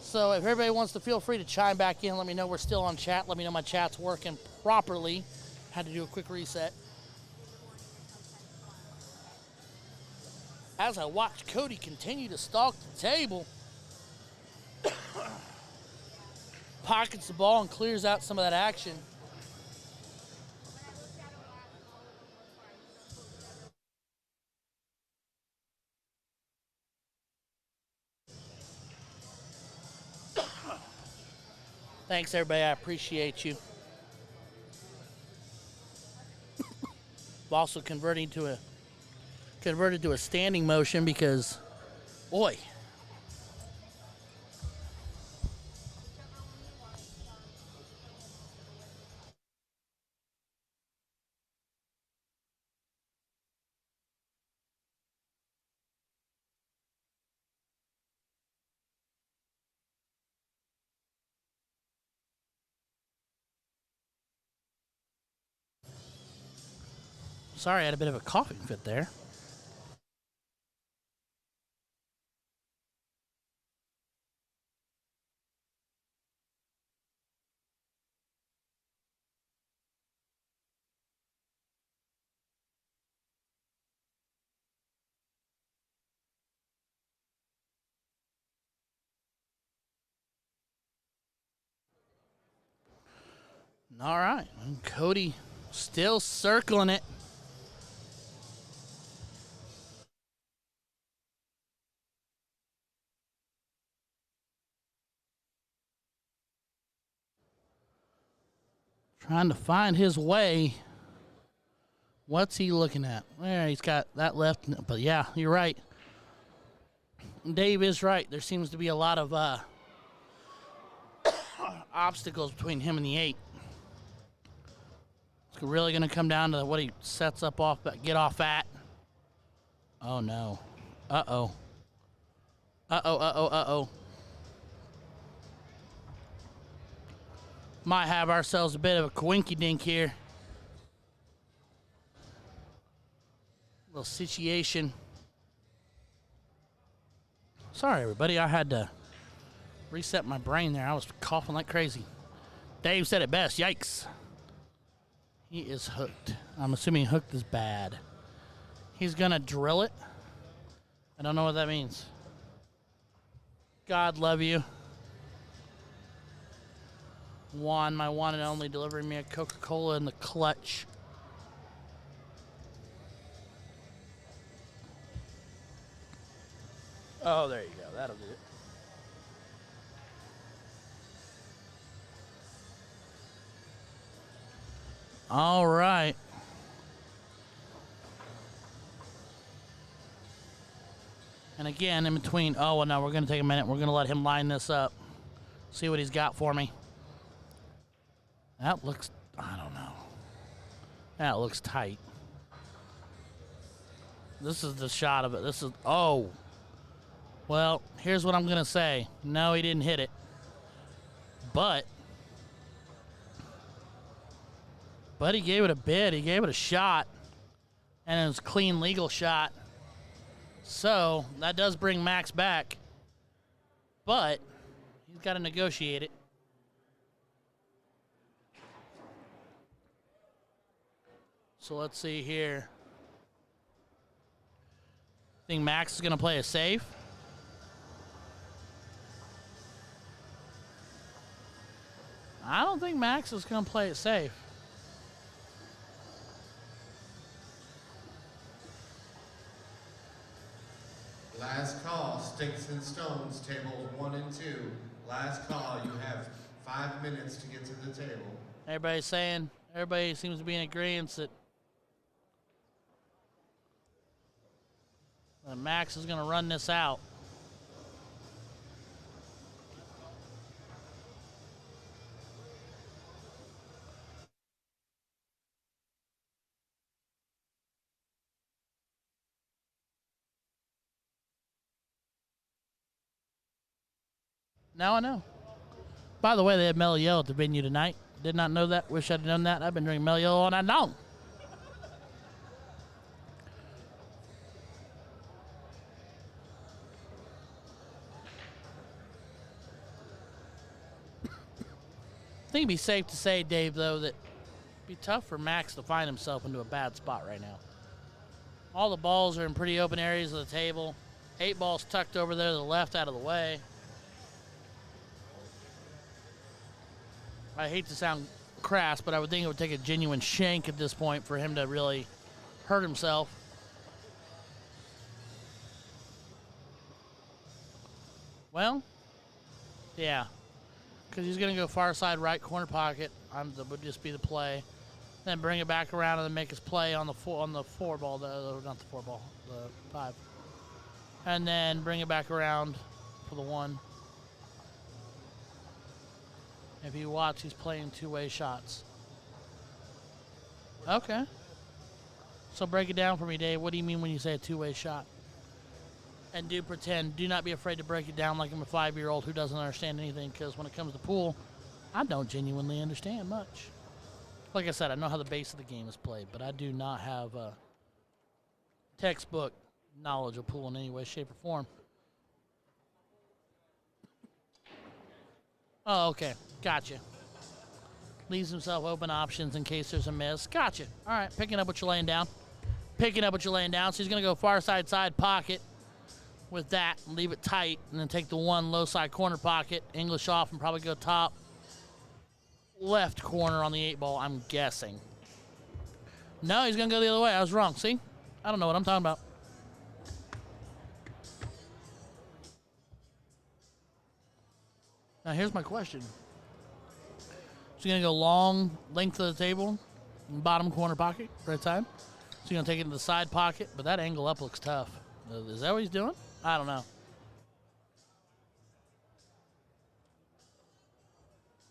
So if everybody wants to feel free to chime back in, let me know we're still on chat. Let me know my chat's working properly. Had to do a quick reset. As I watch Cody continue to stalk the table, pockets the ball and clears out some of that action. Thanks, everybody. I appreciate you. Also converted to a standing motion because, boy. Sorry, I had a bit of a coughing fit there. All right, and Cody still circling it. Trying to find his way. What's he looking at? There, he's got that left. But yeah, you're right. Dave is right. There seems to be a lot of obstacles between him and the 8. It's really going to come down to what he sets up off, get off at. Oh, no. Uh-oh. Uh-oh, uh-oh, uh-oh. Might have ourselves a bit of a coinky-dink here. Little situation. Sorry, everybody. I had to reset my brain there. I was coughing like crazy. Dave said it best. Yikes. He is hooked. I'm assuming hooked is bad. He's going to drill it. I don't know what that means. God love you. Juan, my one and only, delivering me a Coca-Cola in the clutch. Oh, there you go. That'll do it. All right. And again, in between, oh, well, no, we're going to take a minute. We're going to let him line this up. See what he's got for me. That looks, I don't know. That looks tight. This is the shot of it. This is, oh. Well, here's what I'm going to say. No, he didn't hit it. But he gave it a bid. He gave it a shot. And it was a clean, legal shot. So, that does bring Max back. But he's got to negotiate it. So, let's see here. I think Max is going to play a safe. I don't think Max is going to play it safe. Last call, sticks and stones, tables 1 and 2. Last call, you have 5 minutes to get to the table. Everybody seems to be in agreement that Max is going to run this out. Now I know. By the way, they had Mellow Yellow at the venue tonight. Did not know that. Wish I'd known that. I've been drinking Mellow Yellow all night long. I think it'd be safe to say, Dave, though, that it'd be tough for Max to find himself into a bad spot right now. All the balls are in pretty open areas of the table. 8 balls tucked over there to the left out of the way. I hate to sound crass, but I would think it would take a genuine shank at this point for him to really hurt himself. Well, yeah. Because he's going to go far side right corner pocket. That would just be the play. Then bring it back around and then make his play on the 4 ball. Not the 4 ball, the 5. And then bring it back around for the 1. If you watch, he's playing 2-way shots. Okay. So break it down for me, Dave. What do you mean when you say a 2-way shot? And do not be afraid to break it down like I'm a 5-year-old who doesn't understand anything, because when it comes to pool, I don't genuinely understand much. Like I said, I know how the base of the game is played, but I do not have a textbook knowledge of pool in any way, shape, or form. Oh, okay. Gotcha. Leaves himself open options in case there's a miss. Gotcha. All right, picking up what you're laying down. So he's going to go far side pocket with that and leave it tight, and then take the 1 low side corner pocket, English off, and probably go top left corner on the 8 ball, I'm guessing. No, he's going to go the other way. I was wrong. See? I don't know what I'm talking about. Now, here's my question. So you're going to go long length of the table, bottom corner pocket, right side. So you're going to take it to the side pocket, but that angle up looks tough. Is that what he's doing? I don't know.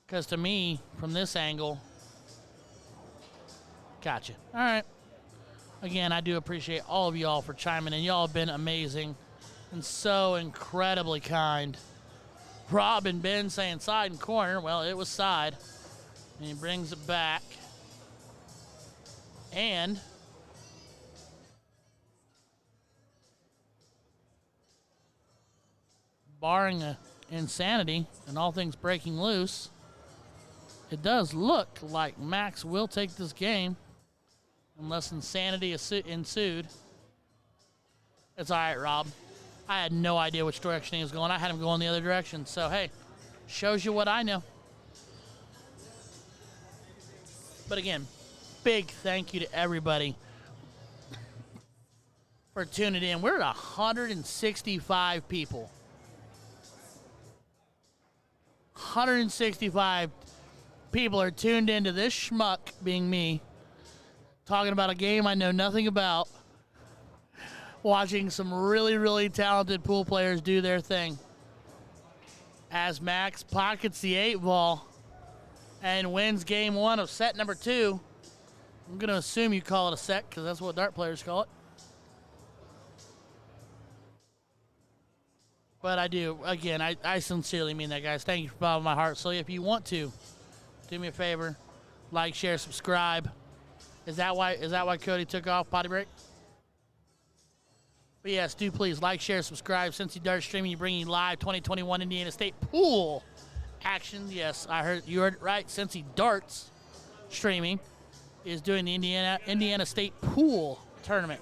Because to me, from this angle, gotcha. All right. Again, I do appreciate all of y'all for chiming in. Y'all have been amazing and so incredibly kind. Rob and Ben saying side and corner. Well, it was side. And he brings it back. And barring a insanity and all things breaking loose, it does look like Max will take this game unless insanity ensued. It's all right, Rob. I had no idea which direction he was going. I had him going the other direction. So, hey, shows you what I know. But again, big thank you to everybody for tuning in. We're at 165 people. 165 people are tuned into this schmuck, being me, talking about a game I know nothing about, Watching some really, really talented pool players do their thing. As Max pockets the 8-ball and wins game 1 of set number 2. I'm going to assume you call it a set because that's what dart players call it. But I do. Again, I sincerely mean that, guys. Thank you for following my heart. So if you want to, do me a favor. Like, share, subscribe. Is that why Cody took off potty break? But yes, do please like, share, subscribe. Cincy Dart Streaming, bringing live 2021 Indiana State pool action. Yes, you heard it right. Cincy Darts Streaming is doing the Indiana State pool tournament.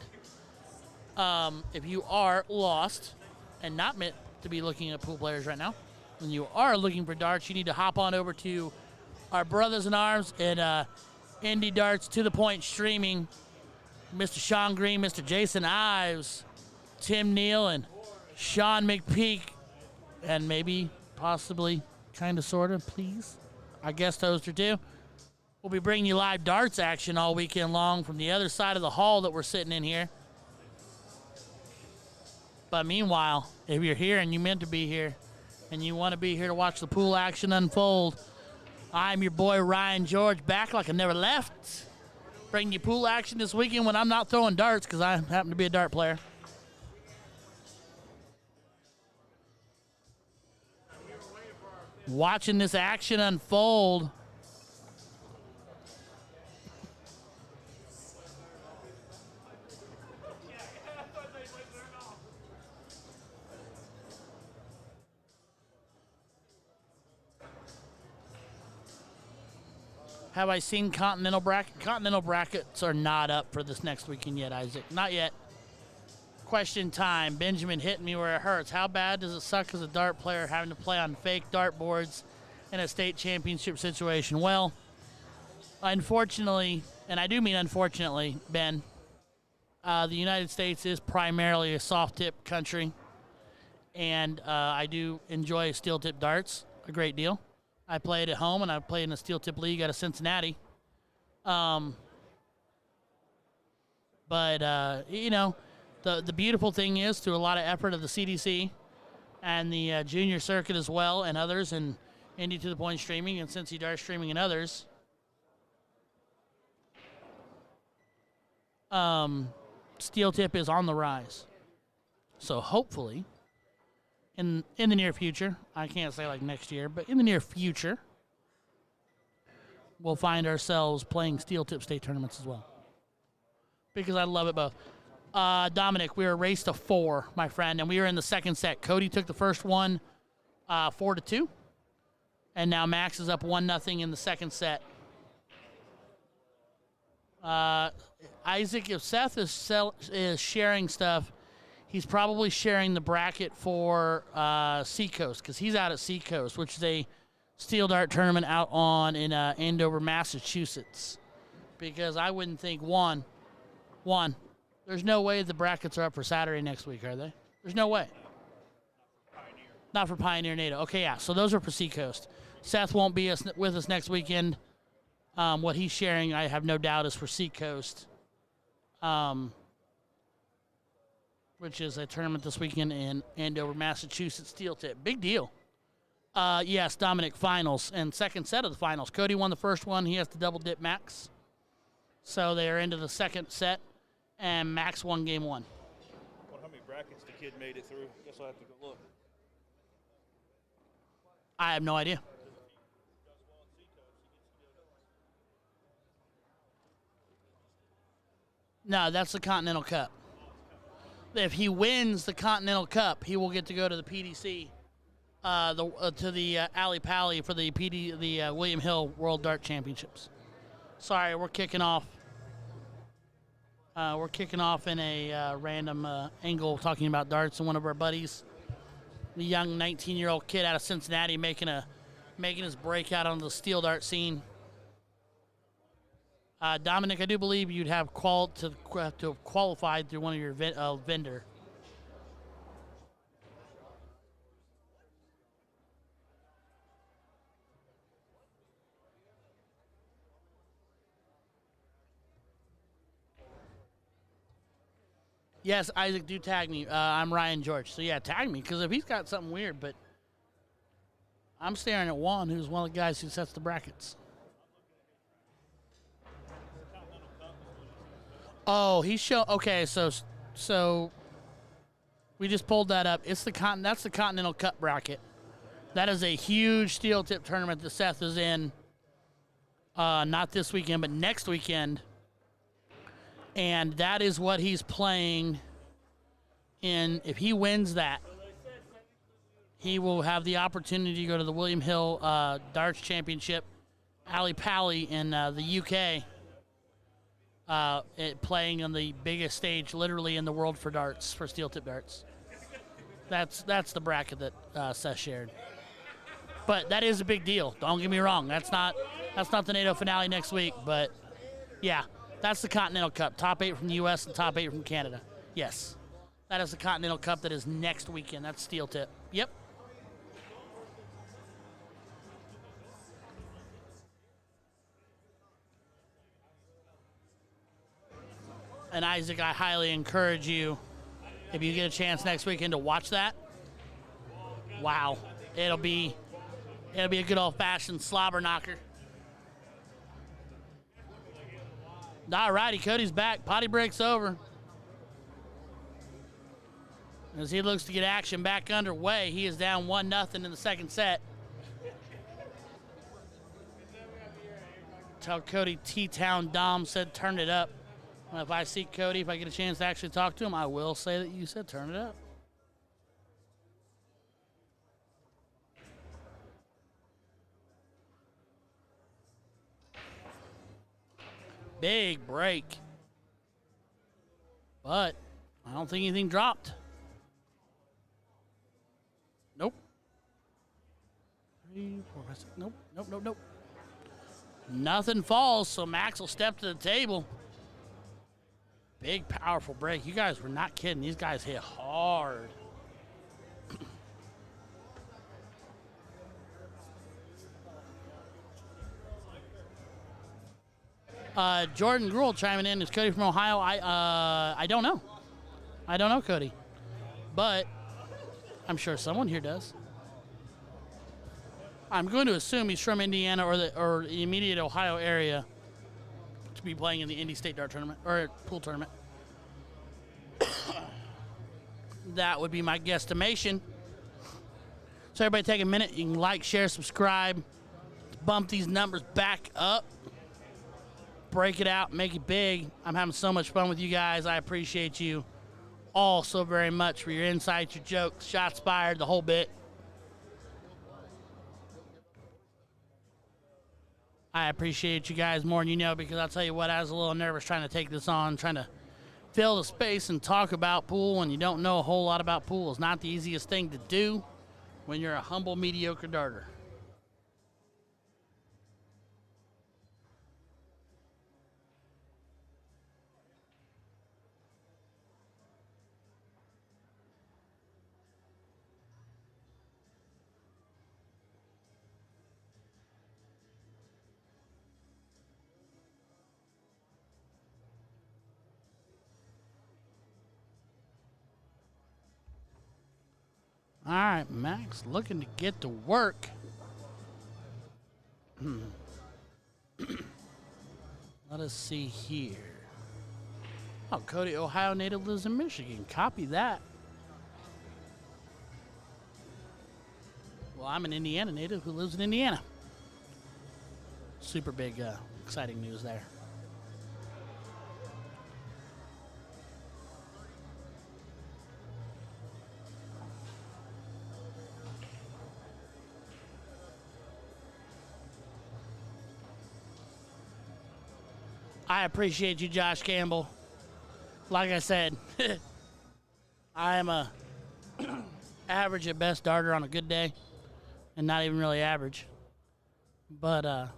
If you are lost and not meant to be looking at pool players right now, and you are looking for darts, you need to hop on over to our brothers in arms at Indy Darts to the Point Streaming. Mr. Sean Green, Mr. Jason Ives, Tim Neal, and Sean McPeak, and maybe, possibly, kind of, sort of, please, our guest host or two. We'll be bringing you live darts action all weekend long from the other side of the hall that we're sitting in here. But meanwhile, if you're here and you meant to be here, and you want to be here to watch the pool action unfold, I'm your boy Ryan George, back like I never left. Bringing you pool action this weekend when I'm not throwing darts because I happen to be a dart player. Watching this action unfold. Have I seen Continental bracket? Continental brackets are not up for this next weekend yet, Isaac. Not yet. Question time. Benjamin hitting me where it hurts. How bad does it suck as a dart player having to play on fake dart boards in a state championship situation? Well, unfortunately, and I do mean unfortunately, Ben, the United States is primarily a soft tip country, and I do enjoy steel tip darts a great deal. I played at home, and I played in a steel tip league out of Cincinnati. You know, the beautiful thing is, through a lot of effort of the CDC and the junior circuit as well, and others, and Indy to the Point Streaming and Cincy Dart Streaming and others, steel tip is on the rise. So hopefully, in the near future, I can't say like next year, but in the near future, we'll find ourselves playing steel tip state tournaments as well. Because I love it both. Dominic, we were raced to 4, my friend, and we were in the second set. Cody took the first one 4-2, and now Max is up 1-0 in the second set. Isaac, if Seth is sharing stuff, he's probably sharing the bracket for Seacoast, because he's out at Seacoast, which is a steel dart tournament out in Andover, Massachusetts. Because I wouldn't think, one, there's no way the brackets are up for Saturday next week, are they? There's no way. Not for Pioneer NATO. Okay, yeah, so those are for Seacoast. Seth won't be with us next weekend. What he's sharing, I have no doubt, is for Seacoast, which is a tournament this weekend in Andover, Massachusetts, steel tip. Big deal. Yes, Dominic, finals, and second set of the finals. Cody won the first one. He has to double dip Max. So they are into the second set, and Max won game 1. I wonder how many brackets the kid made it through. Guess I'll have to go look. I have no idea. No, that's the Continental Cup. If he wins the Continental Cup, he will get to go to the PDC, to the Alley Pally for the William Hill World Dart Championships. Sorry, we're kicking off. We're kicking off in a random angle, talking about darts, and one of our buddies, the young 19-year-old kid out of Cincinnati, making his breakout on the steel dart scene. Dominic, I do believe you'd have to have qualified through one of your vendor. Yes, Isaac, do tag me. I'm Ryan George. So, yeah, tag me, because if he's got something weird, but I'm staring at Juan, who's one of the guys who sets the brackets. Oh, okay, so we just pulled that up. That's the Continental Cup bracket. That is a huge steel tip tournament that Seth is in. Not this weekend, but next weekend. And that is what he's playing in. If he wins that, he will have the opportunity to go to the William Hill Darts Championship, Ali Pally in the UK, playing on the biggest stage literally in the world for darts, for steel tip darts. That's the bracket that Seth shared. But that is a big deal. Don't get me wrong. That's not the NATO finale next week, but yeah. That's the Continental Cup. Top 8 from the U.S. and top 8 from Canada. Yes. That is the Continental Cup that is next weekend. That's steel tip. Yep. And Isaac, I highly encourage you, if you get a chance next weekend, to watch that. Wow. It'll be a good old-fashioned slobber knocker. All righty, Cody's back. Potty break's over. As he looks to get action back underway, he is down 1-0 in the second set. Tell Cody T-Town Dom said turn it up. Well, if I see Cody, if I get a chance to actually talk to him, I will say that you said turn it up. Big break. But I don't think anything dropped. Nope. 3, 4, 5, 6. Nope. Nothing falls, so Max will step to the table. Big, powerful break. You guys were not kidding. These guys hit hard. Jordan Gruel chiming in. Is Cody from Ohio? I don't know. I don't know Cody. But I'm sure someone here does. I'm going to assume he's from Indiana or the immediate Ohio area to be playing in the Indy State Dart Tournament or pool tournament. That would be my guesstimation. So everybody take a minute. You can like, share, subscribe. Bump these numbers back up. Break it out, make it big. I'm having so much fun with you guys. I appreciate you all so very much for your insights, your jokes, shots fired, the whole bit. I appreciate you guys more than you know, because I'll tell you what, I was a little nervous trying to take this on, trying to fill the space and talk about pool when you don't know a whole lot about pool. It's not the easiest thing to do when you're a humble, mediocre darter. All right, Max looking to get to work. Let us see here. Oh, Cody, Ohio native, lives in Michigan. Copy that. Well, I'm an Indiana native who lives in Indiana. Super big, exciting news there. I appreciate you, Josh Campbell. Like I said, I am a average at best darter on a good day, and not even really average. But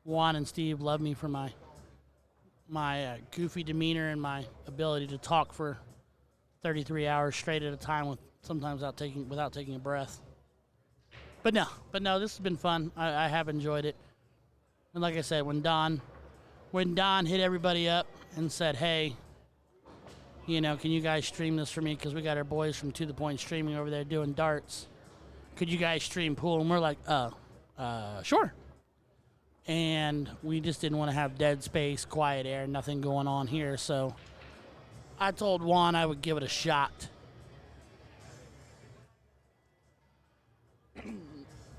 Juan and Steve love me for my goofy demeanor and my ability to talk for 33 hours straight at a time, sometimes without taking a breath. But no, this has been fun. I have enjoyed it. And like I said, when Don hit everybody up and said, hey, you know, can you guys stream this for me? Because we got our boys from To The Point streaming over there doing darts. Could you guys stream pool? And we're like, sure. And we just didn't want to have dead space, quiet air, nothing going on here. So I told Juan I would give it a shot.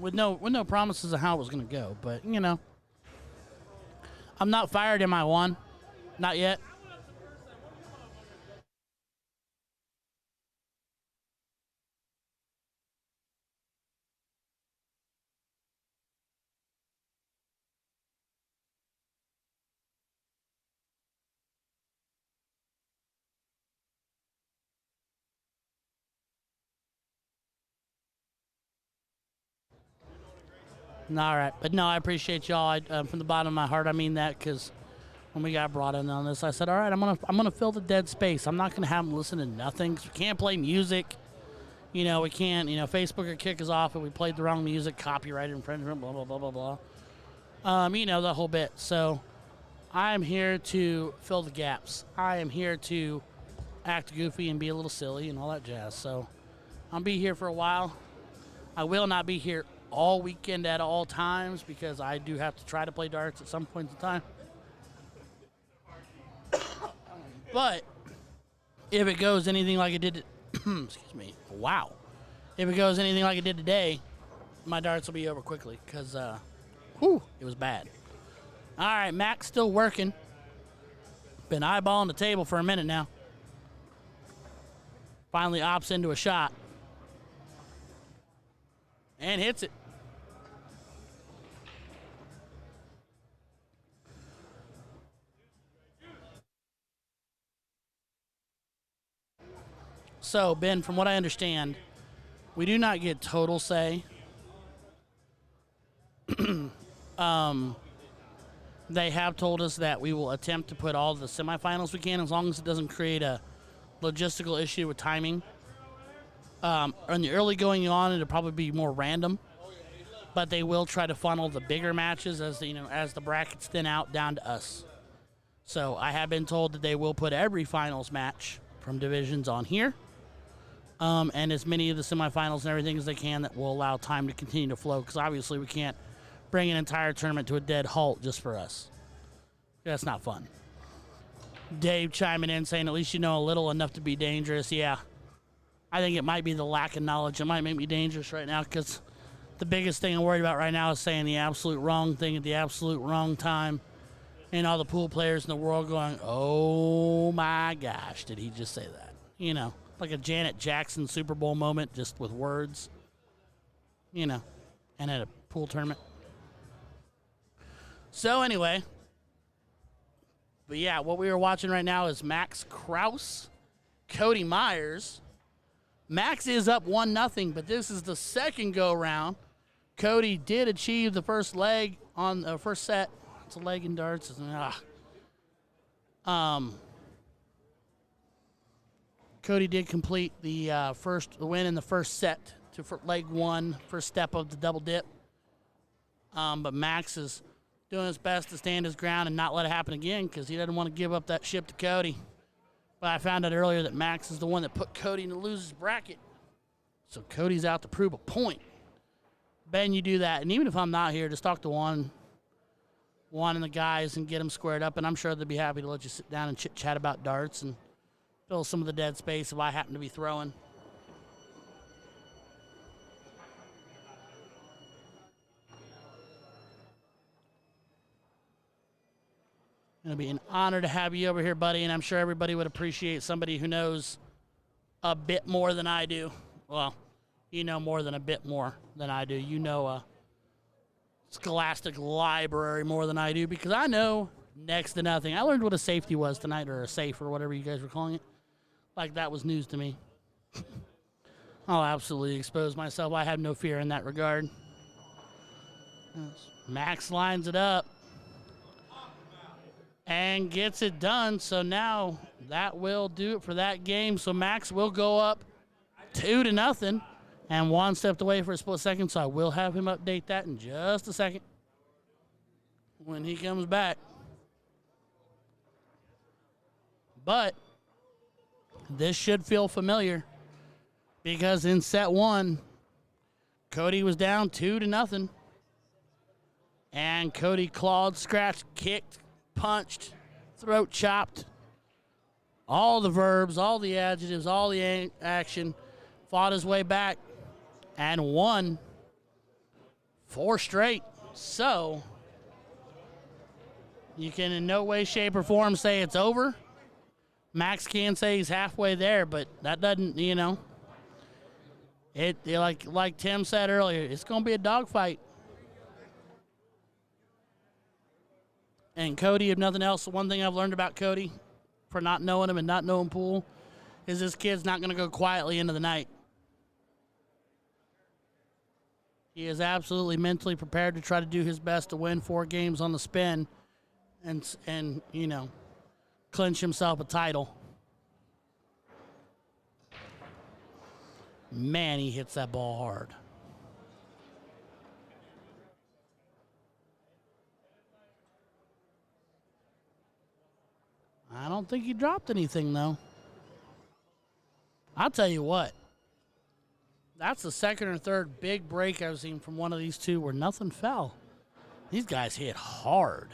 with no promises of how it was going to go. But, you know, I'm not fired, am I, Juan? Not yet. All right. But, no, I appreciate y'all. From the bottom of my heart, I mean that, because when we got brought in on this, I said, all right, I'm gonna fill the dead space. I'm not going to have them listen to nothing, 'cause we can't play music. You know, we can't, you know, Facebook will kick us off if we played the wrong music, copyright infringement, blah, blah, blah, blah, blah. You know, the whole bit. So I'm here to fill the gaps. I am here to act goofy and be a little silly and all that jazz. So I'll be here for a while. I will not be here all weekend at all times, because I do have to try to play darts at some point in time. But if it goes anything like it did, excuse me, wow. If it goes anything like it did today, my darts will be over quickly, because, it was bad. All right, Mac's still working. Been eyeballing the table for a minute now. Finally opts into a shot. And hits it. So, Ben, from what I understand, we do not get total say. They have told us that we will attempt to put all the semifinals we can, as long as it doesn't create a logistical issue with timing. In the early going on, it'll probably be more random, but they will try to funnel the bigger matches as the brackets thin out down to us. So I have been told that they will put every finals match from divisions on here, and as many of the semifinals and everything as they can, that will allow time to continue to flow, because obviously we can't bring an entire tournament to a dead halt just for us. That's not fun. Dave chiming in saying, at least you know a little enough to be dangerous. Yeah. I think it might be the lack of knowledge. It might make me dangerous right now, because the biggest thing I'm worried about right now is saying the absolute wrong thing at the absolute wrong time, and all the pool players in the world going, oh my gosh, did he just say that? You know, like a Janet Jackson Super Bowl moment, just with words, you know, and at a pool tournament. So anyway, but yeah, what we were watching right now is Max Kraus, Cody Myers. Max is up 1-0, but this is the second go-round. Cody did achieve the first leg on the first set. It's a leg in darts. Cody did complete the win in the first set for leg one, first step of the double dip. But Max is doing his best to stand his ground and not let it happen again, because he doesn't want to give up that ship to Cody. But I found out earlier that Max is the one that put Cody in the losers bracket. So Cody's out to prove a point. Ben, you do that. And even if I'm not here, just talk to Juan and the guys and get them squared up. And I'm sure they'd be happy to let you sit down and chit-chat about darts and fill some of the dead space if I happen to be throwing. It'll be an honor to have you over here, buddy, and I'm sure everybody would appreciate somebody who knows a bit more than I do. Well, you know more than a bit more than I do. You know a scholastic library more than I do, because I know next to nothing. I learned what a safety was tonight, or a safe, or whatever you guys were calling it. Like that was news to me. I'll absolutely expose myself. I have no fear in that regard. Max lines it up and gets it done. So now that will do it for that game. So Max will go up 2-0, and Juan stepped away for a split second, so I will have him update that in just a second when he comes back. But this should feel familiar because in set one, Cody was down 2-0. And Cody clawed, scratched, kicked, punched, throat chopped. All the verbs, all the adjectives, all the action. Fought his way back and won 4 straight. So you can in no way, shape, or form say it's over. Max can say he's halfway there, but that doesn't, like Tim said earlier, it's going to be a dogfight. And Cody, if nothing else, the one thing I've learned about Cody for not knowing him and not knowing Poole is this kid's not going to go quietly into the night. He is absolutely mentally prepared to try to do his best to win 4 games on the spin and clinch himself a title. Man, he hits that ball hard. I don't think he dropped anything, though. I'll tell you what. That's the second or third big break I've seen from one of these two where nothing fell. These guys hit hard.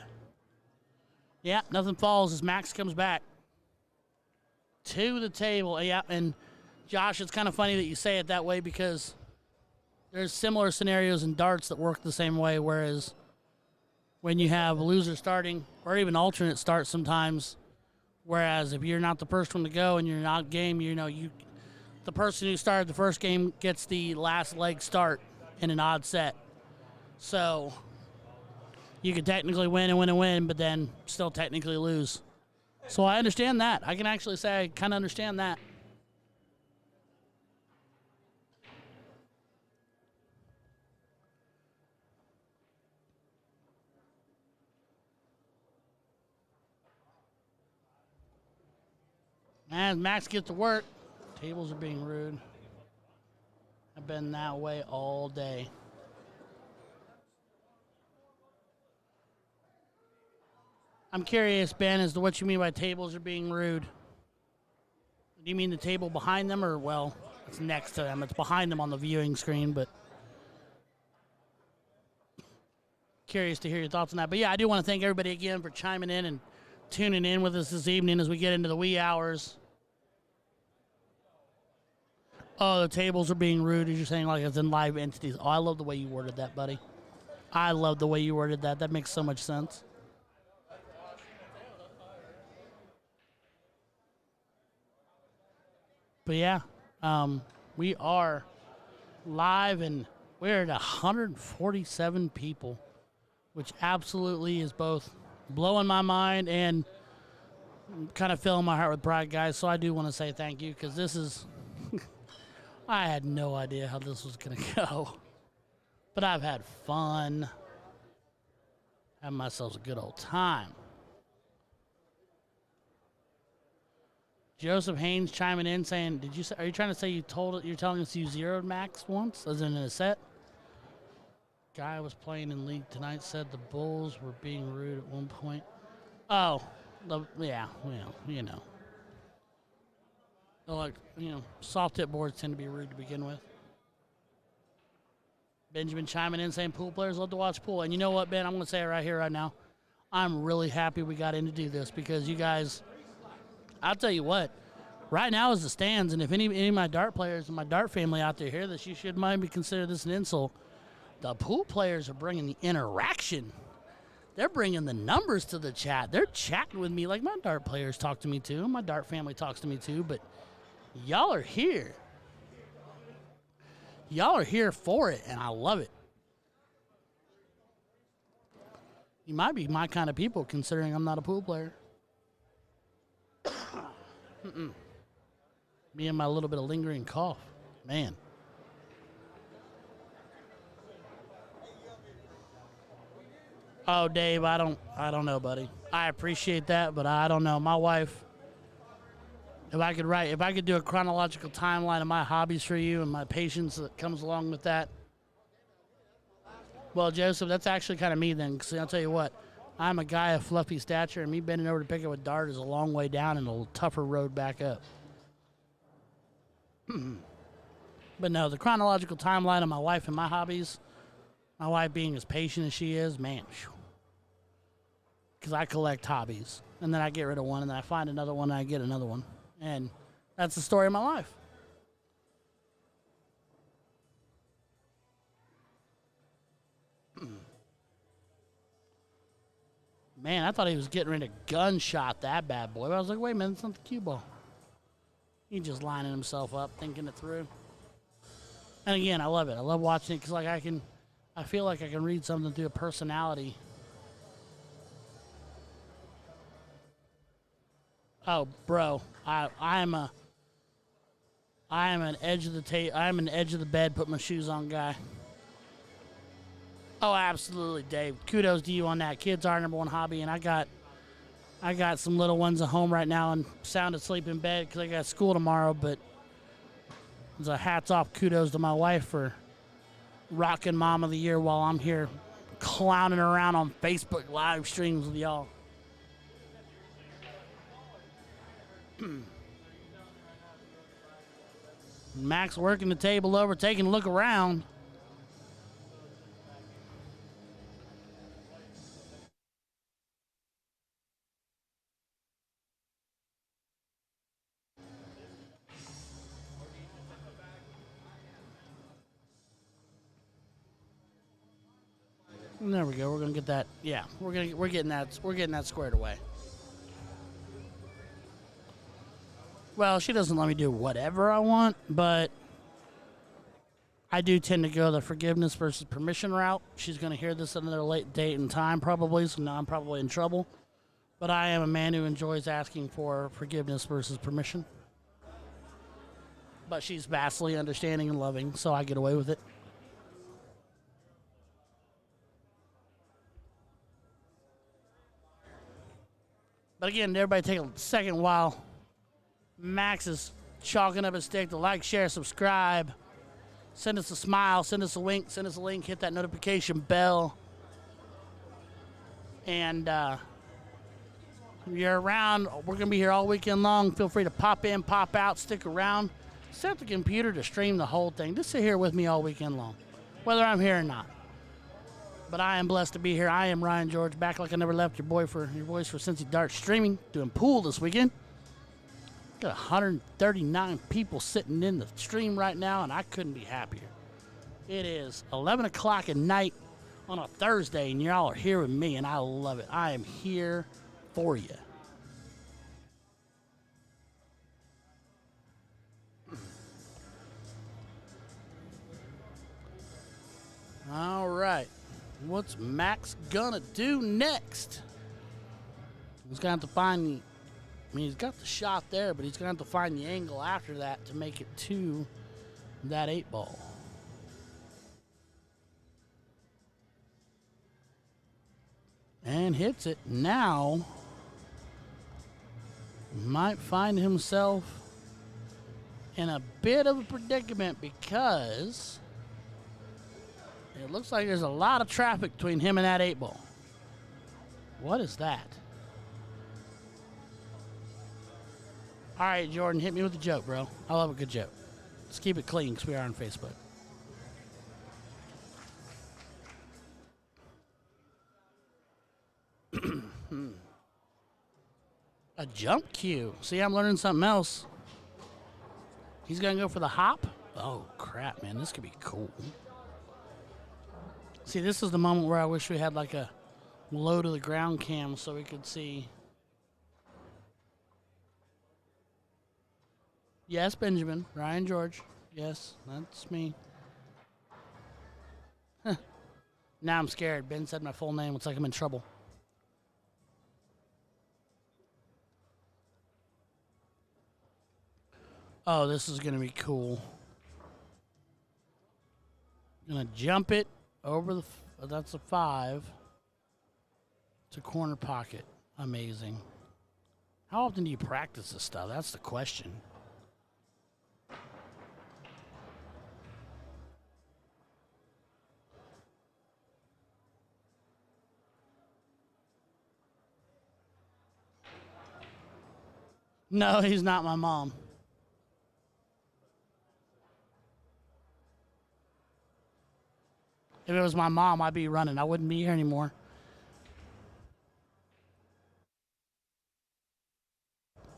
Yeah, nothing falls as Max comes back to the table. Yeah, and Josh, it's kind of funny that you say it that way because there's similar scenarios in darts that work the same way, whereas when you have a loser starting or even alternate start sometimes, whereas if you're not the first one to go and you're not game, the person who started the first game gets the last leg start in an odd set. So you could technically win and win and win, but then still technically lose. So I understand that. I can actually say I kind of understand that. As Max gets to work, tables are being rude. I've been that way all day. I'm curious, Ben, as to what you mean by tables are being rude. Do you mean the table behind them or, well, it's next to them. It's behind them on the viewing screen, but curious to hear your thoughts on that. But, yeah, I do want to thank everybody again for chiming in and tuning in with us this evening as we get into the wee hours. Oh, the tables are being rude, as you're saying, like it's in live entities. Oh, I love the way you worded that, buddy. I love the way you worded that. That makes so much sense. But, yeah, we are live, and we're at 147 people, which absolutely is both blowing my mind and kind of filling my heart with pride, guys. So I do want to say thank you because this is I had no idea how this was going to go. But I've had fun. Had myself a good old time. Joseph Haynes chiming in saying, are you trying to say you're telling us you zeroed Max once, as in a set? Guy was playing in league tonight said the Bulls were being rude at one point. Oh, yeah, well, Like, soft tip boards tend to be rude to begin with. Benjamin chiming in saying pool players love to watch pool. And you know what, Ben? I'm going to say it right here, right now. I'm really happy we got in to do this because you guys, I'll tell you what, right now is the stands. And if any of my dart players and my dart family out there hear this, you should maybe consider this an insult. The pool players are bringing the interaction. They're bringing the numbers to the chat. They're chatting with me like my dart players talk to me too. My dart family talks to me too, but y'all are here. Y'all are here for it, and I love it. You might be my kind of people, considering I'm not a pool player. Me and my little bit of lingering cough. Man. Oh, Dave, I don't know, buddy. I appreciate that, but I don't know. My wife, if I could do a chronological timeline of my hobbies for you and my patience that comes along with that. Well, Joseph, that's actually kind of me then, because I'll tell you what, I'm a guy of fluffy stature, and me bending over to pick up a dart is a long way down and a little tougher road back up. But no, the chronological timeline of my wife and my hobbies, my wife being as patient as she is, man. Because I collect hobbies. And then I get rid of one, and then I find another one, and I get another one. And that's the story of my life. Man, I thought he was getting ready to gunshot that bad boy. But I was like, wait a minute, it's not the cue ball. He's just lining himself up, thinking it through. And again, I love it. I love watching it because like I feel like I can read something through a personality. Oh, bro, I am an edge of the bed, put my shoes on guy. Oh, absolutely, Dave. Kudos to you on that. Kids are our number one hobby, and I got some little ones at home right now and sound asleep in bed because I got school tomorrow. But it's a hats off, kudos to my wife for rocking Mom of the Year while I'm here clowning around on Facebook live streams with y'all. Max working the table over, taking a look around. There we go. We're gonna get that. Yeah, we're getting that squared away. Well, she doesn't let me do whatever I want, but I do tend to go the forgiveness versus permission route. She's going to hear this at another late date and time probably, so now I'm probably in trouble. But I am a man who enjoys asking for forgiveness versus permission. But she's vastly understanding and loving, so I get away with it. But again, everybody take a second while Max is chalking up his stick to like, share, subscribe. Send us a smile, send us a wink, send us a link, hit that notification bell. And if you're around, we're going to be here all weekend long. Feel free to pop in, pop out, stick around. Set the computer to stream the whole thing. Just sit here with me all weekend long, whether I'm here or not. But I am blessed to be here. I am Ryan George, back like I never left, your voice for Cincy Dart streaming, doing pool this weekend. Got 139 people sitting in the stream right now, and I couldn't be happier. It is 11 o'clock at night on a Thursday, and y'all are here with me, and I love it. I am here for you. All right. What's Max gonna do next? He's gonna have to find he's got the shot there, but he's gonna have to find the angle after that to make it to that 8-ball. And hits it. Now might find himself in a bit of a predicament because it looks like there's a lot of traffic between him and that 8-ball. What is that? All right, Jordan, hit me with a joke, bro. I love a good joke. Let's keep it clean because we are on Facebook. A jump cue. See, I'm learning something else. He's going to go for the hop? Oh, crap, man. This could be cool. See, this is the moment where I wish we had like a low to the ground cam so we could see. Yes, Benjamin. Ryan George. Yes, that's me. Huh. Now I'm scared. Ben said my full name. Looks like I'm in trouble. Oh, this is going to be cool. Going to jump it over the... that's a 5. It's a corner pocket. Amazing. How often do you practice this stuff? That's the question. No, he's not my mom. If it was my mom, I'd be running. I wouldn't be here anymore.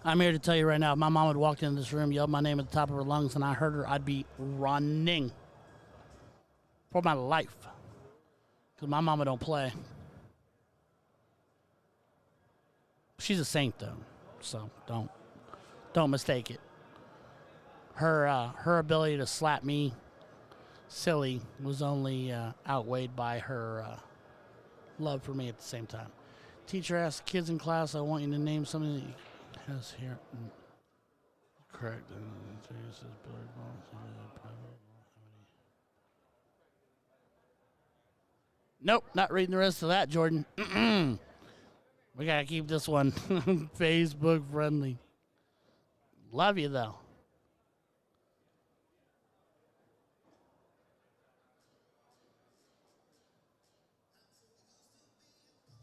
I'm here to tell you right now, if my mom had walked into this room, yelled my name at the top of her lungs, and I heard her, I'd be running for my life. Because my mama don't play. She's a saint, though, so don't mistake it. Her ability to slap me silly was only outweighed by her love for me at the same time. Teacher asked kids in class, I want you to name something that you has here. Correct. Nope, not reading the rest of that, Jordan. We gotta keep this one Facebook friendly. Love you, though.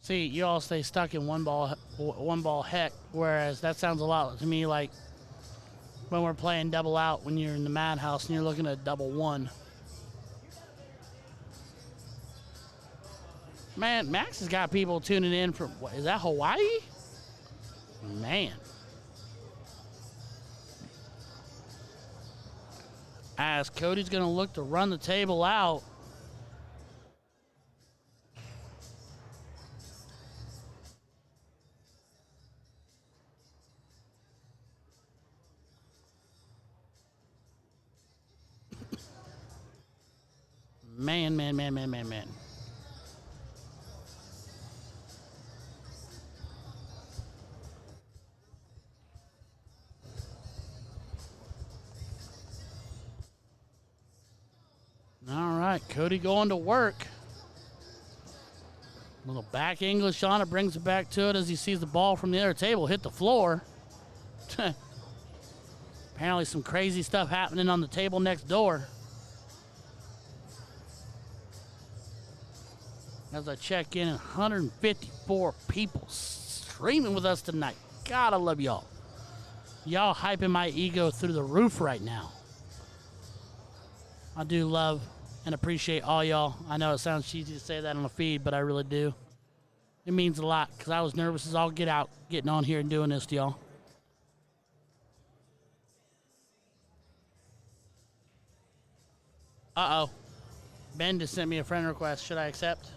See, you all stay stuck in one ball heck, whereas that sounds a lot to me like when we're playing double out when you're in the madhouse and you're looking at double one. Man, Max has got people tuning in from, what, is that Hawaii? Man. As Cody's going to look to run the table out. Man. All right, Cody going to work. Little back English on it, brings it back to it as he sees the ball from the other table hit the floor. Apparently some crazy stuff happening on the table next door. As I check in, 154 people streaming with us tonight. God, I love y'all. Y'all hyping my ego through the roof right now. I do love and appreciate all y'all. I know it sounds cheesy to say that on the feed, but I really do. It means a lot because I was nervous as all get out getting on here and doing this to y'all. Uh-oh. Ben just sent me a friend request. Should I accept?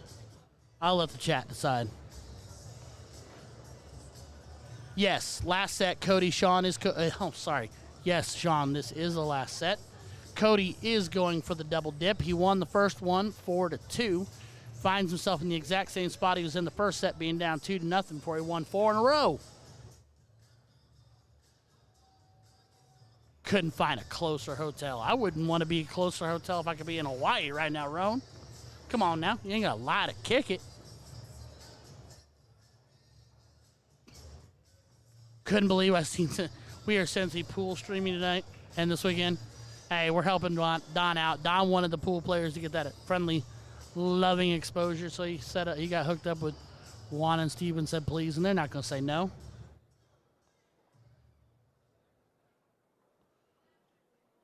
I'll let the chat decide. Yes, last set, Cody. Sean is... sorry. Yes, Sean, this is the last set. Cody is going for the double dip. He won the first one 4-2. Finds himself in the exact same spot he was in the first set, being down 2-0 before he won 4 in a row. Couldn't find a closer hotel. I wouldn't want to be a closer hotel if I could be in Hawaii right now, Roan. Come on now. You ain't got to lie to kick it. Couldn't believe I seen we are Cincy pool streaming tonight and this weekend. Hey, we're helping Don out. Don wanted the pool players to get that friendly, loving exposure, so he got hooked up with Juan and Steve and said please, and they're not going to say no.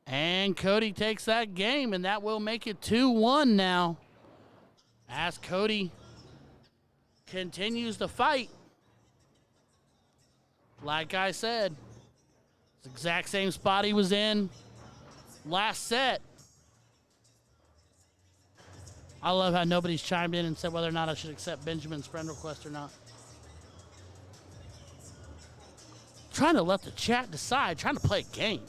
And Cody takes that game, and that will make it 2-1 now. As Cody continues to fight. Like I said, it's the exact same spot he was in last set. I love how nobody's chimed in and said whether or not I should accept Benjamin's friend request or not. Trying to let the chat decide, trying to play a game.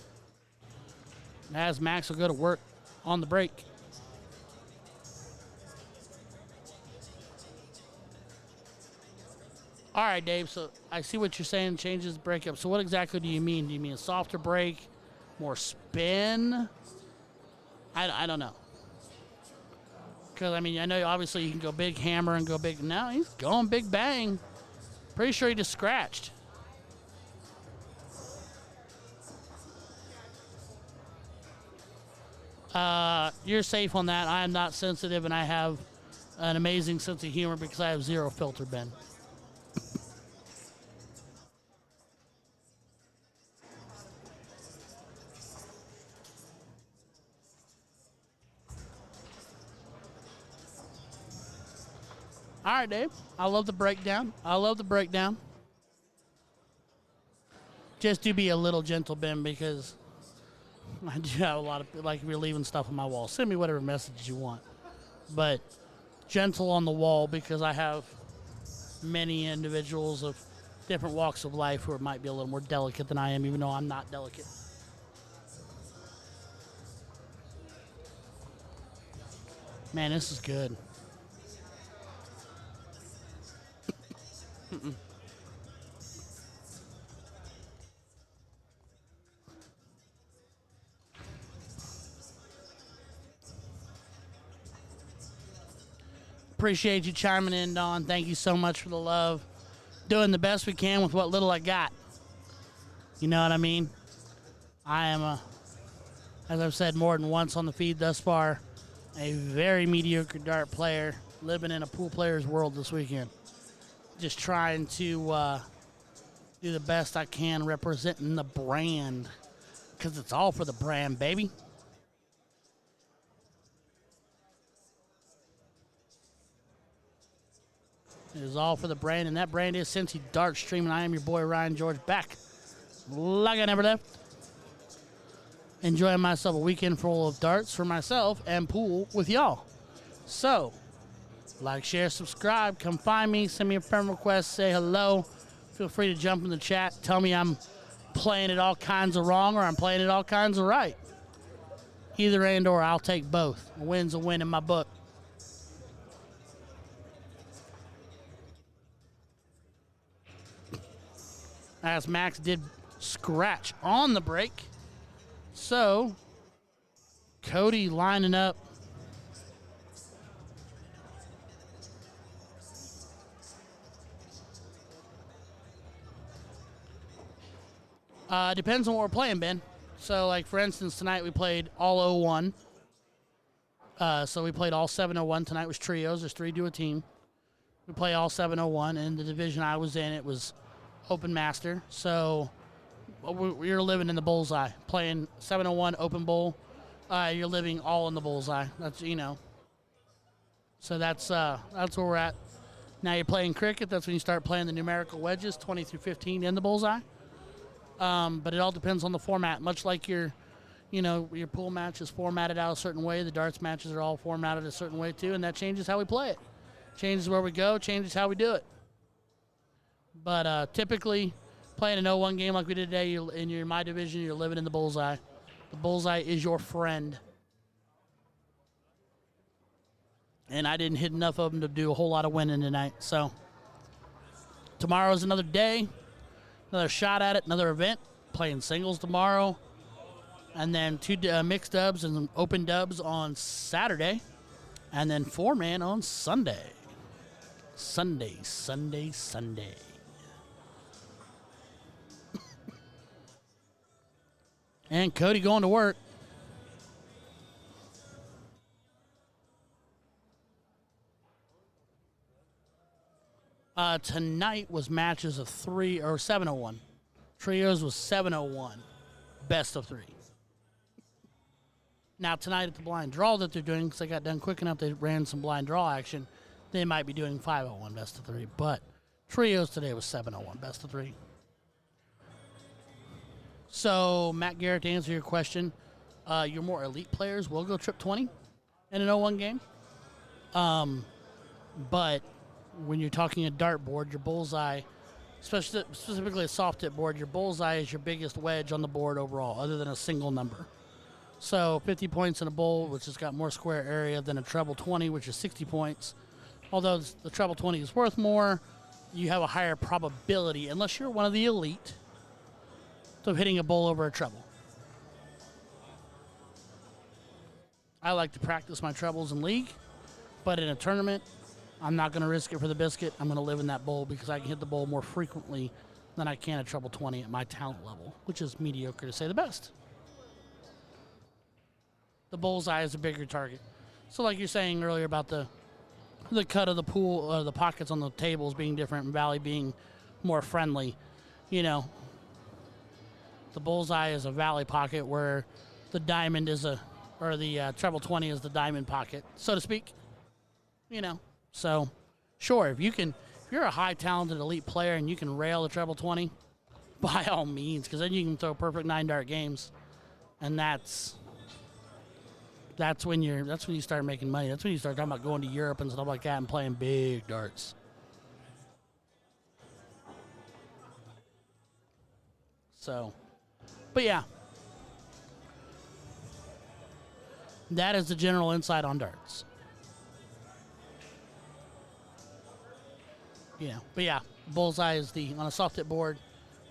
As Max will go to work on the break. All right, Dave, so I see what you're saying, changes the breakup. So what exactly do you mean? Do you mean a softer break, more spin? I don't know. Because, I mean, I know obviously you can go big hammer and go big. No, he's going big bang. Pretty sure he just scratched. You're safe on that. I am not sensitive, and I have an amazing sense of humor because I have zero filter, Ben. All right, Dave. I love the breakdown. Just do be a little gentle, Ben, because I do have a lot of, like, if you're leaving stuff on my wall, send me whatever messages you want. But gentle on the wall, because I have many individuals of different walks of life who might be a little more delicate than I am, even though I'm not delicate. Man, this is good. Appreciate you chiming in, Don. Thank you so much for the love. Doing the best we can with what little I got. You know what I mean? I am, as I've said more than once on the feed thus far, a very mediocre dart player living in a pool player's world this weekend. Just trying to do the best I can representing the brand, because it's all for the brand, baby. It is all for the brand, and that brand is Cincy Dart Streaming. I am your boy, Ryan George, back like I never left. Enjoying myself a weekend full of darts for myself and pool with y'all. So, like, share, subscribe. Come find me. Send me a friend request. Say hello. Feel free to jump in the chat. Tell me I'm playing it all kinds of wrong or I'm playing it all kinds of right. Either and or, I'll take both. A win's a win in my book. As Max did scratch on the break. So, Cody lining up. Depends on what we're playing, Ben. So, like, for instance, tonight we played all 01. So we played all 701. Tonight was trios. There's 3 to a team. We play all 701. And the division I was in, it was Open Master. So you're living in the bullseye. Playing 701 Open Bowl, you're living all in the bullseye. That's, you know. So that's where we're at. Now you're playing cricket. That's when you start playing the numerical wedges, 20 through 15 in the bullseye. But it all depends on the format. Much like your pool match is formatted out a certain way, the darts matches are all formatted a certain way too, and that changes how we play it. Changes where we go, changes how we do it. But typically, playing an 0-1 game like we did today, in my division, you're living in the bullseye. The bullseye is your friend. And I didn't hit enough of them to do a whole lot of winning tonight. So tomorrow's another day, another shot at it, another event. Playing singles tomorrow. And then 2 mixed dubs and open dubs on Saturday. And then 4-man on Sunday. Sunday. And Cody going to work. Tonight was matches of 3 or 701. Trios was 701. Best of 3. Now tonight at the blind draw that they're doing, because they got done quick enough, they ran some blind draw action. They might be doing 501 best of 3, but trios today was 701 best of 3. So, Matt Garrett, to answer your question, your more elite players will go trip 20 in an 0-1 game. But when you're talking a dart board, your bullseye, specifically a soft tip board, your bullseye is your biggest wedge on the board overall, other than a single number. So 50 points in a bowl, which has got more square area than a treble 20, which is 60 points. Although the treble 20 is worth more, you have a higher probability, unless you're one of the elite, of hitting a bowl over a treble. I like to practice my trebles in league, but in a tournament, I'm not going to risk it for the biscuit. I'm going to live in that bowl because I can hit the bowl more frequently than I can a treble 20 at my talent level, which is mediocre to say the best. The bullseye is a bigger target. So like you're saying earlier about the cut of the pool, the pockets on the tables being different and Valley being more friendly, you know, the bullseye is a Valley pocket where the diamond is the treble 20 is the diamond pocket, so to speak. You know, so Sure, if you're a high talented elite player and you can rail the treble 20, by all means, because then you can throw perfect 9-dart games, and that's when you start making money. That's when you start talking about going to Europe and stuff like that and playing big darts. So, but yeah, that is the general insight on darts. Yeah, but yeah, bullseye is on a soft tip board,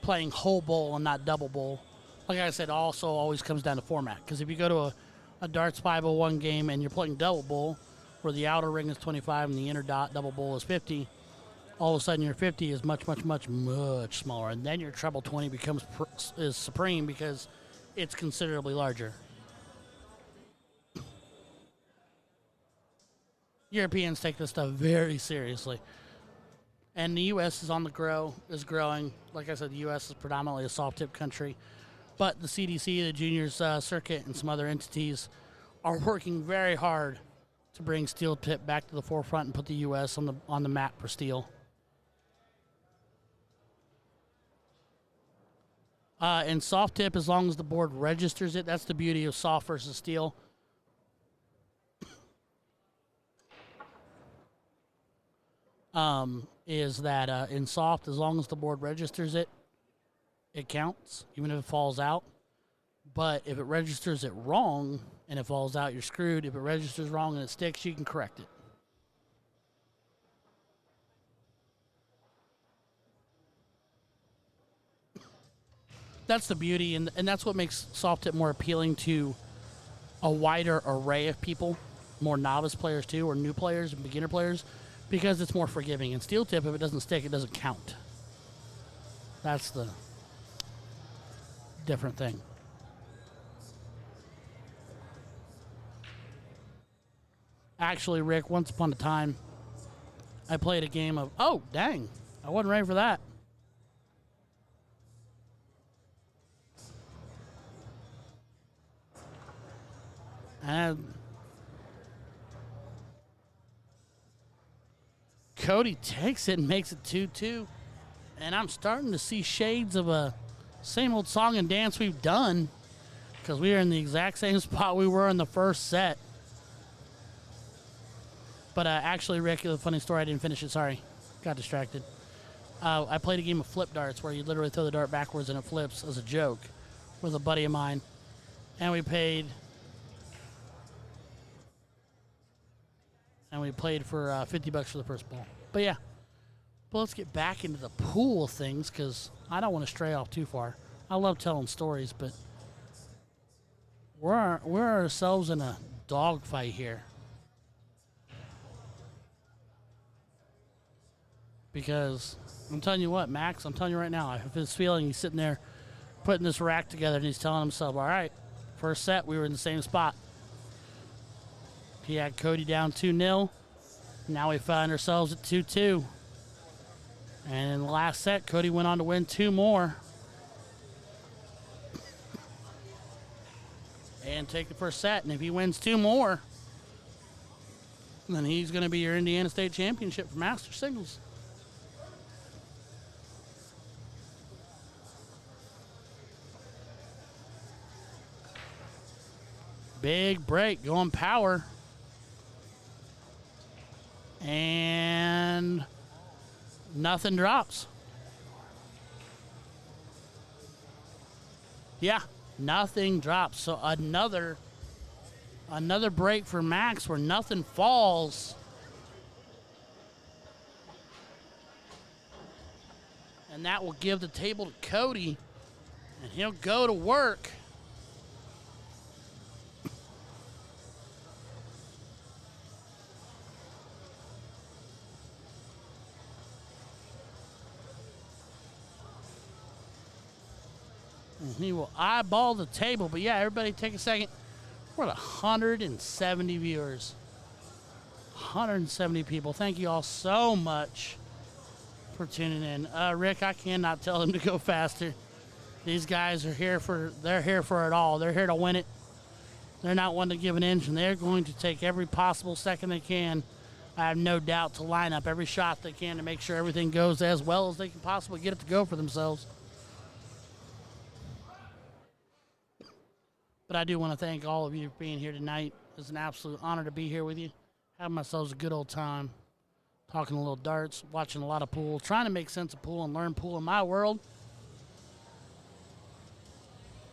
playing whole bowl and not double bowl. Like I said, also always comes down to format. Because if you go to a darts 501 game and you're playing double bowl, where the outer ring is 25 and the inner double bowl is 50, all of a sudden your 50 is much, much, much, much smaller. And then your treble 20 is supreme because it's considerably larger. Europeans take this stuff very seriously. And the U.S. is growing. Like I said, the U.S. is predominantly a soft tip country. But the CDC, the juniors circuit, and some other entities are working very hard to bring steel tip back to the forefront and put the U.S. on the map for steel. And soft tip, as long as the board registers it, that's the beauty of soft versus steel. Is that in soft, as long as the board registers it, it counts, even if it falls out. But if it registers it wrong and it falls out, you're screwed. If it registers wrong and it sticks, you can correct it. That's the beauty, and that's what makes soft tip more appealing to a wider array of people, more novice players too, or new players and beginner players, because it's more forgiving. And steel tip, if it doesn't stick, it doesn't count. That's the different thing. Actually, Rick, once upon a time, I played a game of, oh, dang, I wasn't ready for that. And Cody takes it and makes it 2-2. And I'm starting to see shades of a same old song and dance we've done, because we are in the exact same spot we were in the first set. But actually, Rick, the funny story, I didn't finish it. Sorry. Got distracted. I played a game of flip darts where you literally throw the dart backwards and it flips as a joke with a buddy of mine. And we played for $50 for the first ball. But yeah, but let's get back into the pool things, because I don't want to stray off too far. I love telling stories, but we're ourselves in a dogfight here. Because I'm telling you what, Max, I'm telling you right now, I have this feeling he's sitting there putting this rack together and he's telling himself, all right, first set, we were in the same spot. He had Cody down 2-0. Now we find ourselves at 2-2. And in the last set, Cody went on to win 2 more. And take the first set. And if he wins 2 more, then he's going to be your Indiana State Championship for Master Singles. Big break, going power. And nothing drops. Yeah, nothing drops. So another break for Max where nothing falls. And that will give the table to Cody. And he'll go to work. He will eyeball the table. But yeah, everybody take a second. We're at 170 viewers. 170 people. Thank you all so much for tuning in. Rick, I cannot tell them to go faster. These guys are they're here for it all. They're here to win it. They're not one to give an inch, and they're going to take every possible second they can I have no doubt to line up every shot they can to make sure everything goes as well as they can possibly get it to go for themselves. But I do want to thank all of you for being here tonight. It's an absolute honor to be here with you. Having myself a good old time. Talking a little darts, watching a lot of pool, trying to make sense of pool and learn pool in my world.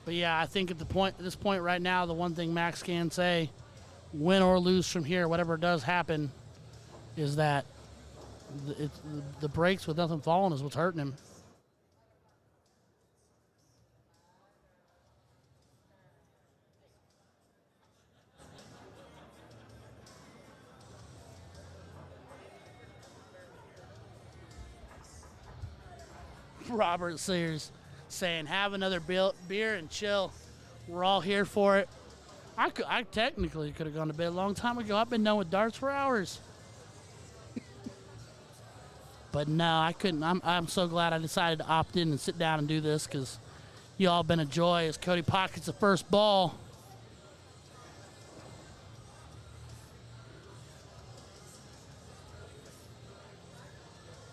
But yeah, I think at this point right now, the one thing Max can say, win or lose from here, whatever does happen, is that the breaks with nothing falling is what's hurting him. Robert Sears saying, have another beer and chill. We're all here for it. I technically could have gone to bed a long time ago. I've been done with darts for hours. But no, I couldn't. I'm so glad I decided to opt in and sit down and do this because you all been a joy as Cody pockets the first ball.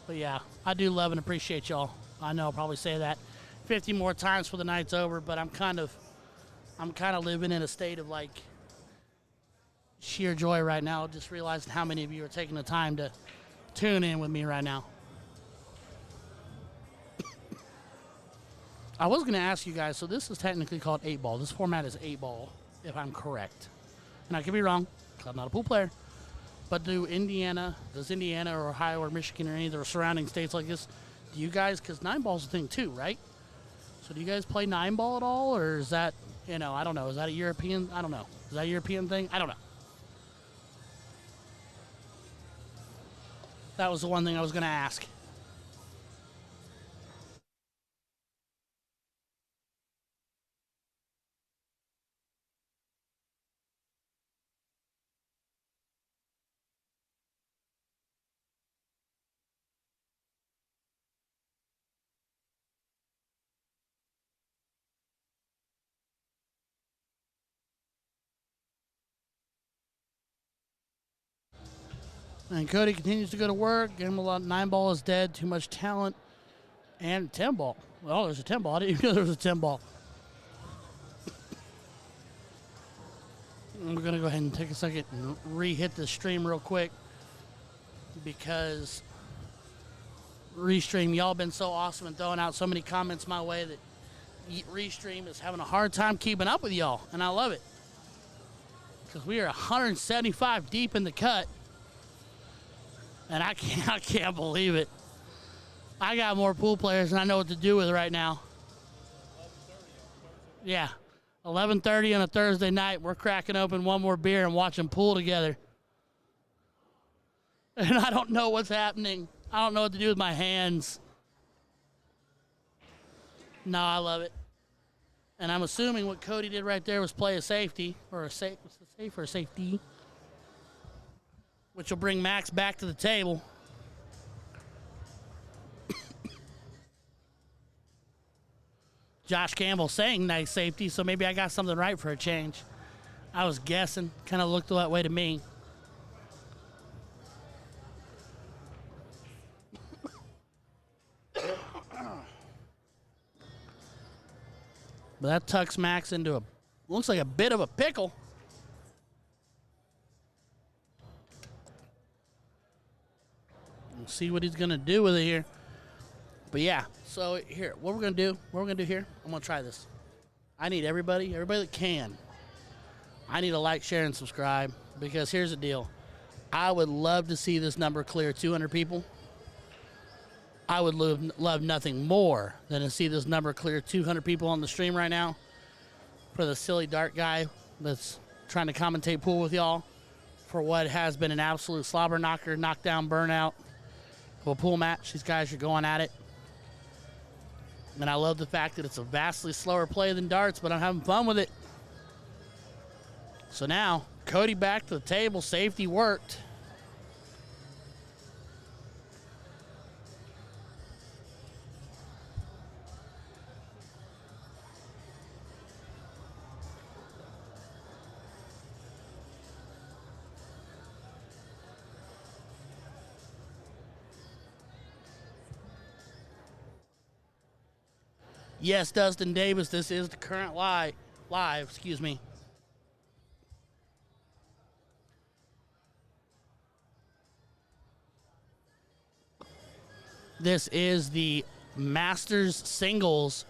But yeah, I do love and appreciate y'all. I know I'll probably say that 50 more times before the night's over, but I'm kind of living in a state of like sheer joy right now, just realizing how many of you are taking the time to tune in with me right now. I was going to ask you guys, so this is technically called 8-ball. This format is 8-ball, if I'm correct. And I could be wrong, because I'm not a pool player. But does Indiana or Ohio or Michigan or any of the surrounding states like this, do you guys, because 9-ball's a thing too, right? So do you guys play 9-ball at all, or is that, I don't know, is that a European, I don't know. Is that a European thing? I don't know. That was the one thing I was going to ask. And Cody continues to go to work. Give him a lot. 9-ball is dead. Too much talent. And 10-ball. Well, there's a 10-ball. I didn't even know there was a 10-ball. We're going to go ahead and take a second and re-hit the stream real quick. Because Restream, y'all been so awesome and throwing out so many comments my way that Restream is having a hard time keeping up with y'all. And I love it. Because we are 175 deep in the cut. And I can't believe it. I got more pool players than I know what to do with right now. Yeah. 11:30 on a Thursday night. We're cracking open one more beer and watching pool together. And I don't know what's happening. I don't know what to do with my hands. No, I love it. And I'm assuming what Cody did right there was play a safety. Or a safe or a safety. Which will bring Max back to the table. Josh Campbell saying nice safety, so maybe I got something right for a change. I was guessing. Kind of looked that way to me. But that tucks Max into looks like a bit of a pickle. See what he's going to do with it here. But yeah, so here, what we're going to do here, I'm going to try this. I need everybody that can. I need to like, share, and subscribe because here's the deal. I would love to see this number clear 200 people. I would love nothing more than to see this number clear 200 people on the stream right now for the silly dart guy that's trying to commentate pool with y'all for what has been an absolute slobber knocker, knockdown, burnout. A pool match. These guys are going at it. And I love the fact that it's a vastly slower play than darts, but I'm having fun with it. So now, Cody back to the table. Safety worked. Yes, Dustin Davis, this is the current live, excuse me. This is the Masters singles.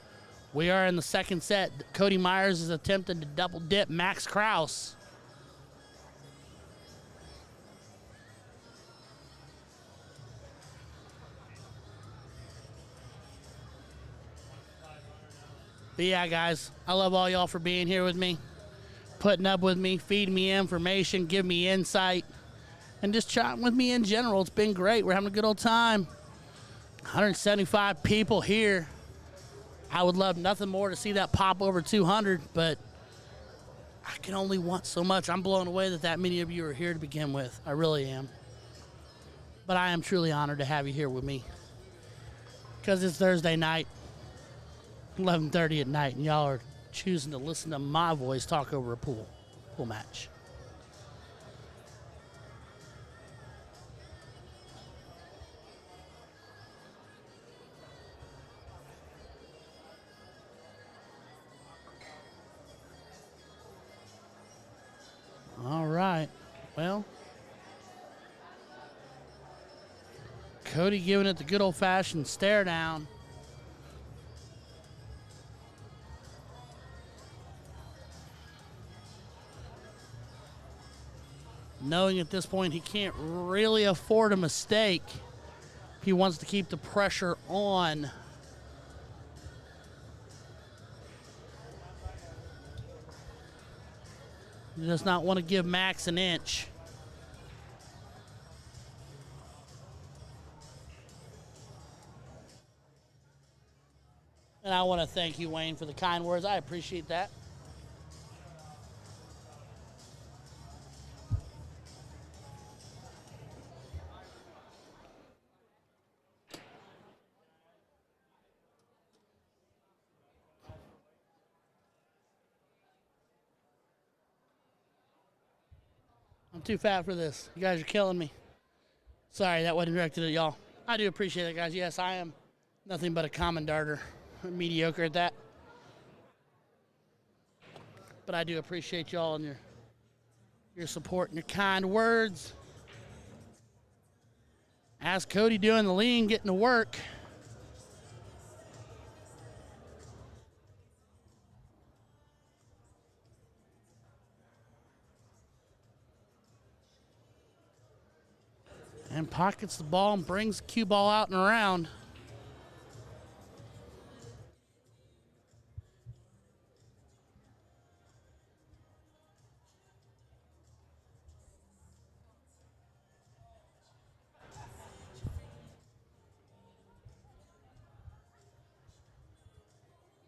We are in the second set. Cody Myers is attempting to double dip Max Kraus. But yeah, guys, I love all y'all for being here with me, putting up with me, feeding me information, giving me insight, and just chatting with me in general. It's been great. We're having a good old time. 175 people here. I would love nothing more to see that pop over 200, but I can only want so much. I'm blown away that many of you are here to begin with. I really am. But I am truly honored to have you here with me, because it's Thursday night, 11:30 at night, and y'all are choosing to listen to my voice talk over a pool match. All right. Well, Cody giving it the good old-fashioned stare down. Knowing at this point he can't really afford a mistake. He wants to keep the pressure on. He does not want to give Max an inch. And I want to thank you, Wayne, for the kind words. I appreciate that. I'm too fat for this. You guys are killing me. Sorry, that wasn't directed at y'all. I do appreciate it, guys. Yes, I am nothing but a common darter. Mediocre at that. But I do appreciate y'all and your support and your kind words. As Cody doing the lean, getting to work. And pockets the ball and brings the cue ball out and around.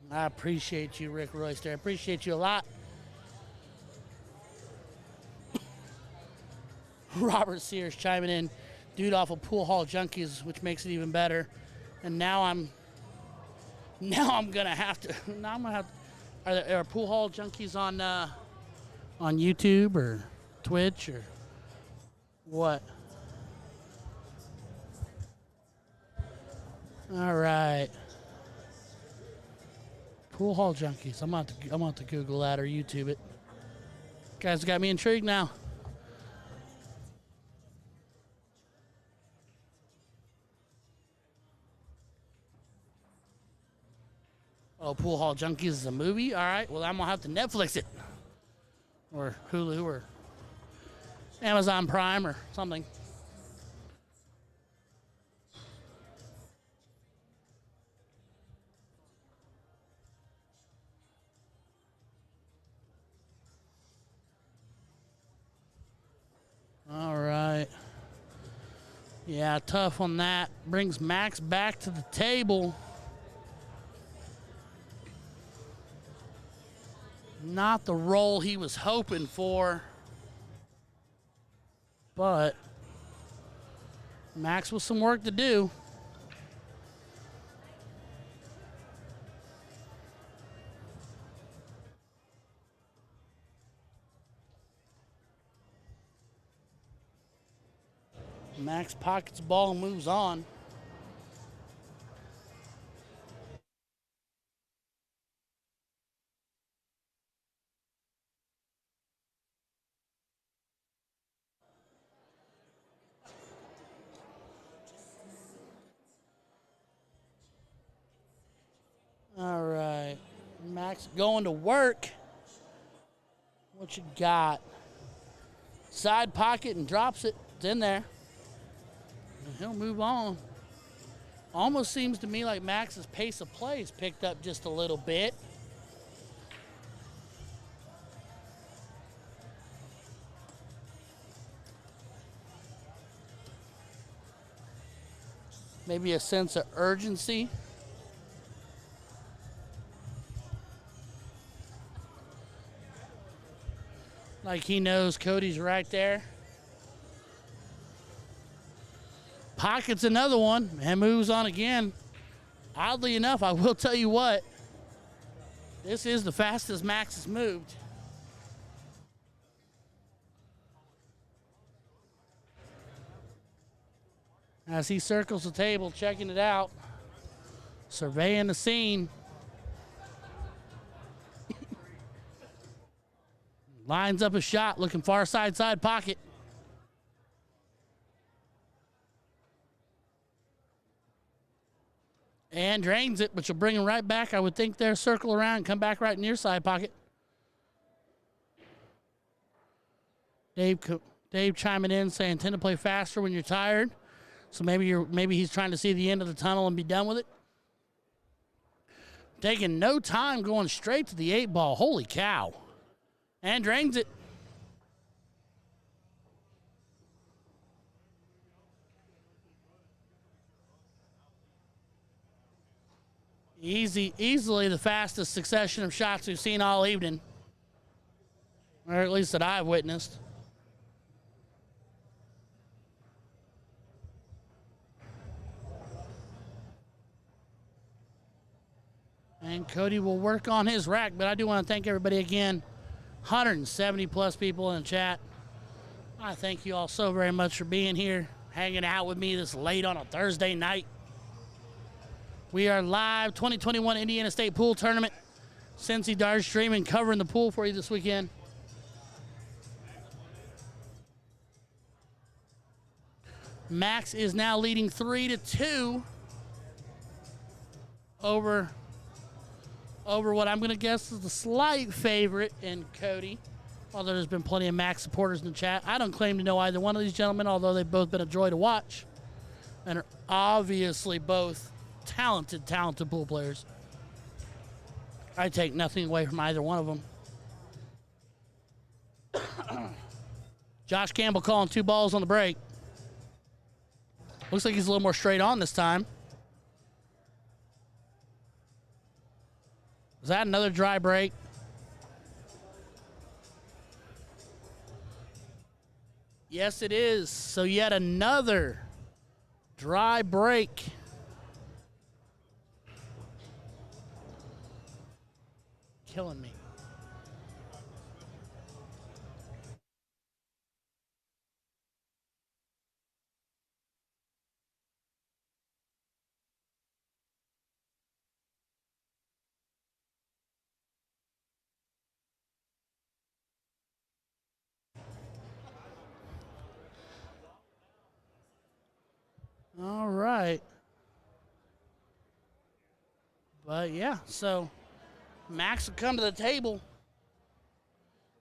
I appreciate you, Rick Royster. I appreciate you a lot. Robert Sears chiming in. Dude off of Pool Hall Junkies, which makes it even better. And now I'm gonna have to. Are there Pool Hall Junkies on YouTube or Twitch or what? All right. Pool Hall Junkies. I'm about to Google that or YouTube it. Guys got me intrigued now. Oh, Pool Hall Junkies is a movie? All right. Well, I'm going to have to Netflix it. Or Hulu or Amazon Prime or something. All right. Yeah, tough on that. Brings Max back to the table. Not the role he was hoping for. But Max with some work to do. Max pockets the ball and moves on. Max going to work. What you got? Side pocket and drops it. It's in there. And he'll move on. Almost seems to me like Max's pace of play is picked up just a little bit. Maybe a sense of urgency. Like he knows Cody's right there. Pockets another one and moves on again. Oddly enough, I will tell you what, this is the fastest Max has moved. As he circles the table, checking it out, surveying the scene. Lines up a shot, looking far side pocket. And drains it, but you'll bring him right back. I would think they'll circle around and come back right near side pocket. Dave chiming in saying tend to play faster when you're tired. So maybe he's trying to see the end of the tunnel and be done with it. Taking no time, going straight to the 8-ball. Holy cow. And drains it. Easily the fastest succession of shots we've seen all evening. Or at least that I've witnessed. And Cody will work on his rack, but I do want to thank everybody again. 170 plus people in the chat. I thank you all so very much for being here, hanging out with me this late on a Thursday night. We are live 2021 Indiana State Pool Tournament. Cincy Dart streaming, covering the pool for you this weekend. Max is now leading 3-2 over what I'm going to guess is the slight favorite in Cody. Although there's been plenty of Max supporters in the chat. I don't claim to know either one of these gentlemen, although they've both been a joy to watch. And are obviously both talented pool players. I take nothing away from either one of them. Josh Campbell calling 2 balls on the break. Looks like he's a little more straight on this time. Is that another dry break? Yes, it is. So yet another dry break. Killing me. All right. But yeah, so Max will come to the table.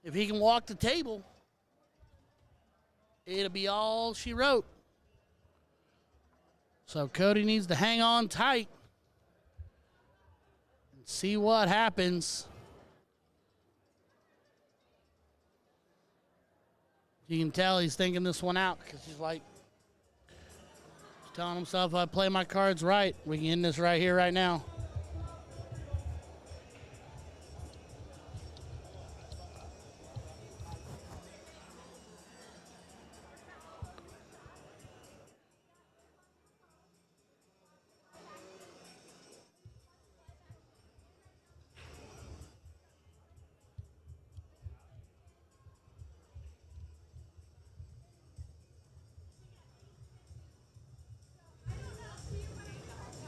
If he can walk the table, it'll be all she wrote. So Cody needs to hang on tight and see what happens. You can tell he's thinking this one out because he's like, telling himself, if I play my cards right, we can end this right here, right now.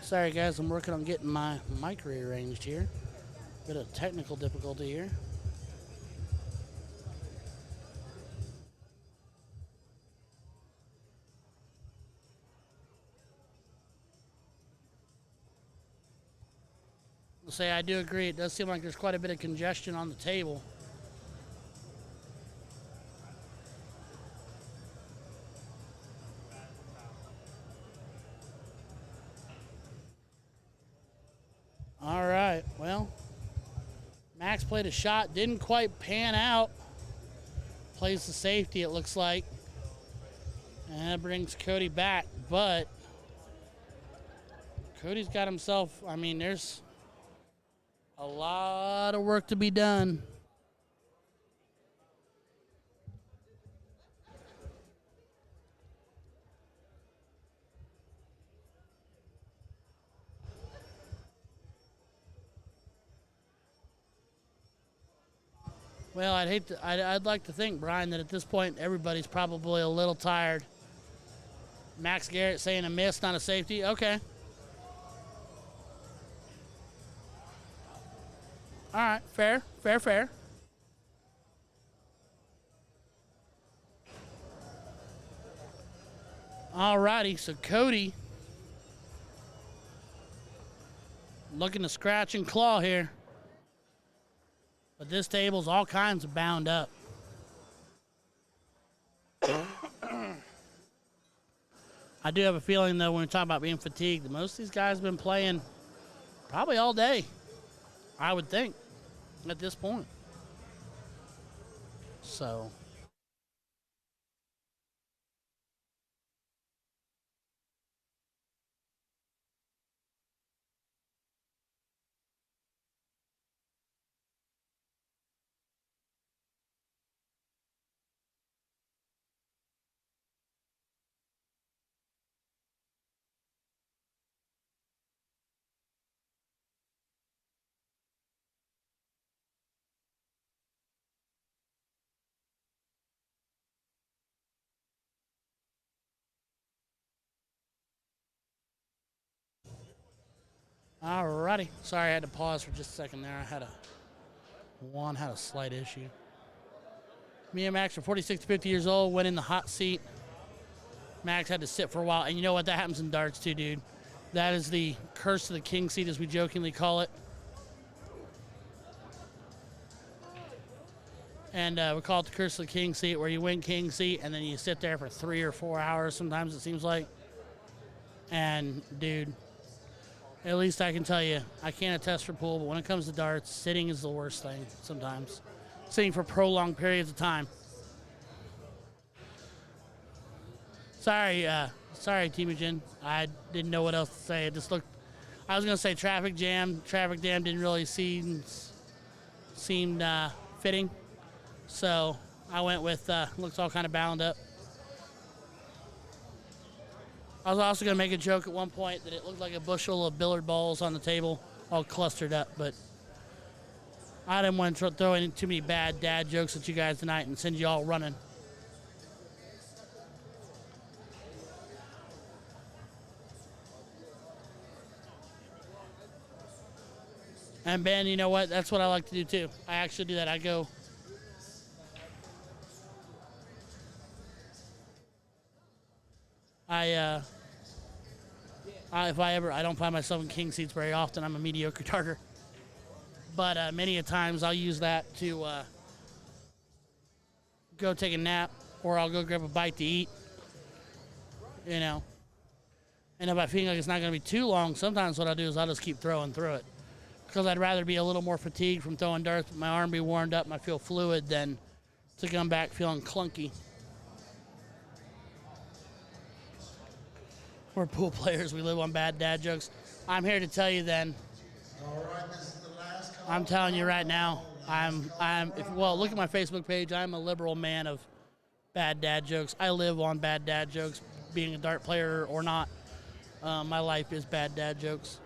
Sorry, guys, I'm working on getting my mic rearranged here. Bit of technical difficulty here. Say I do agree. It does seem like there's quite a bit of congestion on the table. All right, well, Max played a shot, didn't quite pan out. Plays the safety, it looks like. And that brings Cody back, but Cody's got himself, I mean, there's a lot of work to be done. Well, I'd like to think, Brian, that at this point everybody's probably a little tired. Max Garrett saying a miss, not a safety. Okay. All right, fair. All righty, so Cody looking to scratch and claw here. But this table's all kinds of bound up. I do have a feeling, though, when we talk about being fatigued, that most of these guys have been playing probably all day, I would think, at this point. So... Alrighty. Sorry, I had to pause for just a second there. I had a slight issue. Me and Max are 46 to 50 years old, went in the hot seat. Max had to sit for a while. And you know what? That happens in darts too, dude. That is the curse of the king seat, as we jokingly call it. And we call it the curse of the king seat, where you win king seat and then you sit there for 3 or 4 hours, sometimes it seems like. And, dude... At least I can tell you, I can't attest for pool, but when it comes to darts, sitting is the worst thing sometimes. Sitting for prolonged periods of time. Sorry, Timogen. I didn't know what else to say. It just looked, I was going to say traffic jam. Traffic jam didn't really seem fitting. So I went with, looks all kind of bound up. I was also going to make a joke at one point that it looked like a bushel of billiard balls on the table, all clustered up, but I didn't want to throw in too many bad dad jokes at you guys tonight and send you all running. And Ben, you know what? That's what I like to do too. I actually do that. I go... if I don't find myself in king seats very often, I'm a mediocre darter. But many a times I'll use that to go take a nap, or I'll go grab a bite to eat, you know. And if I feel like it's not going to be too long, sometimes what I'll do is I'll just keep throwing through it. Because I'd rather be a little more fatigued from throwing darts, but my arm be warmed up and I feel fluid, than to come back feeling clunky. We're pool players. We live on bad dad jokes. I'm here to tell you then. All right, this is the last call. I'm telling you right now. Look at my Facebook page. I'm a liberal man of bad dad jokes. I live on bad dad jokes, being a dart player or not. My life is bad dad jokes.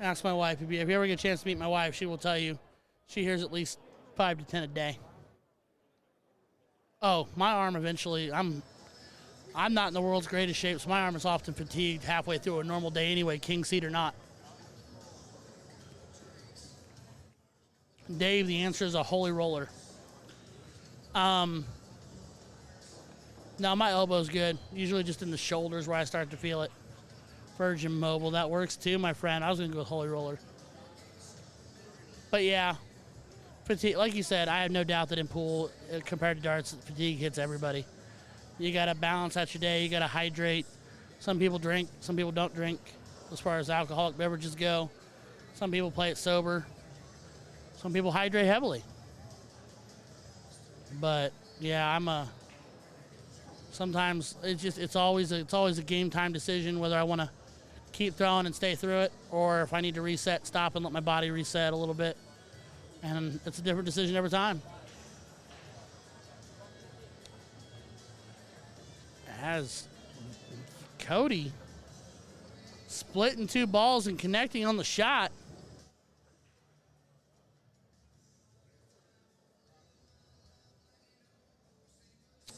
Ask my wife. If you ever get a chance to meet my wife, she will tell you she hears at least 5 to 10 a day. Oh, my arm eventually, I'm not in the world's greatest shape, so my arm is often fatigued halfway through a normal day anyway, king seat or not. Dave, the answer is a holy roller. Now, my elbow's good. Usually just in the shoulders where I start to feel it. Virgin Mobile, that works too, my friend. I was going to go with holy roller. But yeah, fatigue. Like you said, I have no doubt that in pool, compared to darts, fatigue hits everybody. You got to balance out your day. You got to hydrate. Some people drink. Some people don't drink. As far as alcoholic beverages go, some people play it sober. Some people hydrate heavily. But yeah, sometimes it's always a game time decision whether I want to keep throwing and stay through it, or if I need to reset, stop and let my body reset a little bit. And it's a different decision every time. As Cody splitting 2 balls and connecting on the shot.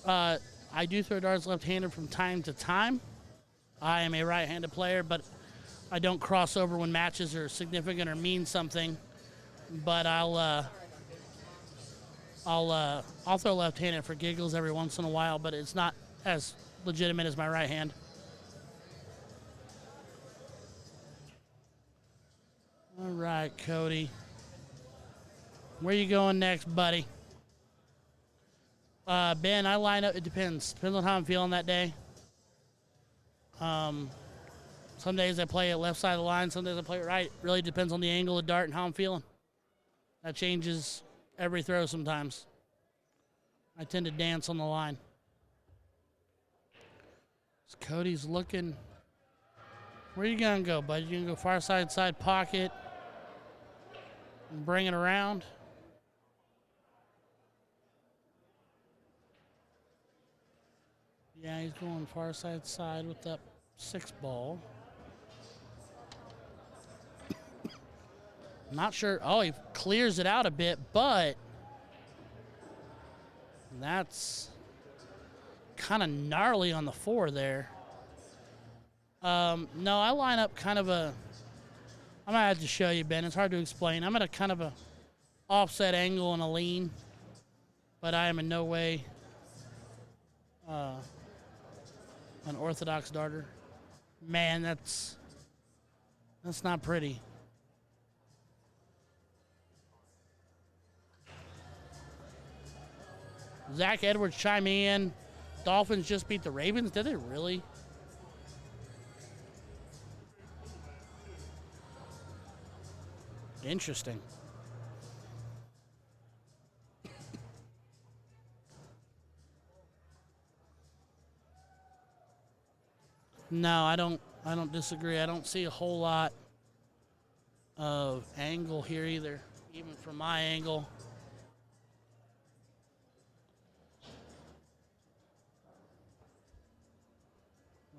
I do throw darts left-handed from time to time. I am a right-handed player, but I don't cross over when matches are significant or mean something. But I'll throw left-handed for giggles every once in a while, but it's not as legitimate as my right hand. All right, Cody. Where you going next, buddy? Ben, I line up. It depends. Depends on how I'm feeling that day. Some days I play it left side of the line. Some days I play it right. Really depends on the angle of the dart and how I'm feeling. That changes every throw sometimes. I tend to dance on the line. So Cody's looking. Where you going to go, bud? You going to go far side pocket and bring it around? Yeah, he's going far side with that 6 ball. Not sure. Oh, he clears it out a bit, but that's kind of gnarly on the 4 there. No, I line up kind of a, I'm going to have to show you, Ben. It's hard to explain. I'm at a kind of a offset angle and a lean, but I am in no way an orthodox darter. Man, that's not pretty. Zach Edwards chiming in. Dolphins just beat the Ravens. Did they really? Interesting. No, I don't disagree. I don't see a whole lot of angle here either, even from my angle.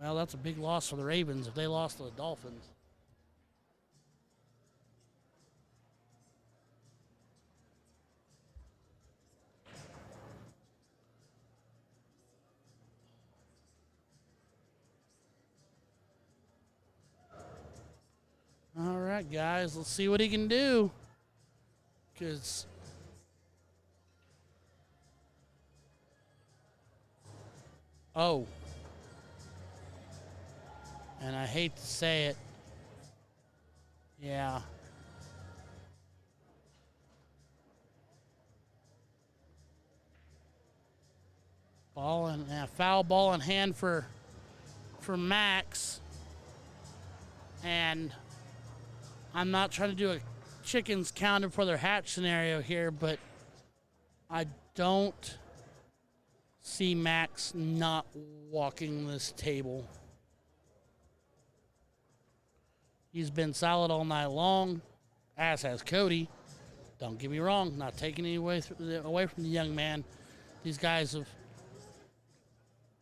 Well, that's a big loss for the Ravens if they lost to the Dolphins. All right, guys, let's see what he can do. Because and I hate to say it, yeah. Foul ball in hand for Max. And I'm not trying to do a chickens counted for their hatch scenario here, but I don't see Max not walking this table. He's been solid all night long, as has Cody. Don't get me wrong, not taking any away from the young man. These guys have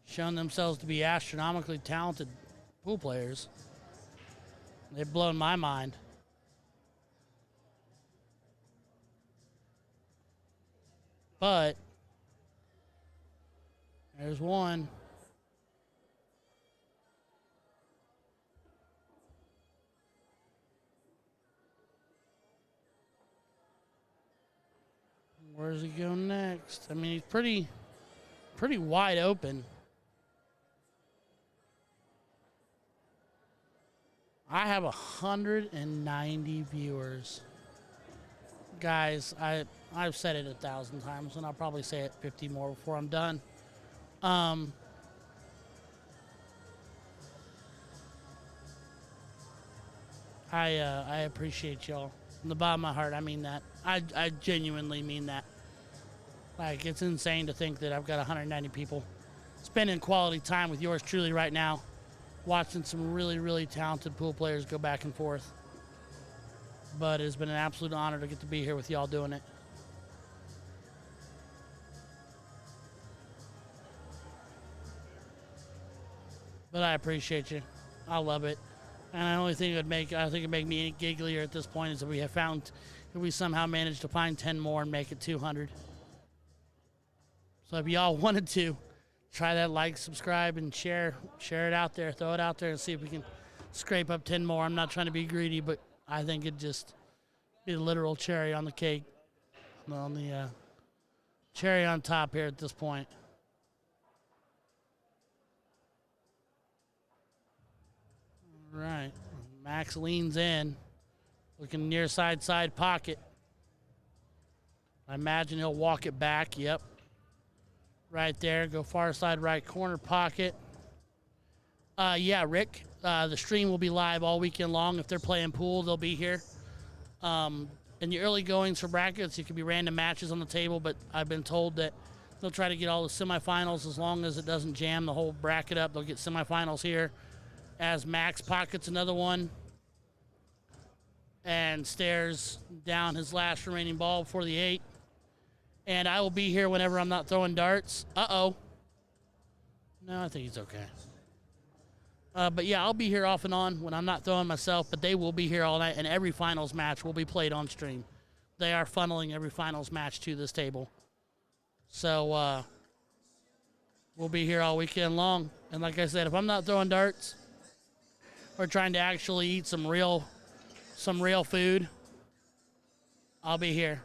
shown themselves to be astronomically talented pool players. They've blown my mind. But there's one. Where does he go next? I mean, he's pretty wide open. I have 190 viewers. guys, I've said it 1,000 times, and I'll probably say it 50 more before I'm done. I appreciate y'all from the bottom of my heart. I mean that. I genuinely mean that. Like, it's insane to think that I've got 190 people spending quality time with yours truly right now, watching some really, really talented pool players go back and forth. But it's been an absolute honor to get to be here with y'all doing it. But I appreciate you. I love it. And the only thing it'd make me gigglier at this point is if we somehow managed to find 10 more and make it 200. So if y'all wanted to, try that like, subscribe, and share it out there, throw it out there, and see if we can scrape up 10 more. I'm not trying to be greedy, but I think it'd just be a literal cherry on the cake, on the cherry on top here at this point. All right, Max leans in, looking near side pocket. I imagine he'll walk it back. Yep. Right there, go far side right corner pocket. Yeah, Rick, the stream will be live all weekend long. If they're playing pool, they'll be here. In the early goings for brackets, it could be random matches on the table, but I've been told that they'll try to get all the semifinals as long as it doesn't jam the whole bracket up. They'll get semifinals here as Max pockets another one and stares down his last remaining ball before the 8. And I will be here whenever I'm not throwing darts. Uh-oh. No, I think he's okay. But yeah, I'll be here off and on when I'm not throwing myself, but they will be here all night, and every finals match will be played on stream. They are funneling every finals match to this table. So we'll be here all weekend long. And like I said, if I'm not throwing darts or trying to actually eat some real food, I'll be here.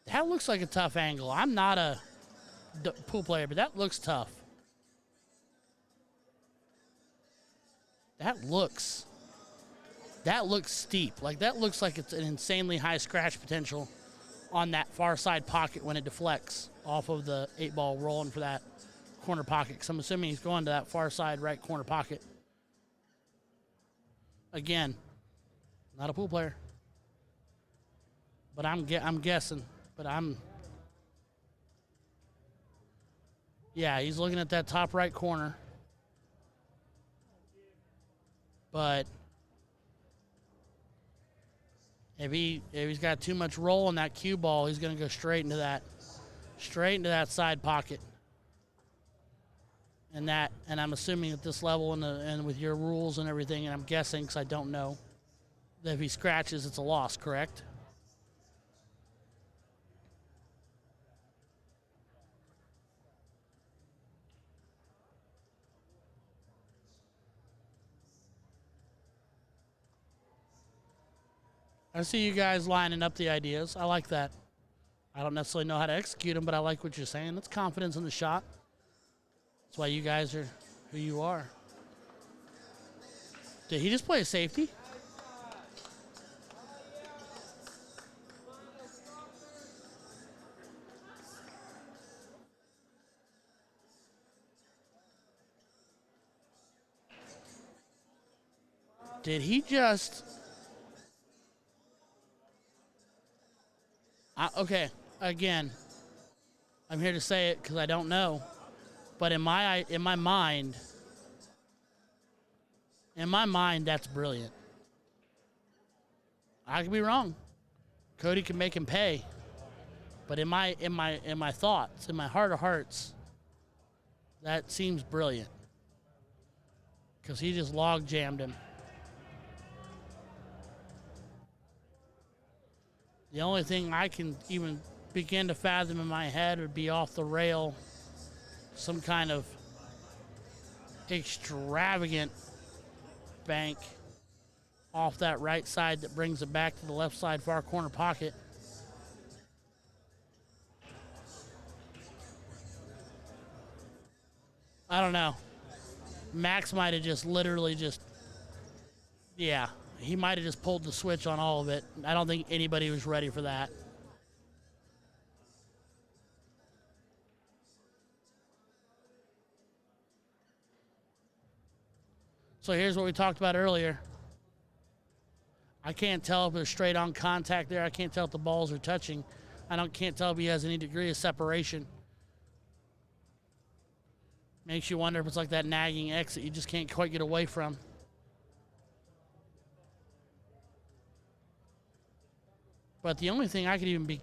That looks like a tough angle. I'm not a pool player, but that looks tough. That looks steep. Like, that looks like it's an insanely high scratch potential on that far side pocket when it deflects off of the 8-ball rolling for that corner pocket. Because I'm assuming he's going to that far side right corner pocket. Again, not a pool player. But I'm guessing. But yeah, he's looking at that top right corner. But if he's got too much roll on that cue ball, he's going to go straight into that side pocket. And I'm assuming at this level and with your rules and everything, and I'm guessing because I don't know, that if he scratches, it's a loss, correct? I see you guys lining up the ideas. I like that. I don't necessarily know how to execute them, but I like what you're saying. That's confidence in the shot. That's why you guys are who you are. Did he just play a safety? Did he just... okay, again, I'm here to say it because I don't know, but in my mind, that's brilliant. I could be wrong. Cody can make him pay, but in my thoughts, in my heart of hearts, that seems brilliant because he just log jammed him. The only thing I can even begin to fathom in my head would be off the rail, some kind of extravagant bank off that right side that brings it back to the left side far corner pocket. I don't know. Max might have just literally just, yeah, he might have just pulled the switch on all of it. I don't think anybody was ready for that. So here's what we talked about earlier. I can't tell if there's straight on contact there. I can't tell if the balls are touching. Can't tell if he has any degree of separation. Makes you wonder if it's like that nagging exit you just can't quite get away from. But the only thing I could even be...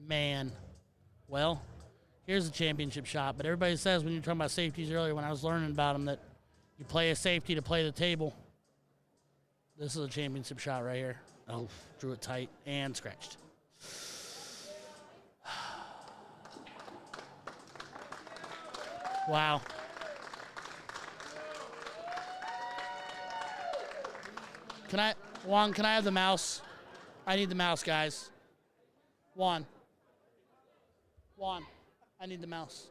Man. Well, here's a championship shot. But everybody says when you're talking about safeties earlier, when I was learning about them, that you play a safety to play the table. This is a championship shot right here. Oh, drew it tight and scratched. Wow. Juan, can I have the mouse? I need the mouse, guys. Juan, I need the mouse.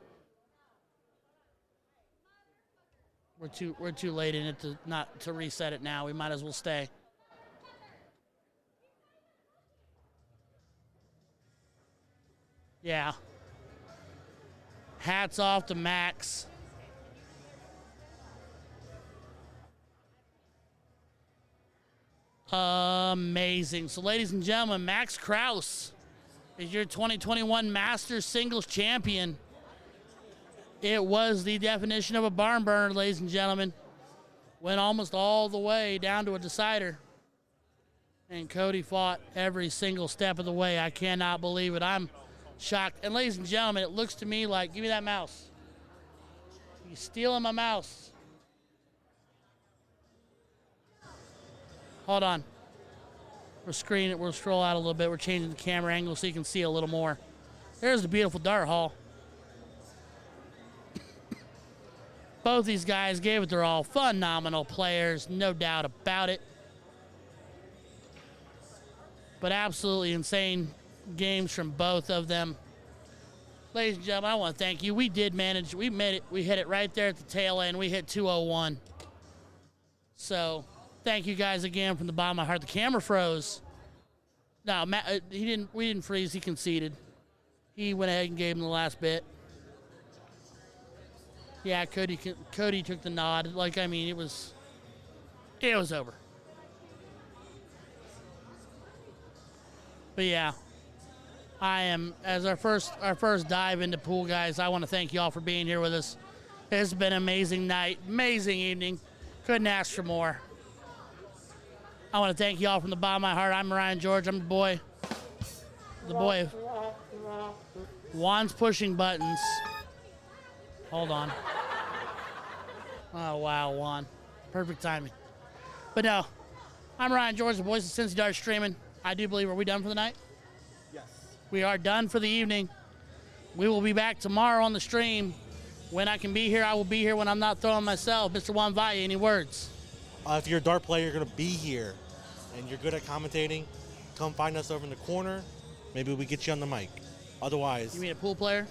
We're too late in it to reset it now. We might as well stay. Yeah. Hats off to Max. Amazing. So, ladies and gentlemen, Max Kraus is your 2021 Masters Singles Champion. It was the definition of a barn burner, ladies and gentlemen. Went almost all the way down to a decider. And Cody fought every single step of the way. I cannot believe it. I'm shocked. And ladies and gentlemen, it looks to me like, give me that mouse. You're stealing my mouse. Hold on. We'll screen it. We'll scroll out a little bit. We're changing the camera angle so you can see a little more. There's the beautiful dart hall. Both these guys gave it their all. Phenomenal players, no doubt about it. But absolutely insane games from both of them. Ladies and gentlemen, I want to thank you. We did manage. We made it. We hit it right there at the tail end. We hit 201. So thank you guys again from the bottom of my heart. The camera froze. No, Matt, he didn't. We didn't freeze. He conceded. He went ahead and gave him the last bit. Yeah, Cody took the nod. Like, I mean, it was over. But yeah, I am, as our first dive into pool, guys, I want to thank you all for being here with us. It's been an amazing night, amazing evening. Couldn't ask for more. I want to thank you all from the bottom of my heart. I'm Ryan George. I'm the boy. Juan's pushing buttons. Hold on. Oh, wow, Juan. Perfect timing. But no, I'm Ryan George, the voice of Cincy Dart Streaming. I do believe, are we done for the night? Yes. We are done for the evening. We will be back tomorrow on the stream. When I can be here, I will be here when I'm not throwing myself. Mr. Juan Valle, any words? If you're a dart player, you're going to be here, and you're good at commentating, come find us over in the corner. Maybe we get you on the mic. Otherwise... You mean a pool player?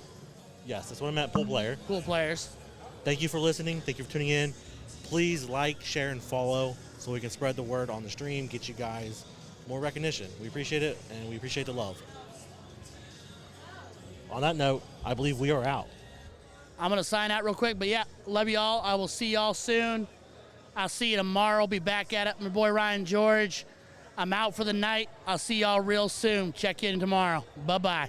Yes, that's what I meant, pool player. Pool players. Thank you for listening. Thank you for tuning in. Please like, share, and follow so we can spread the word on the stream, get you guys more recognition. We appreciate it, and we appreciate the love. On that note, I believe we are out. I'm going to sign out real quick, but yeah, love you all. I will see y'all soon. I'll see you tomorrow. Be back at it. My boy Ryan George. I'm out for the night. I'll see y'all real soon. Check in tomorrow. Bye-bye.